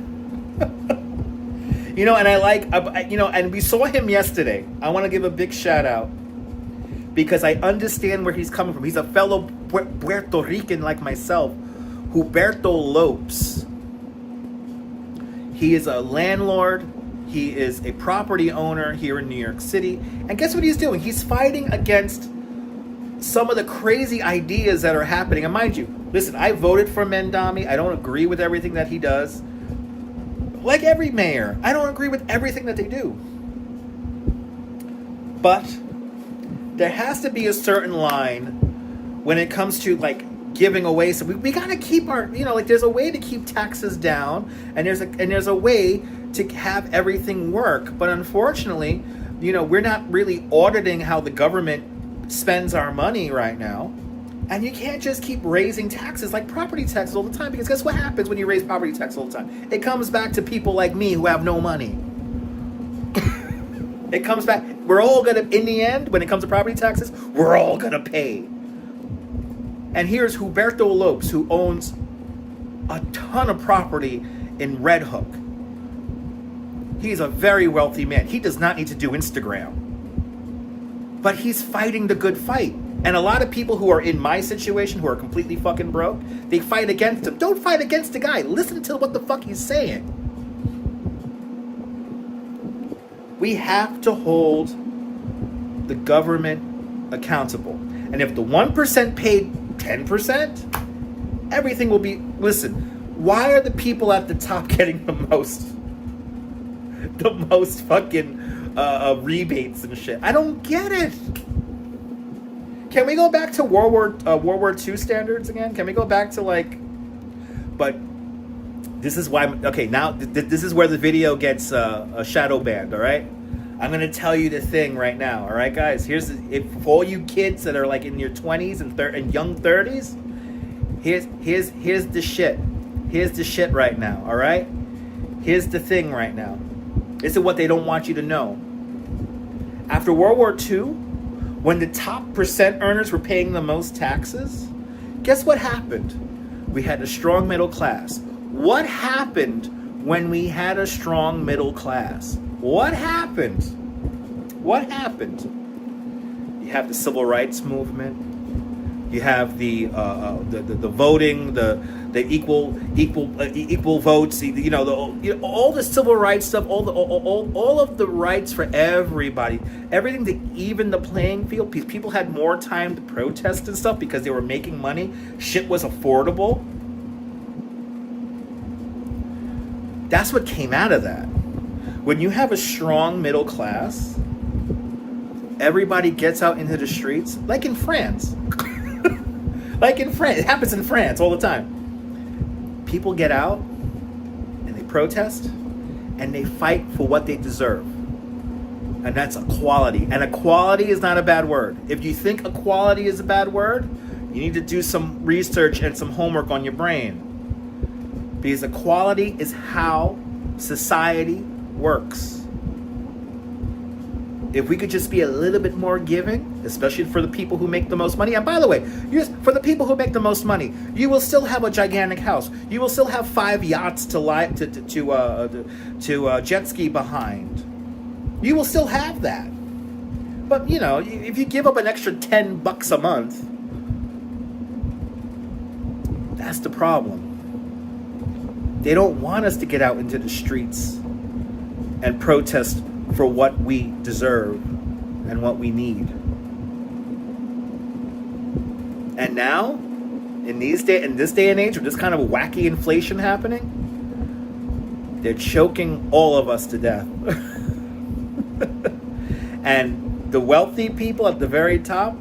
And and we saw him yesterday. I want to give a big shout out because I understand where he's coming from. He's a fellow Puerto Rican like myself, Huberto Lopes. He is a landlord. He is a property owner here in New York City. And guess what he's doing? He's fighting against some of the crazy ideas that are happening. And mind you, listen, I voted for Mendami. I don't agree with everything that he does. Like every mayor, I don't agree with everything that they do. But there has to be a certain line when it comes to, giving away. So we got to keep our, there's a way to keep taxes down, and there's a way to have everything work. But unfortunately, we're not really auditing how the government spends our money right now. And you can't just keep raising taxes like property taxes all the time, because guess what happens when you raise property taxes all the time? It comes back to people like me who have no money. It comes back. We're all going to, in the end, when it comes to property taxes, we're all going to pay. And here's Huberto Lopes, who owns a ton of property in Red Hook. He's a very wealthy man. He does not need to do Instagram. But he's fighting the good fight. And a lot of people who are in my situation, who are completely fucking broke, they fight against him. Don't fight against the guy. Listen to what the fuck he's saying. We have to hold the government accountable. And if the 1% paid 10%, everything will be... Listen, why are the people at the top getting the most fucking rebates and shit? I don't get it. Can we go back to World War II standards again? Can we go back to like... But this is why... Okay, now this is where the video gets shadow banned, all right? I'm going to tell you the thing right now, all right, guys? Here's for all you kids that are like in your 20s and young 30s, here's the shit. Here's the shit right now, all right? Here's the thing right now. This is what they don't want you to know. After World War II, when the top percent earners were paying the most taxes, guess what happened? We had a strong middle class. What happened when we had a strong middle class? What happened? What happened? You have the civil rights movement. You have the voting, the equal votes. All the civil rights stuff. All of the rights for everybody. Everything to even the playing field. People had more time to protest and stuff because they were making money. Shit was affordable. That's what came out of that. When you have a strong middle class, everybody gets out into the streets, like in France. Like in France. It happens in France all the time. People get out and they protest and they fight for what they deserve. And that's equality. And equality is not a bad word. If you think equality is a bad word, you need to do some research and some homework on your brain. Because equality is how society works. If we could just be a little bit more giving, especially for the people who make the most money. And by the way, for the people who make the most money, you will still have a gigantic house. You will still have 5 yachts to jet ski behind. You will still have that. But if you give up an extra $10 a month, that's the problem. They don't want us to get out into the streets and protest for what we deserve and what we need. And now, in this day and age with this kind of wacky inflation happening, they're choking all of us to death. And the wealthy people at the very top,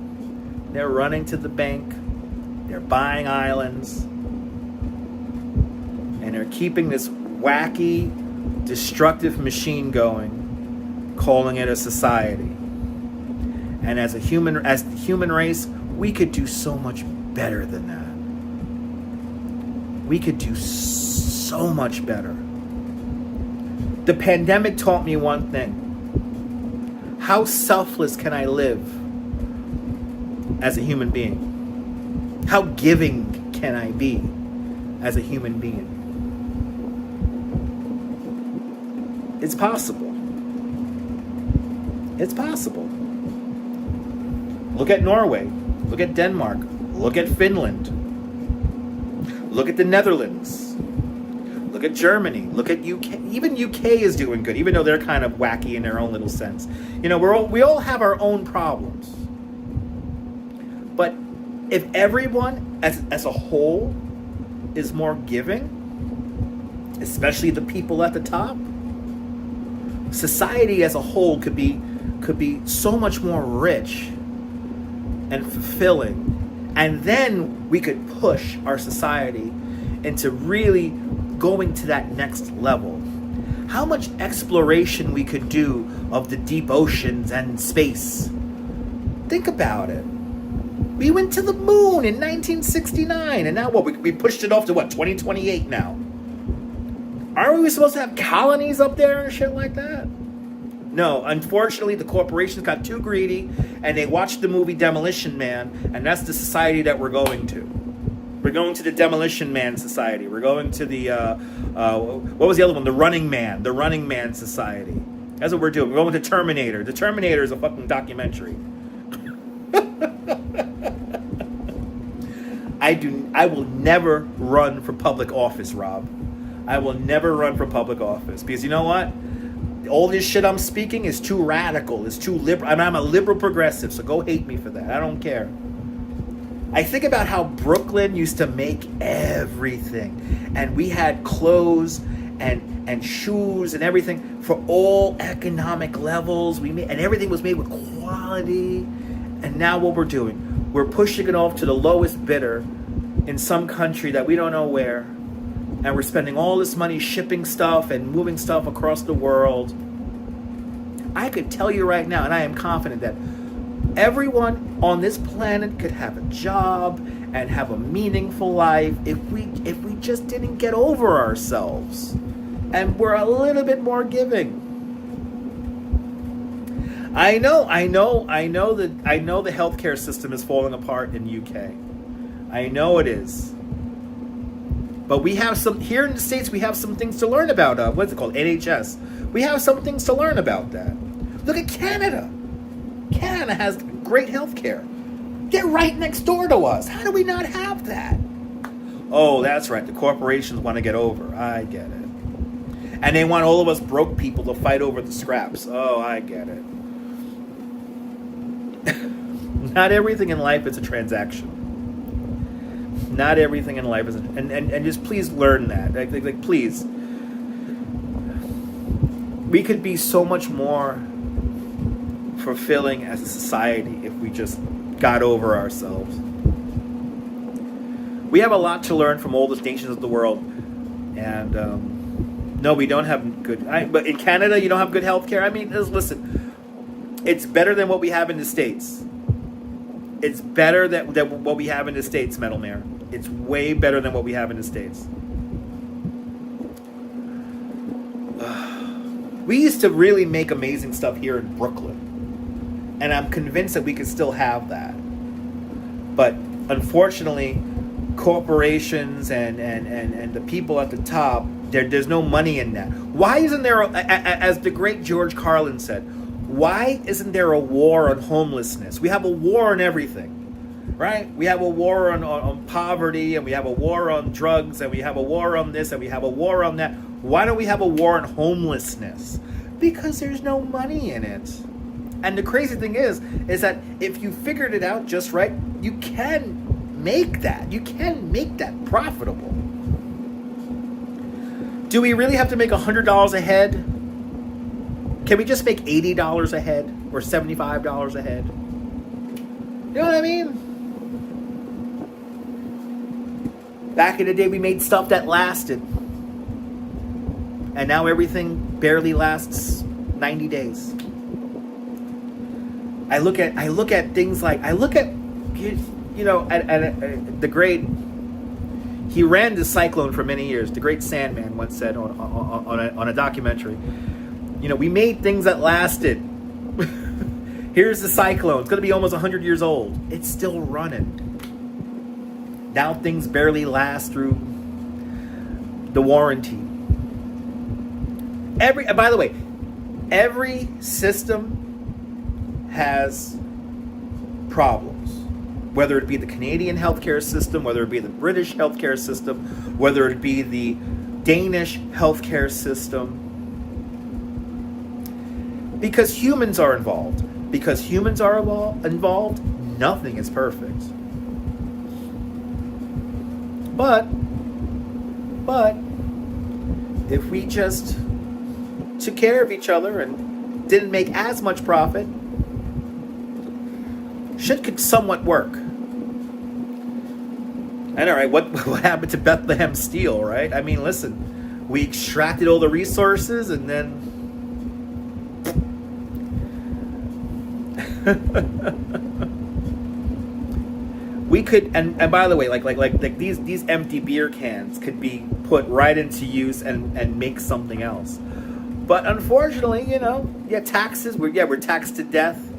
they're running to the bank, they're buying islands, and they're keeping this wacky, destructive machine going, calling it a society. And as the human race, we could do so much better than that. We could do so much better. The pandemic taught me one thing. How selfless can I live as a human being? How giving can I be as a human being? It's possible. It's possible. Look at Norway. Look at Denmark. Look at Finland. Look at the Netherlands. Look at Germany. Look at UK. Even UK is doing good, even though they're kind of wacky in their own little sense. We all have our own problems. But if everyone as a whole is more giving, especially the people at the top, society as a whole could be so much more rich and fulfilling. And then we could push our society into really going to that next level. How much exploration we could do of the deep oceans and space. Think about it. We went to the moon in 1969, and now what? We pushed it off to 2028 now. Aren't we supposed to have colonies up there and shit like that? No, unfortunately, the corporations got too greedy, and they watched the movie Demolition Man, and that's the society that we're going to. We're going to the Demolition Man Society. We're going to the, what was the other one? The Running Man Society. That's what we're doing. We're going to Terminator. The Terminator is a fucking documentary. I will never run for public office, Rob. I will never run for public office. Because you know what? All this shit I'm speaking is too radical. It's too liberal. I mean, I'm a liberal progressive, so go hate me for that. I don't care. I think about how Brooklyn used to make everything. And we had clothes and shoes and everything for all economic levels. And everything was made with quality. And now what we're doing, we're pushing it off to the lowest bidder in some country that we don't know where. And we're spending all this money shipping stuff and moving stuff across the world. I could tell you right now, and I am confident that everyone on this planet could have a job and have a meaningful life if we just didn't get over ourselves and we're a little bit more giving. I know the healthcare system is falling apart in UK. I know it is. But we have some here in the States. We have some things to learn about. What's it called? NHS. We have some things to learn about that. Look at Canada. Canada has great health care. They're right next door to us. How do we not have that? Oh, that's right. The corporations want to get over. I get it. And they want all of us broke people to fight over the scraps. Oh, I get it. Not everything in life is a transaction. Not everything in life is, and just please learn that. Like please. We could be so much more fulfilling as a society if we just got over ourselves. We have a lot to learn from all the nations of the world, and no, we don't have good. But in Canada, you don't have good health care. I mean, listen, it's better than what we have in the States. It's better than what we have in the States, Metal Mare. It's way better than what we have in the States. We used to really make amazing stuff here in Brooklyn. And I'm convinced that we could still have that. But unfortunately, corporations and the people at the top, there's no money in that. Why isn't there, as the great George Carlin said, why isn't there a war on homelessness? We have a war on everything, right? We have a war on poverty, and we have a war on drugs, and we have a war on this, and we have a war on that. Why don't we have a war on homelessness? Because there's no money in it. And the crazy thing is that if you figured it out just right, you can make that. You can make that profitable. Do we really have to make $100 a head? Can we just make $80 a head or $75 a head? You know what I mean? Back in the day, we made stuff that lasted. And now everything barely lasts 90 days. I look at things like, at the great, he ran the Cyclone for many years. The great Sandman once said on a documentary, we made things that lasted. Here's the Cyclone. It's going to be almost 100 years old. It's still running. Now things barely last through the warranty. By the way, every system has problems. Whether it be the Canadian healthcare system, whether it be the British healthcare system, whether it be the Danish healthcare system. Because humans are involved. Because humans are involved, nothing is perfect. But if we just took care of each other and didn't make as much profit, shit could somewhat work. And all right, what happened to Bethlehem Steel, right? I mean, listen, we extracted all the resources and then we could, and by the way, like these empty beer cans could be put right into use and make something else. But unfortunately, taxes, we're taxed to death.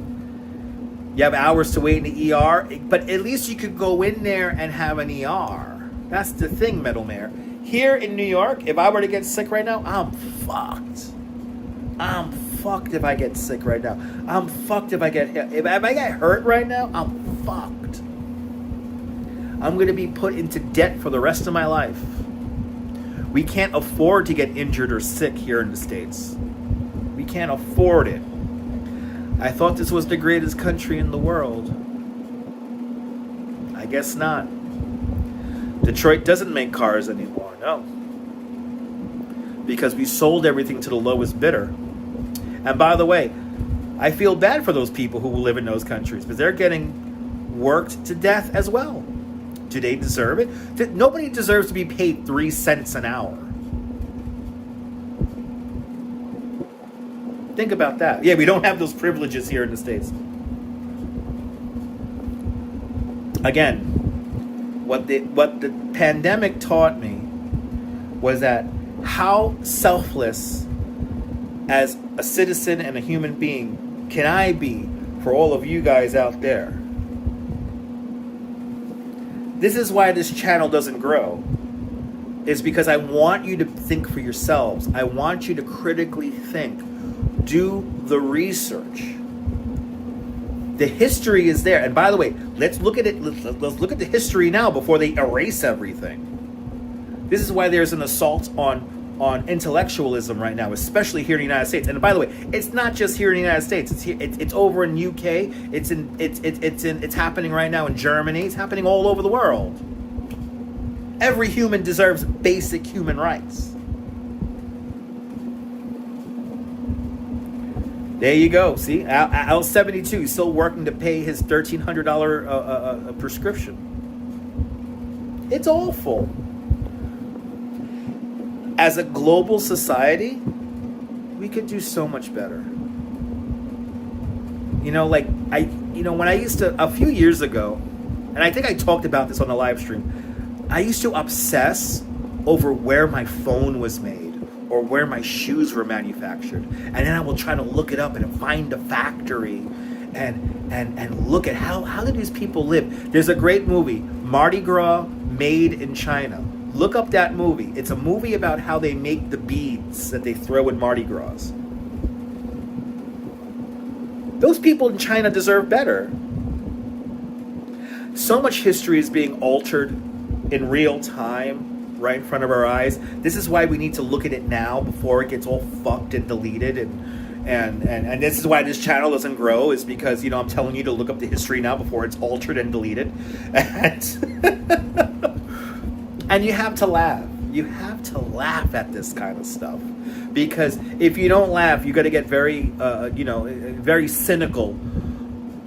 You have hours to wait in the ER, but at least you could go in there and have an ER. That's the thing, Metal Mare. Here in New York, if I were to get sick right now, I'm fucked. I'm fucked if I get sick right now. I'm fucked if I get hurt right now, I'm fucked. I'm going to be put into debt for the rest of my life. We can't afford to get injured or sick here in the States. We can't afford it. I thought this was the greatest country in the world. I guess not. Detroit doesn't make cars anymore, no. Because we sold everything to the lowest bidder. And by the way, I feel bad for those people who live in those countries because they're getting worked to death as well. Do they deserve it? Nobody deserves to be paid 3 cents an hour. Think about that. Yeah, we don't have those privileges here in the States. Again, what the pandemic taught me was that how selfless as a citizen and a human being can I be for all of you guys out there. This is why this channel doesn't grow. Is because I want you to think for yourselves. I want you to critically think. Do the research. The history is there. And by the way, let's look at it. Let's look at the history now before they erase everything. This is why there's an assault on intellectualism right now, especially here in the United States. And by the way, it's not just here in the United States. It's over in UK. It's happening right now in Germany. It's happening all over the world. Every human deserves basic human rights. There you go. See, Al 72 is still working to pay his $1,300 prescription. It's awful. As a global society, we could do so much better. When I used to, a few years ago, and I think I talked about this on the live stream, I used to obsess over where my phone was made or where my shoes were manufactured. And then I will try to look it up and find a factory and look at how do these people live. There's a great movie, Mardi Gras Made in China. Look up that movie. It's a movie about how they make the beads that they throw in Mardi Gras. Those people in China deserve better. So much history is being altered in real time, right in front of our eyes. This is why we need to look at it now before it gets all fucked and deleted. And this is why this channel doesn't grow, is because, I'm telling you to look up the history now before it's altered and deleted. And you have to laugh. You have to laugh at this kind of stuff, because if you don't laugh, you're going to get very, very cynical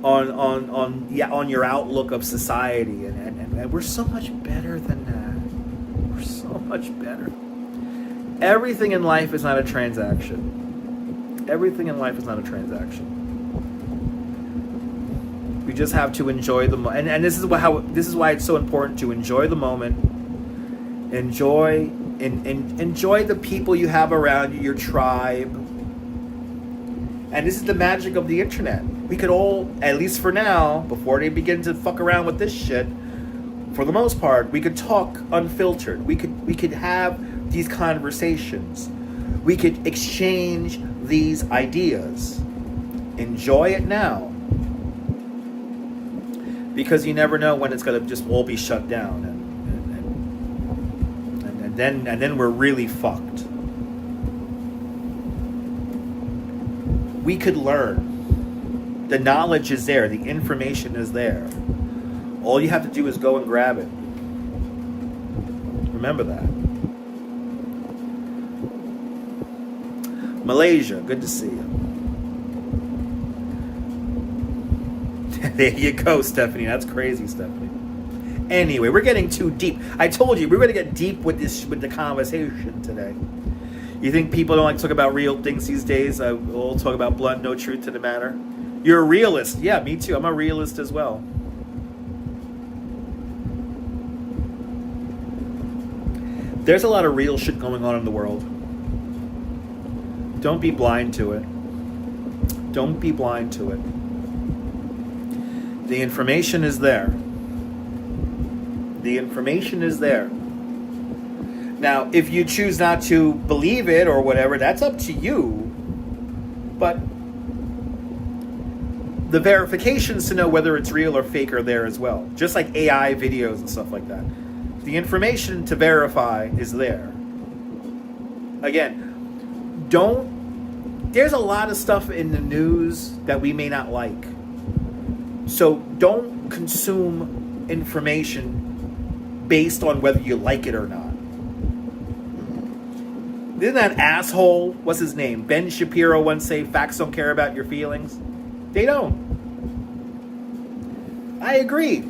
on your outlook of society, and we're so much better than that. We're so much better. Everything in life is not a transaction. Everything in life is not a transaction. We just have to enjoy the moment, and this is why it's so important to enjoy the moment. Enjoy the people you have around you, your tribe. And this is the magic of the internet. We could all, at least for now, before they begin to fuck around with this shit, for the most part, we could talk unfiltered. We could have these conversations. We could exchange these ideas. Enjoy it now. Because you never know when it's going to just all be shut down. And then we're really fucked. We could learn. The knowledge is there. The information is there. All you have to do is go and grab it. Remember that. Malaysia, good to see you. There you go, Stephanie. That's crazy, Stephanie. Anyway, we're getting too deep. I told you, we're going to get deep with the conversation today. You think people don't like to talk about real things these days? We'll talk about blunt, no truth to the matter. You're a realist. Yeah, me too. I'm a realist as well. There's a lot of real shit going on in the world. Don't be blind to it. Don't be blind to it. The information is there. The information is there. Now, if you choose not to believe it or whatever, that's up to you. But the verifications to know whether it's real or fake are there as well. Just like AI videos and stuff like that. The information to verify is there. Again, don't there's a lot of stuff in the news that we may not like. So don't consume information based on whether you like it or not. Didn't that asshole, what's his name, Ben Shapiro, once say facts don't care about your feelings? They don't. I agree.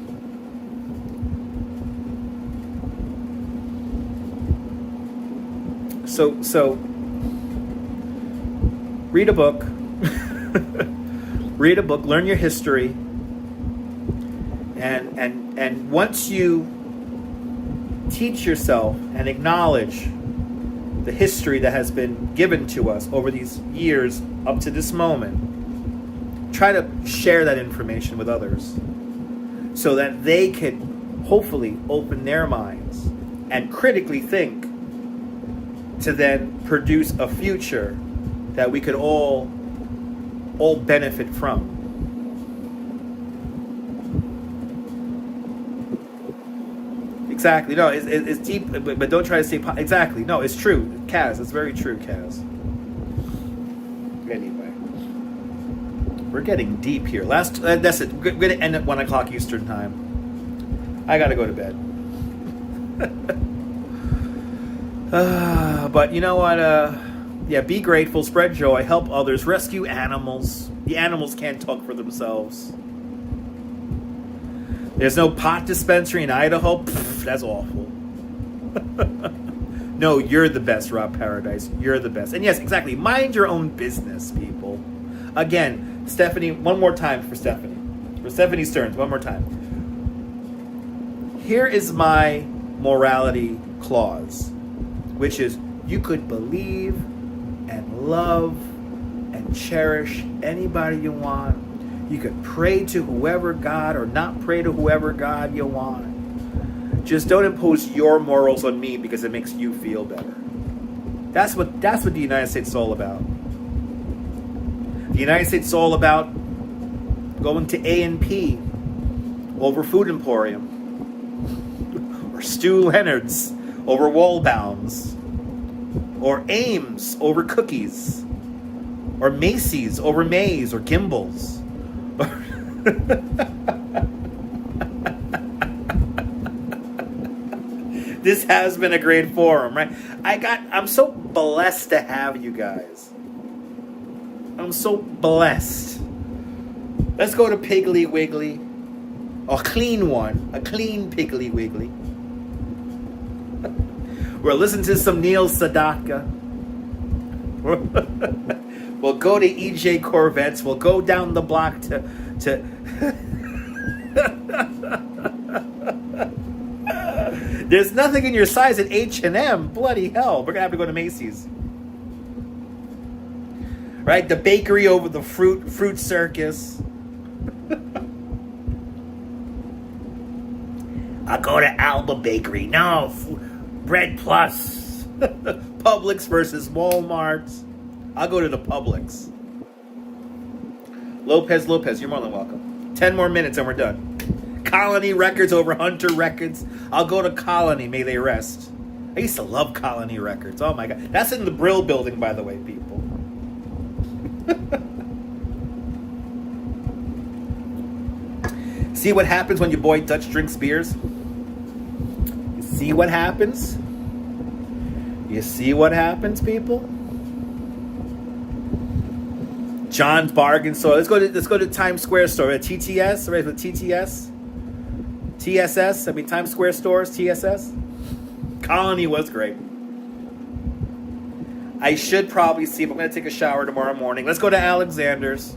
So read a book. Read a book, learn your history. And once you teach yourself and acknowledge the history that has been given to us over these years up to this moment, try to share that information with others so that they can hopefully open their minds and critically think to then produce a future that we could all benefit from. Exactly. No, it's deep, but don't try to say... Exactly. No, it's true. Kaz, it's very true, Kaz. Anyway. We're getting deep here. That's it. We're going to end at 1 o'clock Eastern Time. I got to go to bed. But you know what? Yeah, be grateful, spread joy, help others, rescue animals. The animals can't talk for themselves. There's no pot dispensary in Idaho. Pfft, that's awful. No, you're the best, Rob Paradise. You're the best. And yes, exactly. Mind your own business, people. Again, Stephanie, one more time for Stephanie. For Stephanie Stearns, one more time. Here is my morality clause, which is you could believe and love and cherish anybody you want. You could pray to whoever God or not pray to whoever God you want. Just don't impose your morals on me because it makes you feel better. That's what the United States is all about. The United States is all about going to A&P over Food Emporium, or Stu Leonard's over Wallbounds, or Ames over Cookies, or Macy's over Mays, or Gimble's. This has been a great forum, right? I'm so blessed to have you guys. I'm so blessed. Let's go to Piggly Wiggly. A clean one. A clean Piggly Wiggly. We'll listen to some Neil Sedaka. We'll go to EJ Corvettes. We'll go down the block to There's nothing in your size at H&M. Bloody hell. We're going to have to go to Macy's. Right? The bakery over the fruit circus. I'll go to Alba Bakery. No. Bread Plus. Publix versus Walmart. I'll go to the Publix. Lopez, you're more than welcome. 10 more minutes and we're done. Colony Records over Hunter Records. I'll go to Colony, may they rest. I used to love Colony Records. Oh my God. That's in the Brill building, by the way, people. See what happens when your boy Dutch drinks beers? You see what happens? You see what happens, people? John's Bargain Store. Let's go to Times Square store. TTS, right? With TTS, TSS. I mean Times Square stores. TSS. Colony was great. I should probably see if I'm going to take a shower tomorrow morning. Let's go to Alexander's.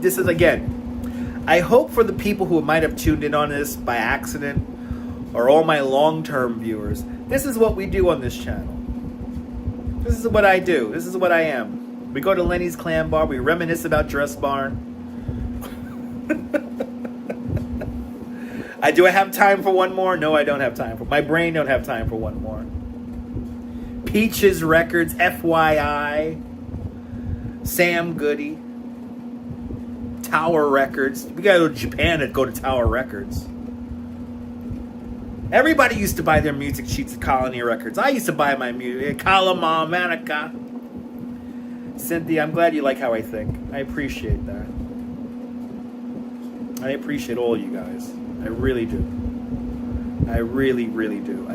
This is again. I hope for the people who might have tuned in on this by accident, or all my long-term viewers, this is what we do on this channel. This is what I do. This is what I am. We go to Lenny's Clam Bar. We reminisce about Dress Barn. Do I have time for one more? No, I don't have time for. My brain don't have time for one more. Peaches Records, FYI. Sam Goody. Tower Records. We gotta go to Japan to go to Tower Records. Everybody used to buy their music sheets at Colony Records. I used to buy my music. Kalama, Manica. Cynthia, I'm glad you like how I think. I appreciate that. I appreciate all you guys. I really do. I really, really do.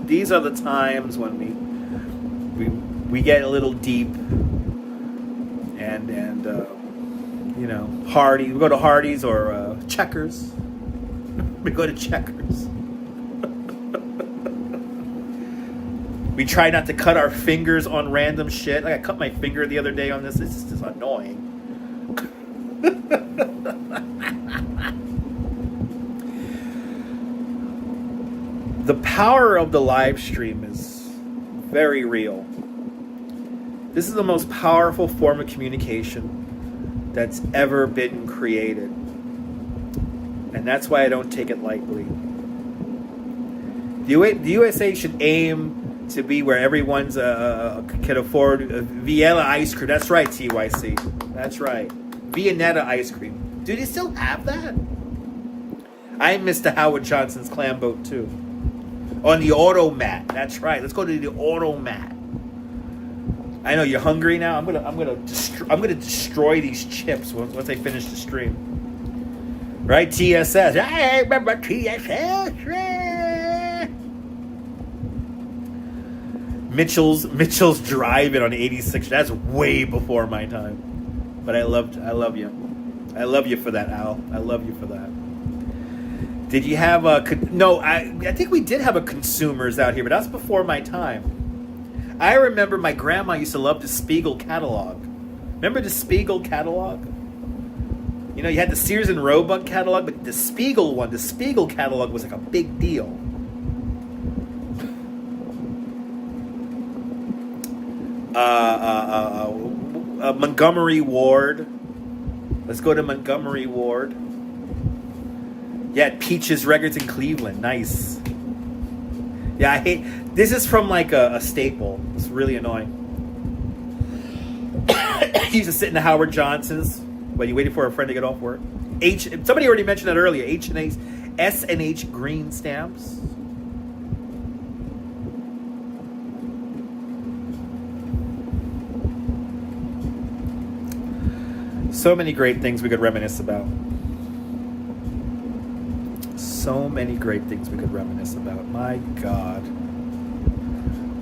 These are the times when we get a little deep and you know, Hardy. We go to Hardy's or Checkers. We go to Checkers. We try not to cut our fingers on random shit. Like I cut my finger the other day on this. It's just annoying. The power of the live stream is very real. This is the most powerful form of communication that's ever been created. And that's why I don't take it lightly. The USA should aim to be where everyone's can afford Viella ice cream. That's right, TYC. That's right. Viennetta ice cream. Do they still have that? I miss the Howard Johnson's clam boat too. On the automat. That's right. Let's go to the automat. I know you're hungry now. I'm gonna destroy these chips once I finish the stream. Right, TSS. I remember TSS. Mitchell's driving on 86. That's way before my time. But I love you. I love you for that, Al. I love you for that. Did you have a... No, I think we did have a Consumers out here, but that's before my time. I remember my grandma used to love the Spiegel catalog. Remember the Spiegel catalog? You know, you had the Sears and Roebuck catalog, but the Spiegel catalog was like a big deal. Montgomery Ward. Let's go to Montgomery Ward. Yeah, Peaches Records in Cleveland. Nice. Yeah, I hate... This is from like a staple. It's really annoying. He used to sit in the Howard Johnson's while you waited for a friend to get off work. Somebody already mentioned that earlier. S&H green stamps. So many great things we could reminisce about. So many great things we could reminisce about. My God.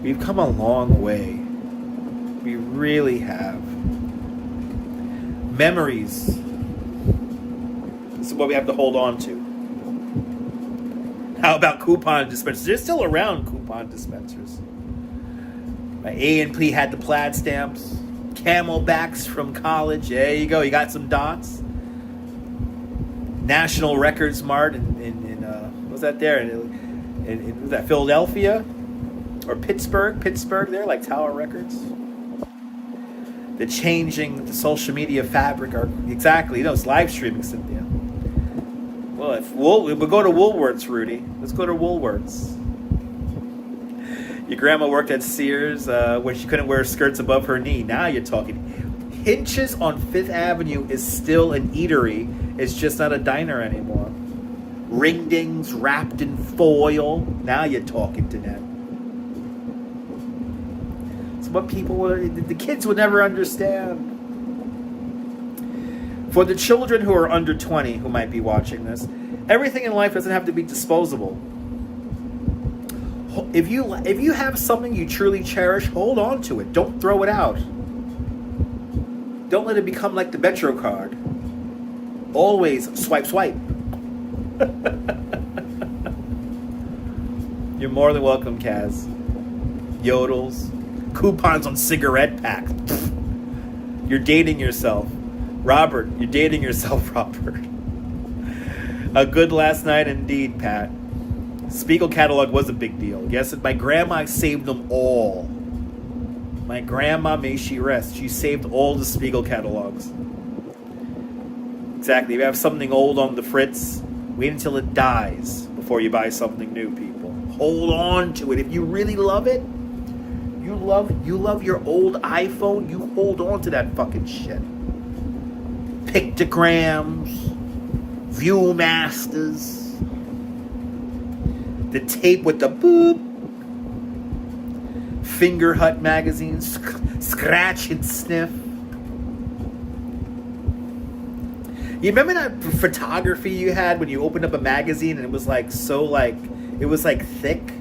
We've come a long way. We really have. Memories. This is what we have to hold on to. How about coupon dispensers? They're still around, coupon dispensers. My A&P had the plaid stamps. Camelbacks from college. There you go. You got some dots. National Records Mart in what was that there? In was that Philadelphia or Pittsburgh? They're like Tower Records. The changing the social media fabric are exactly. It's live streaming, Cynthia. Well, we'll go to Woolworths, Rudy. Let's go to Woolworths. Your grandma worked at Sears when she couldn't wear skirts above her knee. Now you're talking. Hinch's on 5th Avenue is still an eatery. It's just not a diner anymore. Ring-dings wrapped in foil. Now you're talking to them. It's what the kids would never understand. For the children who are under 20 who might be watching this, everything in life doesn't have to be disposable. If you have something you truly cherish, hold on to it. Don't throw it out. Don't let it become like the Metro card. Always swipe. You're more than welcome, Kaz. Yodels. Coupons on cigarette packs. You're dating yourself. Robert, you're dating yourself, Robert. A good last night indeed, Pat. Spiegel catalog was a big deal. Yes, my grandma saved them all. My grandma, may she rest, she saved all the Spiegel catalogs. Exactly. If you have something old on the fritz, wait until it dies before you buy something new, people. Hold on to it. If you really love it, you love your old iPhone, you hold on to that fucking shit. pictograms, Viewmasters, the tape with the boop, Finger Hut magazines, Scratch and Sniff. You remember that photography you had when you opened up a magazine and it was like it was like thick.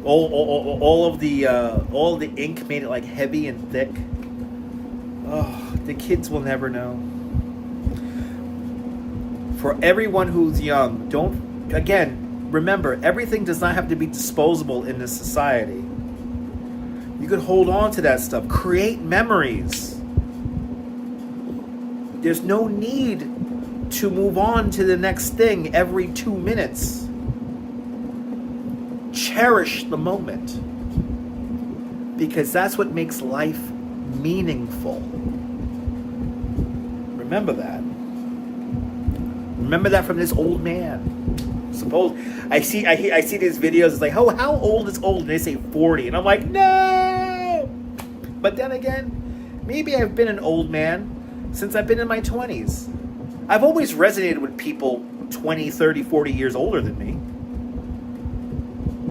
All of the ink made it like heavy and thick. Oh, the kids will never know. For everyone who's young, remember, everything does not have to be disposable in this society. You could hold on to that stuff. Create memories. There's no need to move on to the next thing every 2 minutes. Cherish the moment. Because that's what makes life meaningful. Remember that. Remember that from this old man. Suppose I see these videos. It's like, how old is old? And they say 40, and I'm like, no. But then again, maybe I've been an old man since I've been in my 20s. I've always resonated with people 20, 30, 40 years older than me.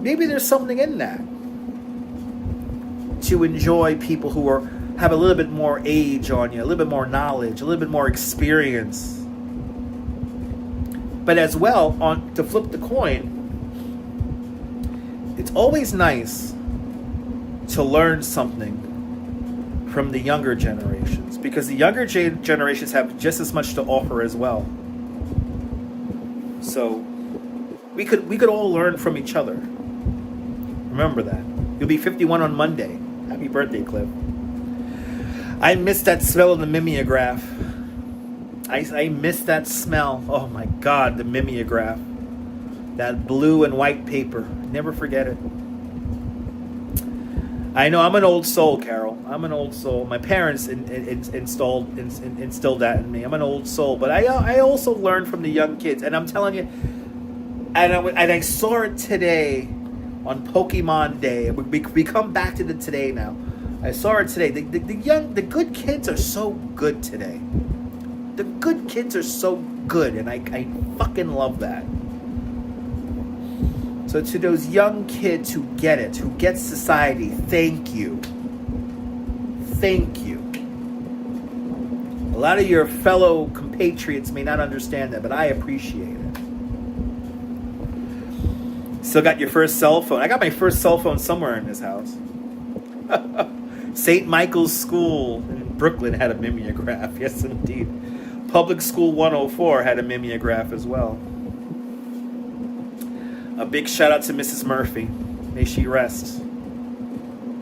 Maybe there's something in that. To enjoy people who have a little bit more age on you, a little bit more knowledge, a little bit more experience. But as well, to flip the coin, it's always nice to learn something from the younger generations, because the younger generations have just as much to offer as well. So we could all learn from each other. Remember that. You'll be 51 on Monday. Happy birthday, Cliff. I miss that smell of the mimeograph. I miss that smell. Oh my God, the mimeograph. That blue and white paper. Never forget it. I know I'm an old soul, Carol. I'm an old soul. My parents instilled that in me. I'm an old soul, but I also learned from the young kids, and I'm telling you, and I saw it today on Pokemon Day. We come back to the today now. I saw it today. The good kids are so good today. The good kids are so good, and I fucking love that. So to those young kids who get it, who get society, thank you. Thank you. A lot of your fellow compatriots may not understand that, but I appreciate it. Still got your first cell phone. I got my first cell phone somewhere in this house. St. Michael's School in Brooklyn had a mimeograph. Yes, indeed. Public School 104 had a mimeograph as well. A big shout out to Mrs. Murphy. May she rest.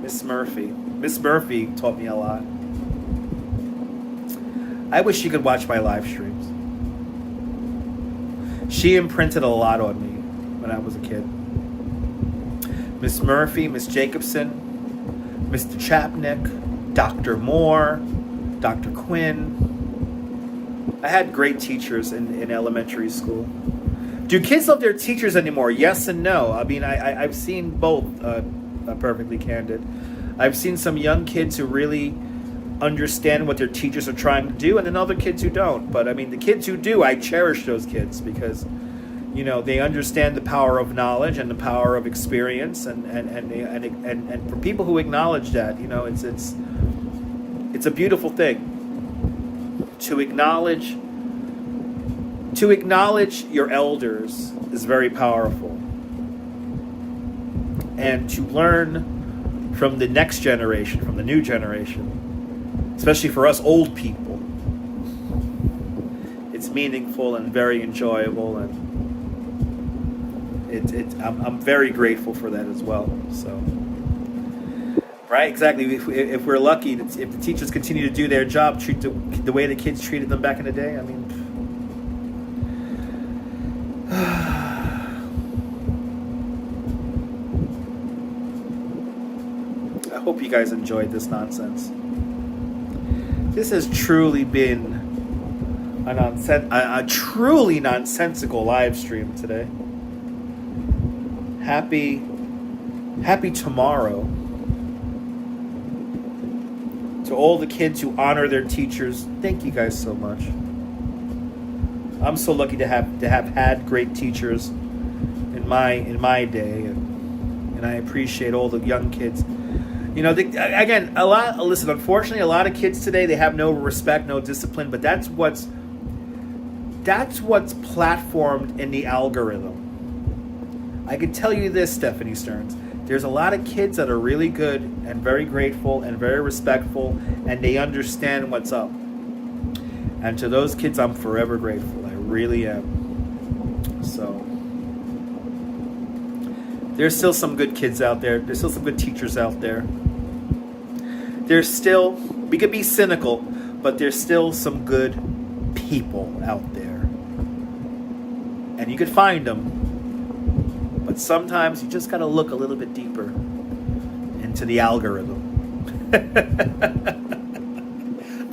Miss Murphy. Miss Murphy taught me a lot. I wish you could watch my live streams. She imprinted a lot on me when I was a kid. Miss Murphy, Miss Jacobson, Mr. Chapnick, Dr. Moore, Dr. Quinn. I had great teachers in elementary school. Do kids love their teachers anymore? Yes and no. I mean, I've seen both, perfectly candid. I've seen some young kids who really understand what their teachers are trying to do, and then other kids who don't. But I mean, the kids who do, I cherish those kids because, you know, they understand the power of knowledge and the power of experience, and for people who acknowledge that, you know, it's a beautiful thing. To acknowledge your elders is very powerful. And to learn from the next generation, from the new generation, especially for us old people, it's meaningful and very enjoyable, and I'm very grateful for that as well. So, right, exactly. If we're lucky, if the teachers continue to do their job, treat the way the kids treated them back in the day, I mean, I hope you guys enjoyed this nonsense. This has truly been a truly nonsensical live stream today. Happy tomorrow To all the kids who honor their teachers, thank you guys so much. I'm so lucky to have had great teachers in my day, and I appreciate all the young kids. You know, again, unfortunately, a lot of kids today, they have no respect, no discipline, but that's what's platformed in the algorithm. I can tell you this, Stephanie Stearns. There's a lot of kids that are really good and very grateful and very respectful, and they understand what's up. And to those kids, I'm forever grateful. I really am. So, there's still some good kids out there. There's still some good teachers out there. We could be cynical, but there's still some good people out there. And you could find them. But sometimes you just got to look a little bit deeper into the algorithm.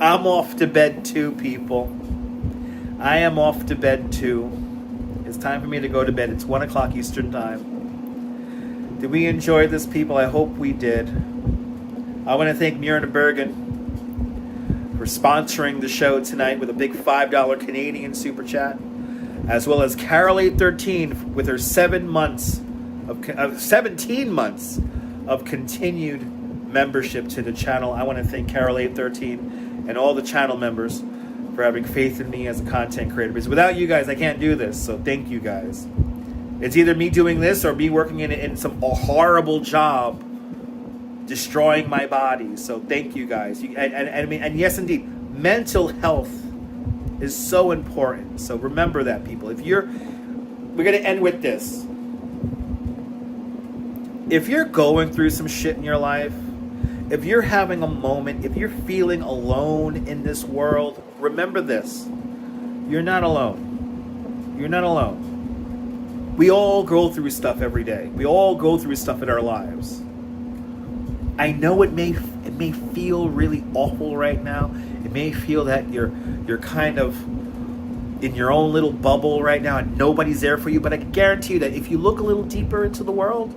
I'm off to bed too, people. I am off to bed too. It's time for me to go to bed. It's 1 o'clock Eastern time. Did we enjoy this, people? I hope we did. I want to thank Myrna Bergen for sponsoring the show tonight with a big $5 Canadian super chat, as well as Carol813 with her 17 months of continued membership to the channel. I want to thank Carol813 and all the channel members for having faith in me as a content creator, because without you guys, I can't do this. So thank you guys. It's either me doing this or me working in some horrible job destroying my body. So thank you guys. And yes, indeed, mental health is so important. So remember that, people. We're going to end with this. If you're going through some shit in your life, if you're having a moment, if you're feeling alone in this world, remember this. You're not alone. You're not alone. We all go through stuff every day. We all go through stuff in our lives. I know it may feel really awful right now. It may feel that you're kind of in your own little bubble right now and nobody's there for you. But I can guarantee you that if you look a little deeper into the world,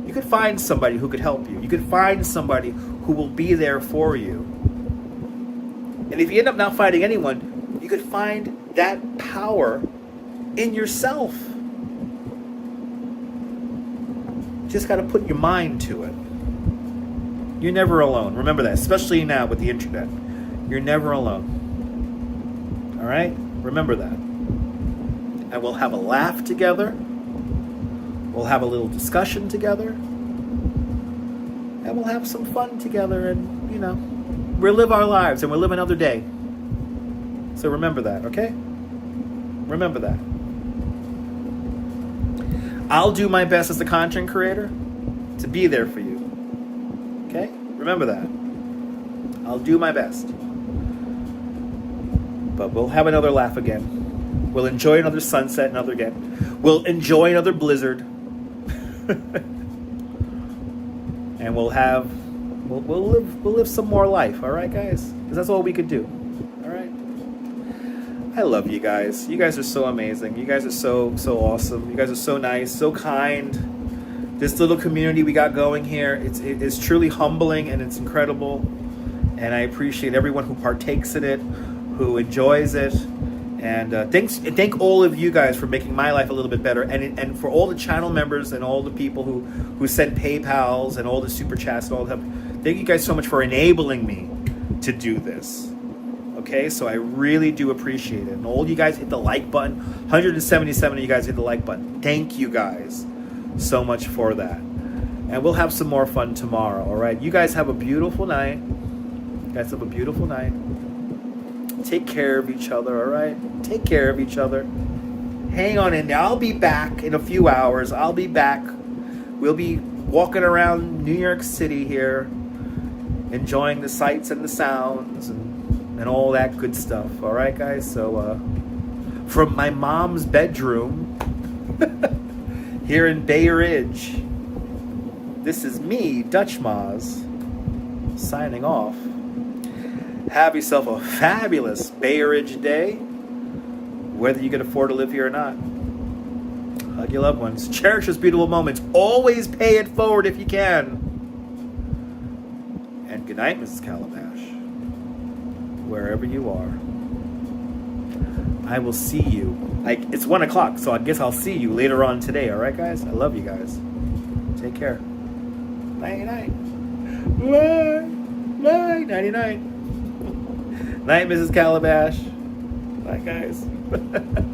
you could find somebody who could help you. You could find somebody who will be there for you. And if you end up not finding anyone, you could find that power in yourself. Just got to put your mind to it. You're never alone. Remember that, especially now with the internet. You're never alone. All right? Remember that. And we'll have a laugh together. We'll have a little discussion together. And we'll have some fun together. And, we'll live our lives and we'll live another day. So remember that, okay? Remember that. I'll do my best as a content creator to be there for you. Okay? Remember that. I'll do my best. But we'll have another laugh again. We'll enjoy another sunset another again. We'll enjoy another blizzard. And we'll live some more life, all right, guys? Because that's all we could do. All right? I love you guys. You guys are so amazing. You guys are so awesome. You guys are so nice, so kind. This little community we got going here, it's truly humbling and it's incredible. And I appreciate everyone who partakes in it, who enjoys it. And thank all of you guys for making my life a little bit better. And for all the channel members and all the people who sent PayPals and all the super chats and all that. Thank you guys so much for enabling me to do this. Okay, so I really do appreciate it. And all you guys hit the like button. 177 of you guys hit the like button. Thank you guys so much for that. And we'll have some more fun tomorrow, all right? You guys have a beautiful night. Take care of each other, all right? Take care of each other. Hang on in there. I'll be back in a few hours. I'll be back. We'll be walking around New York City here, enjoying the sights and the sounds and all that good stuff, all right, guys? So, from my mom's bedroom here in Bay Ridge, this is me, Dutch Maz, signing off. Have yourself a fabulous Bay Ridge day, whether you can afford to live here or not. Hug your loved ones. Cherish those beautiful moments. Always pay it forward if you can. And good night, Mrs. Calabash. wherever you are. I will see you. It's 1 o'clock, so I guess I'll see you later on today. All right, guys? I love you guys. Take care. Night-night. Night. Night. Nighty-night. Night, Mrs. Calabash. Bye, guys.